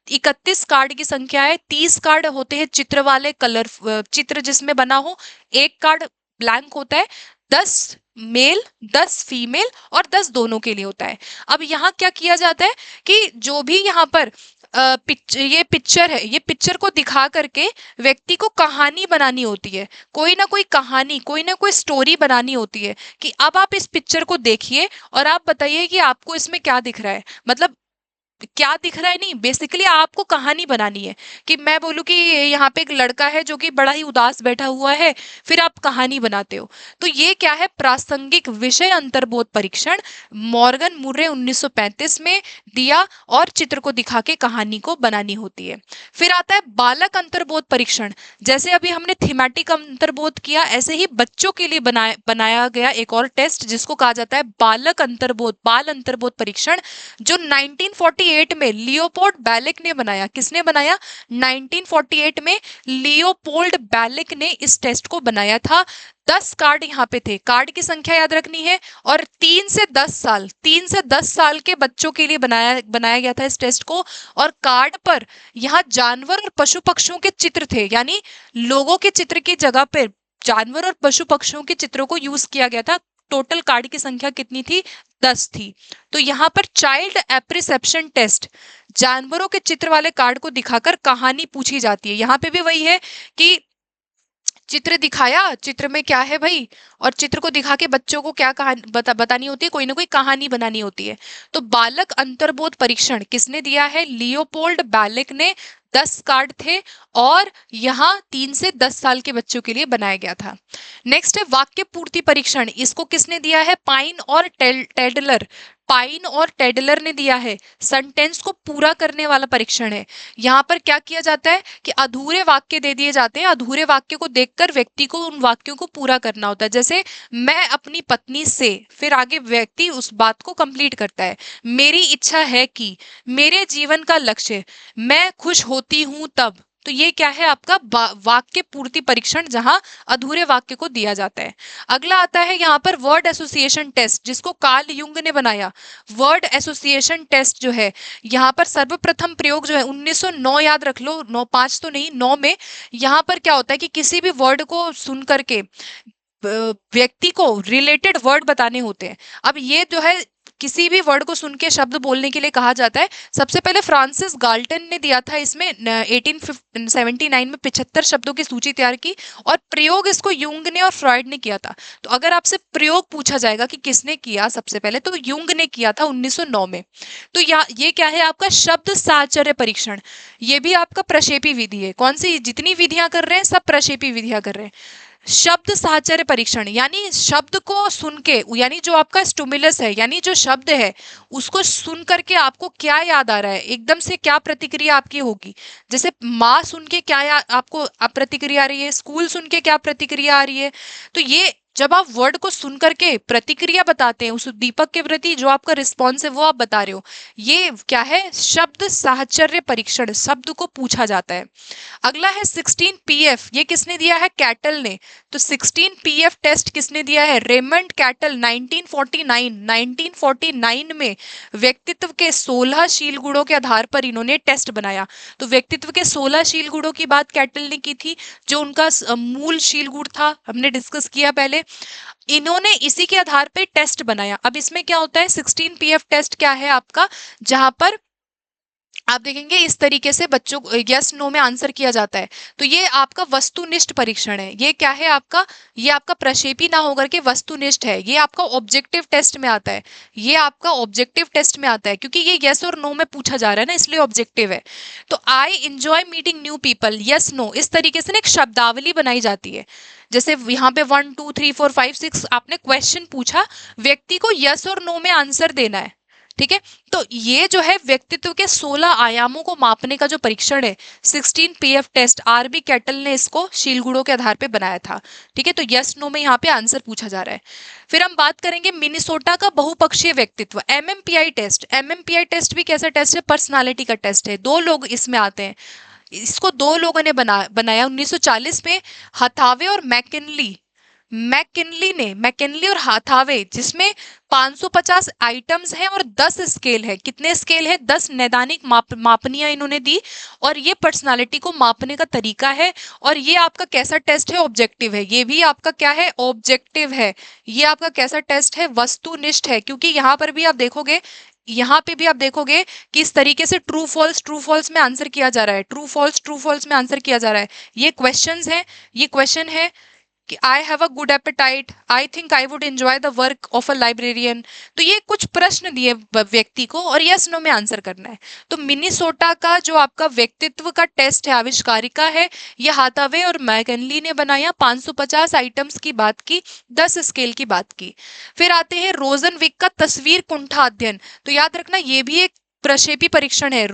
31 कार्ड की संख्या है। 30 कार्ड होते हैं चित्र वाले, कलर चित्र जिसमें बना हो, एक कार्ड ब्लैंक होता है। 10 मेल, 10 फीमेल और 10 दोनों के लिए होता है। अब यहाँ क्या किया जाता है कि जो भी यहाँ पर ये पिक्चर है, ये पिक्चर को दिखा करके व्यक्ति को कहानी बनानी होती है, कोई ना कोई कहानी, कोई ना कोई स्टोरी बनानी होती है कि अब आप इस पिक्चर को देखिए और आप बताइए कि आपको इसमें क्या दिख रहा है। मतलब क्या दिख रहा है नहीं, बेसिकली आपको कहानी बनानी है कि मैं बोलूं कि यहाँ पे एक लड़का है जो कि बड़ा ही उदास बैठा हुआ है, फिर आप कहानी बनाते हो। तो ये क्या है? प्रासंगिक विषय अंतर्बोध परीक्षण, मॉर्गन मुर्रे 1935 में दिया और चित्र को दिखा के कहानी को बनानी होती है। फिर आता है बालक अंतर्बोध परीक्षण। जैसे अभी हमने थीमेटिक अंतर्बोध किया, ऐसे ही बच्चों के लिए बनाया गया एक और टेस्ट जिसको कहा जाता है बालक अंतर्बोध, बाल अंतर्बोध परीक्षण, जो 1948 में लियोपोल्ड बैलेक ने बनाया। किसने बनाया? 1948 में लियोपोल्ड बैलेक ने इस टेस्ट को बनाया था। 10 कार्ड यहाँ पे थे, कार्ड की संख्या याद रखनी है, और 3 से 10 साल के बच्चों के लिए बनाया गया था इस टेस्ट को। और कार्ड पर यहाँ जानवर और पशु पक्षियों के चित्र थे, यानी लोगों के चित्र की जगह पर जानवर और पशु पक्षियों के चित्रों को यूज किया गया था। टोटल कार्ड की संख्या कितनी थी? 10 थी। तो यहाँ पर चाइल्ड एप्रिसेप्शन टेस्ट, जानवरों के चित्र वाले कार्ड को दिखाकर कहानी पूछी जाती है। यहाँ पे भी वही है कि चित्र दिखाया, चित्र में क्या है भाई, और चित्र को दिखा के बच्चों को क्या कहानी बतानी होती है, कोई ना कोई कहानी बनानी होती है। तो बालक अंतर्बोध परीक्षण किसने दिया है? लियोपोल्ड बैलेक ने। 10 कार्ड थे और यहाँ 3 से 10 साल के बच्चों के लिए बनाया गया था। नेक्स्ट है वाक्य पूर्ति परीक्षण। इसको किसने दिया है? पाइन और टेडलर। पाइन और टेडलर ने दिया है। सेंटेंस को पूरा करने वाला परीक्षण है। यहाँ पर क्या किया जाता है कि अधूरे वाक्य दे दिए जाते हैं, अधूरे वाक्य को देखकर व्यक्ति को उन वाक्यों को पूरा करना होता है। जैसे मैं अपनी पत्नी से, फिर आगे व्यक्ति उस बात को कंप्लीट करता है। मेरी इच्छा है कि, मेरे जीवन का लक्ष्य, मैं खुश होती हूं तब। तो ये क्या है? आपका वाक्य पूर्ति परीक्षण, जहां अधूरे वाक्य को दिया जाता है। अगला आता है यहाँ पर वर्ड एसोसिएशन टेस्ट, जिसको कार्ल युंग ने बनाया। वर्ड एसोसिएशन टेस्ट जो है, यहाँ पर सर्वप्रथम प्रयोग जो है 1909, याद रख लो, 95 तो नहीं, 9 में। यहाँ पर क्या होता है कि किसी भी वर्ड को सुन करके व्यक्ति को रिलेटेड वर्ड बताने होते हैं। अब ये जो है किसी भी वर्ड को सुन के शब्द बोलने के लिए कहा जाता है। सबसे पहले फ्रांसिस गाल्टन ने दिया था इसमें 1879 में 75 शब्दों की सूची तैयार की, और प्रयोग इसको युंग ने और फ्रॉइड ने किया था। तो अगर आपसे प्रयोग पूछा जाएगा कि किसने किया सबसे पहले, तो युंग ने किया था 1909 में। तो ये क्या है? आपका शब्द साहचर्य परीक्षण। ये भी आपका प्रक्षेपी विधि है। कौन सी? जितनी विधियां कर रहे हैं सब प्रक्षेपी विधियां कर रहे हैं। शब्द साहचर्य परीक्षण, यानी शब्द को सुन के, यानी जो आपका स्टिमुलस है, यानी जो शब्द है उसको सुन करके आपको क्या याद आ रहा है, एकदम से क्या प्रतिक्रिया आपकी होगी। जैसे माँ सुन के क्या आपको प्रतिक्रिया आ रही है, स्कूल सुन के क्या प्रतिक्रिया आ रही है। तो ये जब आप वर्ड को सुन करके प्रतिक्रिया बताते हैं उस दीपक के प्रति, जो आपका रिस्पॉन्स है वो आप बता रहे हो, ये क्या है? शब्द साहचर्य परीक्षण, शब्द को पूछा जाता है। अगला है 16 PF। ये किसने दिया है? कैटल ने। तो 16 PF टेस्ट किसने दिया है? Raymond cattle. 1949 में व्यक्तित्व के 16 शील गुणों के आधार पर इन्होंने टेस्ट बनाया। तो व्यक्तित्व के 16 शील गुणों की बात कैटल ने की थी, जो उनका मूल शील गुण था, हमने डिस्कस किया पहले। इन्होंने इसी के आधार पर टेस्ट बनाया। अब इसमें क्या होता है? 16 PF टेस्ट क्या है आपका? जहां पर आप देखेंगे इस तरीके से बच्चों को यस नो में आंसर किया जाता है। तो ये आपका वस्तुनिष्ठ परीक्षण है। ये क्या है आपका, ये आपका प्रक्षेपी ना होकर के वस्तुनिष्ठ है। ये आपका ऑब्जेक्टिव टेस्ट में आता है। ये आपका ऑब्जेक्टिव टेस्ट में आता है क्योंकि ये यस और नो में पूछा जा रहा है ना, इसलिए ऑब्जेक्टिव है। तो I enjoy meeting new people, yes no, इस तरीके से ना एक शब्दावली बनाई जाती है। जैसे यहाँ पे 1 2 3 4 5 6 आपने क्वेश्चन पूछा, व्यक्ति को यस और नो में आंसर देना है। ठीक है, तो ये जो है व्यक्तित्व के 16 आयामों को मापने का जो परीक्षण है, 16 पीएफ टेस्ट, आरबी कैटल ने इसको शीलगुणों के आधार पे बनाया था। ठीक है, तो यस नो में यहाँ पे आंसर पूछा जा रहा है। फिर हम बात करेंगे मिनेसोटा का बहुपक्षीय व्यक्तित्व, एमएमपीआई टेस्ट। एमएमपीआई टेस्ट भी कैसा टेस्ट है, पर्सनालिटी का टेस्ट है। 2 लोग इसमें आते हैं। इसको 2 लोगों ने बनाया 1940 में, हथावे और मैकिनली और हाथावे, जिसमें 550 आइटम्स हैं और 10 स्केल है। कितने स्केल है, 10 नैदानिक मापनियां इन्होंने दी, और ये पर्सनालिटी को मापने का तरीका है। और ये आपका कैसा टेस्ट है, ऑब्जेक्टिव है। ये भी आपका क्या है, ऑब्जेक्टिव है। ये आपका कैसा टेस्ट है, वस्तुनिष्ठ है। क्योंकि यहाँ पर भी आप देखोगे, यहाँ पे भी आप देखोगे कि इस तरीके से ट्रू फॉल्स में आंसर किया जा रहा है। ट्रू फॉल्स में आंसर किया जा रहा है। ये क्वेश्चंस है, ये क्वेश्चन है कि I have a good appetite, I think I would enjoy the work of a librarian. तो ये कुछ प्रश्न दिए व्यक्ति को और यस नो में आंसर करना है। तो मिनेसोटा का जो आपका व्यक्तित्व का टेस्ट है, आविष्कारिका है, ये हाथावे और मैकिनली ने बनाया। 550 आइटम्स की बात की, 10 स्केल की बात की। फिर आते हैं रोजनविक का तस्वीर कुंठा अध्ययन। तो याद रखना ये भी एक प्रक्षेपी परीक्षण है।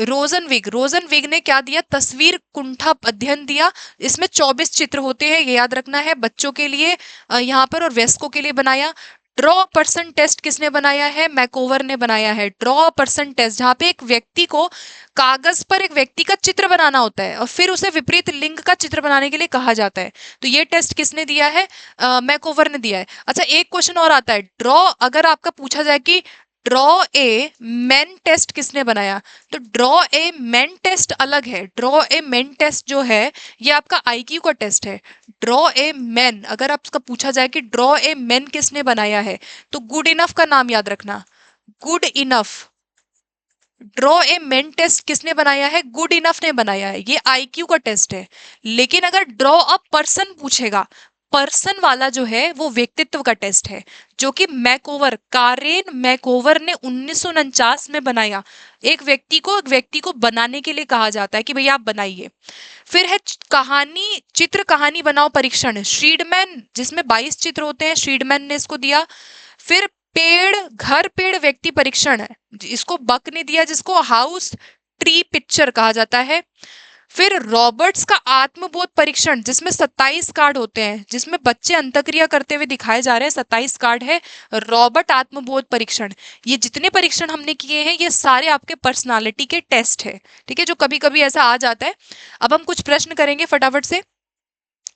रोजनविग ने क्या दिया, तस्वीर कुंठा अध्ययन दिया। इसमें 24 चित्र होते हैं, ये याद रखना है बच्चों के लिए यहाँ पर, और वयस्कों के लिए बनाया। ड्रॉ पर्सन टेस्ट किसने बनाया है, मैकोवर ने बनाया है। ड्रॉ पर्सन टेस्ट, जहाँ पे एक व्यक्ति को कागज पर एक व्यक्ति का चित्र बनाना होता है और फिर उसे विपरीत लिंग का चित्र बनाने के लिए कहा जाता है। तो ये टेस्ट किसने दिया है, मैकोवर ने दिया है। अच्छा, एक क्वेश्चन और आता है, ड्रॉ, अगर आपका पूछा जाए कि ड्रॉ ए मेन टेस्ट किसने बनाया, तो ड्रॉ ए मेन टेस्ट अलग है। ड्रॉ ए मेन टेस्ट जो है ये आपका आईक्यू का टेस्ट है। ड्रॉ ए मेन, अगर आपका पूछा जाए कि ड्रॉ ए मेन किसने बनाया है, तो गुड इनफ का नाम याद रखना, good enough. Draw a main test किसने बनाया है, गुड इनफ ने बनाया है। ये आईक्यू का टेस्ट है। लेकिन अगर ड्रॉ अ पर्सन पूछेगा, पर्सन वाला जो है वो व्यक्तित्व का टेस्ट है, जो कि मैकोवर, कारेन मैकोवर ने 1949 में बनाया। एक व्यक्ति को बनाने के लिए कहा जाता है कि भैया आप बनाइए। फिर है चित्र कहानी बनाओ परीक्षण, शीडमैन, जिसमें 22 चित्र होते हैं, शीडमैन ने इसको दिया। फिर पेड़ व्यक्ति परीक्षण है, इसको बक ने दिया, जिसको हाउस ट्री पिक्चर कहा जाता है। फिर रॉबर्ट्स का आत्मबोध परीक्षण, जिसमें 27 कार्ड होते हैं, जिसमें बच्चे अंतक्रिया करते हुए दिखाए जा रहे हैं, 27 कार्ड है रॉबर्ट आत्मबोध परीक्षण। ये जितने परीक्षण हमने किए हैं ये सारे आपके पर्सनालिटी के टेस्ट है। ठीक है, जो कभी कभी ऐसा आ जाता है। अब हम कुछ प्रश्न करेंगे फटाफट से।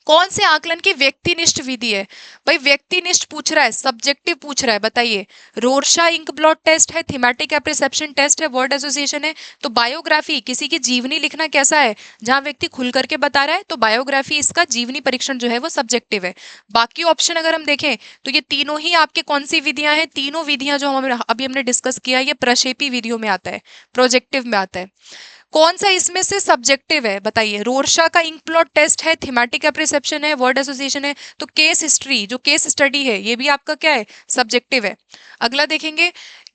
कौन से आकलन की व्यक्तिनिष्ठ विधि है, भाई व्यक्तिनिष्ठ पूछ रहा है, सब्जेक्टिव पूछ रहा है, बताइए। रोरशा इंक ब्लॉट टेस्ट है, थीमेटिक एप्रिसेप्शन टेस्ट है, वर्ड एसोसिएशन है। तो बायोग्राफी, किसी की जीवनी लिखना कैसा है, जहां व्यक्ति खुल करके बता रहा है, तो बायोग्राफी इसका जीवनी परीक्षण जो है वो सब्जेक्टिव है। बाकी ऑप्शन अगर हम देखें तो ये तीनों ही आपके कौन सी विधियां हैं, तीनों विधियां जो हम अभी हमने डिस्कस किया, ये प्रक्षेपी विधियों में आता है, प्रोजेक्टिव में आता है। कौन सा इसमें से सब्जेक्टिव है, बताइए। रोरशा का इंक प्लॉट टेस्ट है, थीमेटिक एप्रिसेप्शन है, वर्ड एसोसिएशन है। तो केस हिस्ट्री, जो केस स्टडी है, ये भी आपका क्या है, सब्जेक्टिव है। अगला देखेंगे,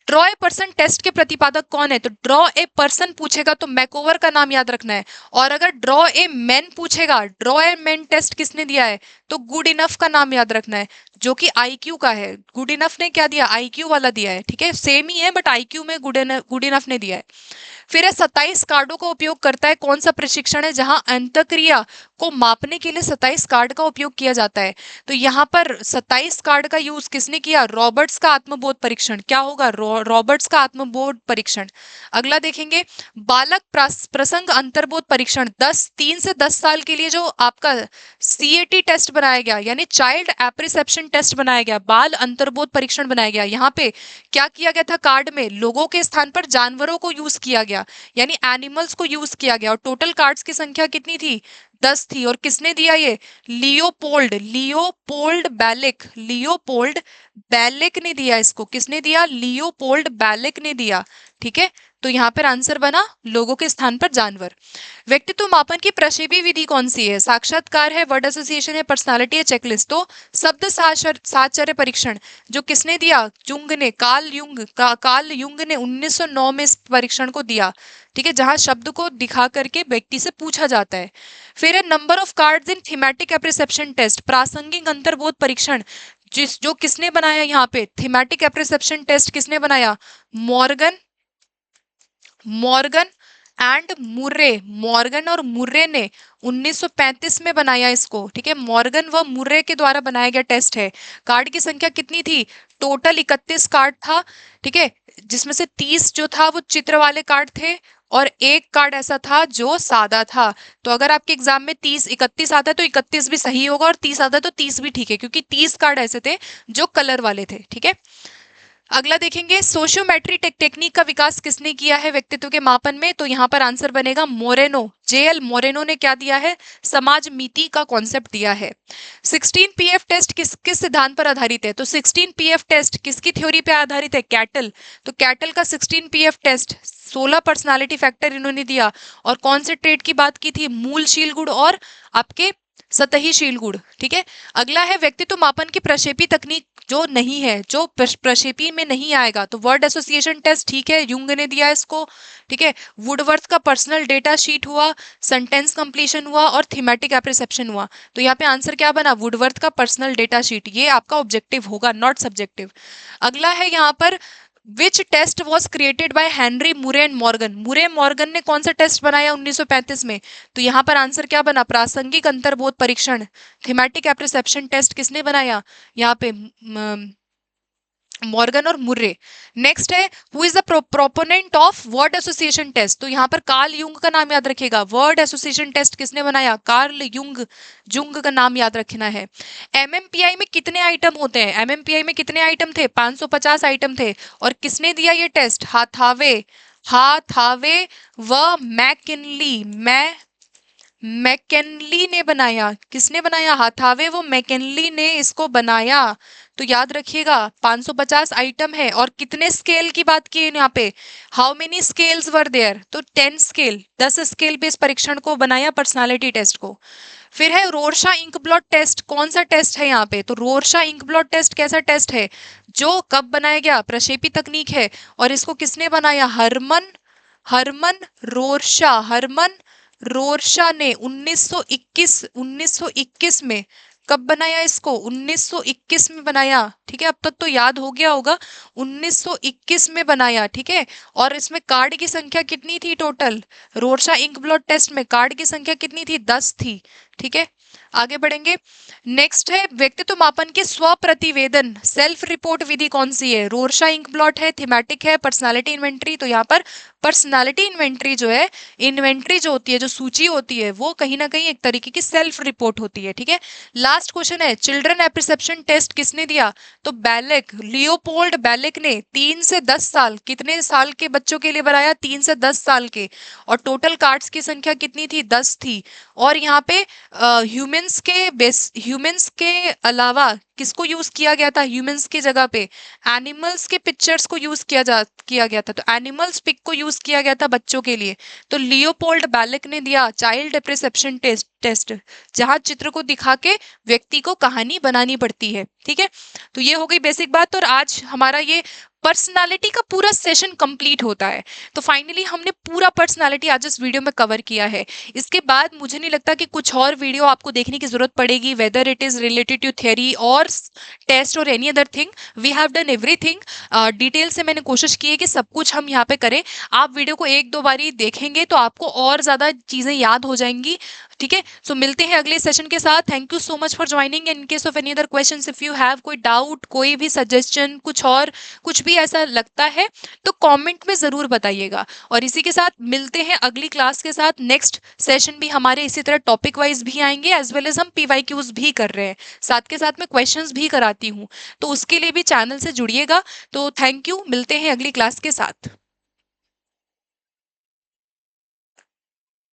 ड्रॉ ए पर्सन टेस्ट के प्रतिपादक कौन है, तो ड्रॉ ए पर्सन पूछेगा तो मैकोवर का नाम याद रखना है। और अगर ड्रॉ ए मैन पूछेगा, ड्रॉ ए मैन टेस्ट किसने दिया है, तो गुड इनफ का नाम याद रखना है, जो कि आईक्यू का है। गुड इनफ ने क्या दिया, आईक्यू वाला दिया है। ठीक है, सेम ही है बट आईक्यू में गुड इनफ ने दिया है। फिर 27 कार्डों का उपयोग करता है, कौन सा प्रशिक्षण है जहां अंतक्रिया को मापने के लिए 27 कार्ड का उपयोग किया जाता है, तो यहाँ पर 27 कार्ड का यूज किसने किया, रॉबर्ट्स का आत्मबोध परीक्षण। क्या होगा, रॉबर्ट्स का आत्मबोध परीक्षण। अगला देखेंगे, बालक प्रसंग अंतर्बोध परीक्षण, 3 से 10 साल के लिए जो आपका सीएटी टेस्ट बनाया गया, यानी चाइल्ड एप्रिसेप्शन टेस्ट बनाया गया, बाल अंतर्बोध परीक्षण बनाया गया। यहाँ पे क्या किया गया था, कार्ड में लोगों के स्थान पर जानवरों को यूज किया गया, यानी एनिमल्स को यूज किया गया। और टोटल कार्ड्स की संख्या कितनी थी, 10 थी। और किसने दिया ये? लियोपोल्ड बैलेक ने दिया इसको। किसने दिया? लियोपोल्ड बैलेक ने दिया। ठीक है, तो यहाँ पर आंसर बना लोगों के स्थान पर जानवर। व्यक्तित्व मापन की प्रक्षेपी विधि कौन सी है? साक्षात्कार है, वर्ड एसोसिएशन है, पर्सनालिटी है, चेकलिस्ट। तो शब्द साहचर्य परीक्षण जो किसने दिया? जुंग ने, कार्ल युंग ने 1909 में इस परीक्षण को दिया। ठीक है, जहां शब्द को दिखा करके व्यक्ति से पूछा जाता है। फिर है number of cards in thematic apperception test, प्रासंगिक अंतर्बोध परीक्षण, जो किसने बनाया? यहाँ पे थीमेटिक एप्रिसेप्शन टेस्ट किसने बनाया? मॉर्गन एंड मॉर्गन और मुर्रे ने 1935 में बनाया इसको। ठीक है, मॉर्गन व मुर्रे के द्वारा बनाया गया टेस्ट है। कार्ड की संख्या कितनी थी? टोटल 31 कार्ड था। ठीक है, जिसमें से 30 जो था वो चित्र वाले कार्ड थे और एक कार्ड ऐसा था जो सादा था। तो अगर आपके एग्जाम में 31 आता है तो 31 भी सही होगा और 30 आता है तो 30 भी ठीक है, क्योंकि 30 कार्ड ऐसे थे जो कलर वाले थे। ठीक है, अगला देखेंगे सोशियोमेट्री टेक्निक का विकास किसने किया है व्यक्तित्व के मापन में? तो यहाँ पर आंसर बनेगा मोरेनो। जेएल मोरेनो ने क्या दिया है? समाज मिति का कॉन्सेप्ट दिया है। 16 पीएफ टेस्ट किस सिद्धांत पर आधारित है? तो 16 पीएफ टेस्ट किसकी थ्योरी पे आधारित है? कैटल। तो कैटल का 16 पीएफ टेस्ट 16 पर्सनालिटी फैक्टर इन्होंने दिया। और कौन से ट्रेड की बात की थी? मूलशील गुण और आपके सतहीशील गुण। ठीक है, अगला है व्यक्तित्व मापन की प्रक्षेपी तकनीक जो नहीं है, जो प्रक्षेपी में नहीं आएगा। तो वर्ड एसोसिएशन टेस्ट, ठीक है, युंग ने दिया इसको। ठीक है, वुडवर्थ का पर्सनल डेटा शीट हुआ, सेंटेंस कंप्लीशन हुआ और थीमेटिक एप्रिसेप्शन हुआ। तो यहाँ पे आंसर क्या बना? वुडवर्थ का पर्सनल डेटा शीट। ये आपका ऑब्जेक्टिव होगा, नॉट सब्जेक्टिव। अगला है यहाँ पर which test was created by Henry Murray and Morgan. Murray Morgan ने कौन सा टेस्ट बनाया 1935 में? तो यहाँ पर आंसर क्या बना? प्रासंगिक अंतर्बोध परीक्षण। थीमेटिक एप्रिसेप्शन टेस्ट किसने बनाया? यहाँ पे मॉर्गन और मुर्रे। नेक्स्ट है who is the proponent of word association test. तो यहाँ पर कार्ल युंग का नाम याद रखेगा। वर्ड एसोसिएशन टेस्ट किसने बनाया? कार्ल जुंग का नाम याद रखना है। एमएमपीआई में कितने आइटम होते हैं? एमएमपीआई में कितने आइटम थे? 550 आइटम थे। और किसने दिया ये टेस्ट? हाथावे व मैकेनली ने बनाया। किसने बनाया? हाथावे वो मैकेनली ने इसको बनाया। तो याद रखिएगा 550 आइटम है। और कितने स्केल की बात की है यहाँ पे? How many scales were there? तो 10 स्केल, 10 स्केल पे इस परीक्षण को बनाया, पर्सनालिटी टेस्ट को। फिर है रोरशा इंक ब्लॉट टेस्ट। कौन सा टेस्ट है यहाँ पे? तो रोरशा इंक ब्लॉट टेस्ट कैसा टेस्ट है? जो कब बनाया गया? प्रक्षेपी तकनीक है। और इसको किसने बनाया? हरमन रोरशा ने 1921 में। कब बनाया इसको? 1921 में बनाया। ठीक है, अब तक तो याद हो गया होगा, 1921 में बनाया। ठीक है, और इसमें कार्ड की संख्या कितनी थी टोटल? रोरशा इंक ब्लॉट टेस्ट में कार्ड की संख्या कितनी थी? 10 थी। ठीक है, आगे बढ़ेंगे। नेक्स्ट है व्यक्तित्व मापन की स्व प्रतिवेदन सेल्फ रिपोर्ट विधि कौन सी है? रोरशा इंक ब्लॉट है, थीमेटिक है, पर्सनालिटी इन्वेंट्री। तो यहाँ पर पर्सनालिटी इन्वेंट्री जो है, इन्वेंट्री जो होती है, जो सूची होती है, वो कहीं ना कहीं एक तरीके की सेल्फ रिपोर्ट होती है। ठीक है, लास्ट क्वेश्चन है चिल्ड्रन एप्रिसेप्शन टेस्ट किसने दिया? तो लियोपोल्ड बैलेक ने 3 से 10 साल, कितने साल के बच्चों के लिए बनाया? 3 से 10 साल के। और टोटल कार्ड्स की संख्या कितनी थी? 10 थी। और यहाँ पे ह्यूमंस के अलावा किसको यूज किया गया था? ह्यूमंस की जगह पे एनिमल्स के पिक्चर्स को यूज किया गया था। तो एनिमल्स पिक को यूज किया गया था बच्चों के लिए। तो लियोपोल्ड बैलेक ने दिया चाइल्ड एप्रिसेप्शन टेस्ट, जहां चित्र को दिखा के व्यक्ति को कहानी बनानी पड़ती है। ठीक है, तो ये हो गई बेसिक बात। और आज हमारा ये पर्सनालिटी का पूरा सेशन कंप्लीट होता है। तो फाइनली हमने पूरा पर्सनालिटी आज इस वीडियो में कवर किया है। इसके बाद मुझे नहीं लगता कि कुछ और वीडियो आपको देखने की जरूरत पड़ेगी, whether it is related to theory और टेस्ट और any other thing. We have done everything. Detail से मैंने कोशिश की है कि सब कुछ हम यहाँ पे करें। आप वीडियो को 1-2 बारी देखेंगे तो आपको और ज्यादा चीजें याद हो जाएंगी। ठीक है, सो मिलते हैं अगले सेशन के साथ। Thank you so much for joining. In case of any other questions, if you have कोई डाउट, कोई भी सजेशन, कुछ भी ऐसा लगता है तो कमेंट में जरूर बताइएगा। और इसी के साथ मिलते हैं अगली क्लास के साथ। नेक्स्ट सेशन भी हमारे इसी तरह टॉपिक वाइज भी आएंगे, एज वेल एज हम पीवाईक्यूज भी कर रहे हैं, साथ के साथ में क्वेश्चंस भी कराती हूँ। तो उसके लिए भी चैनल से जुड़िएगा। तो थैंक यू, मिलते हैं अगली क्लास के साथ।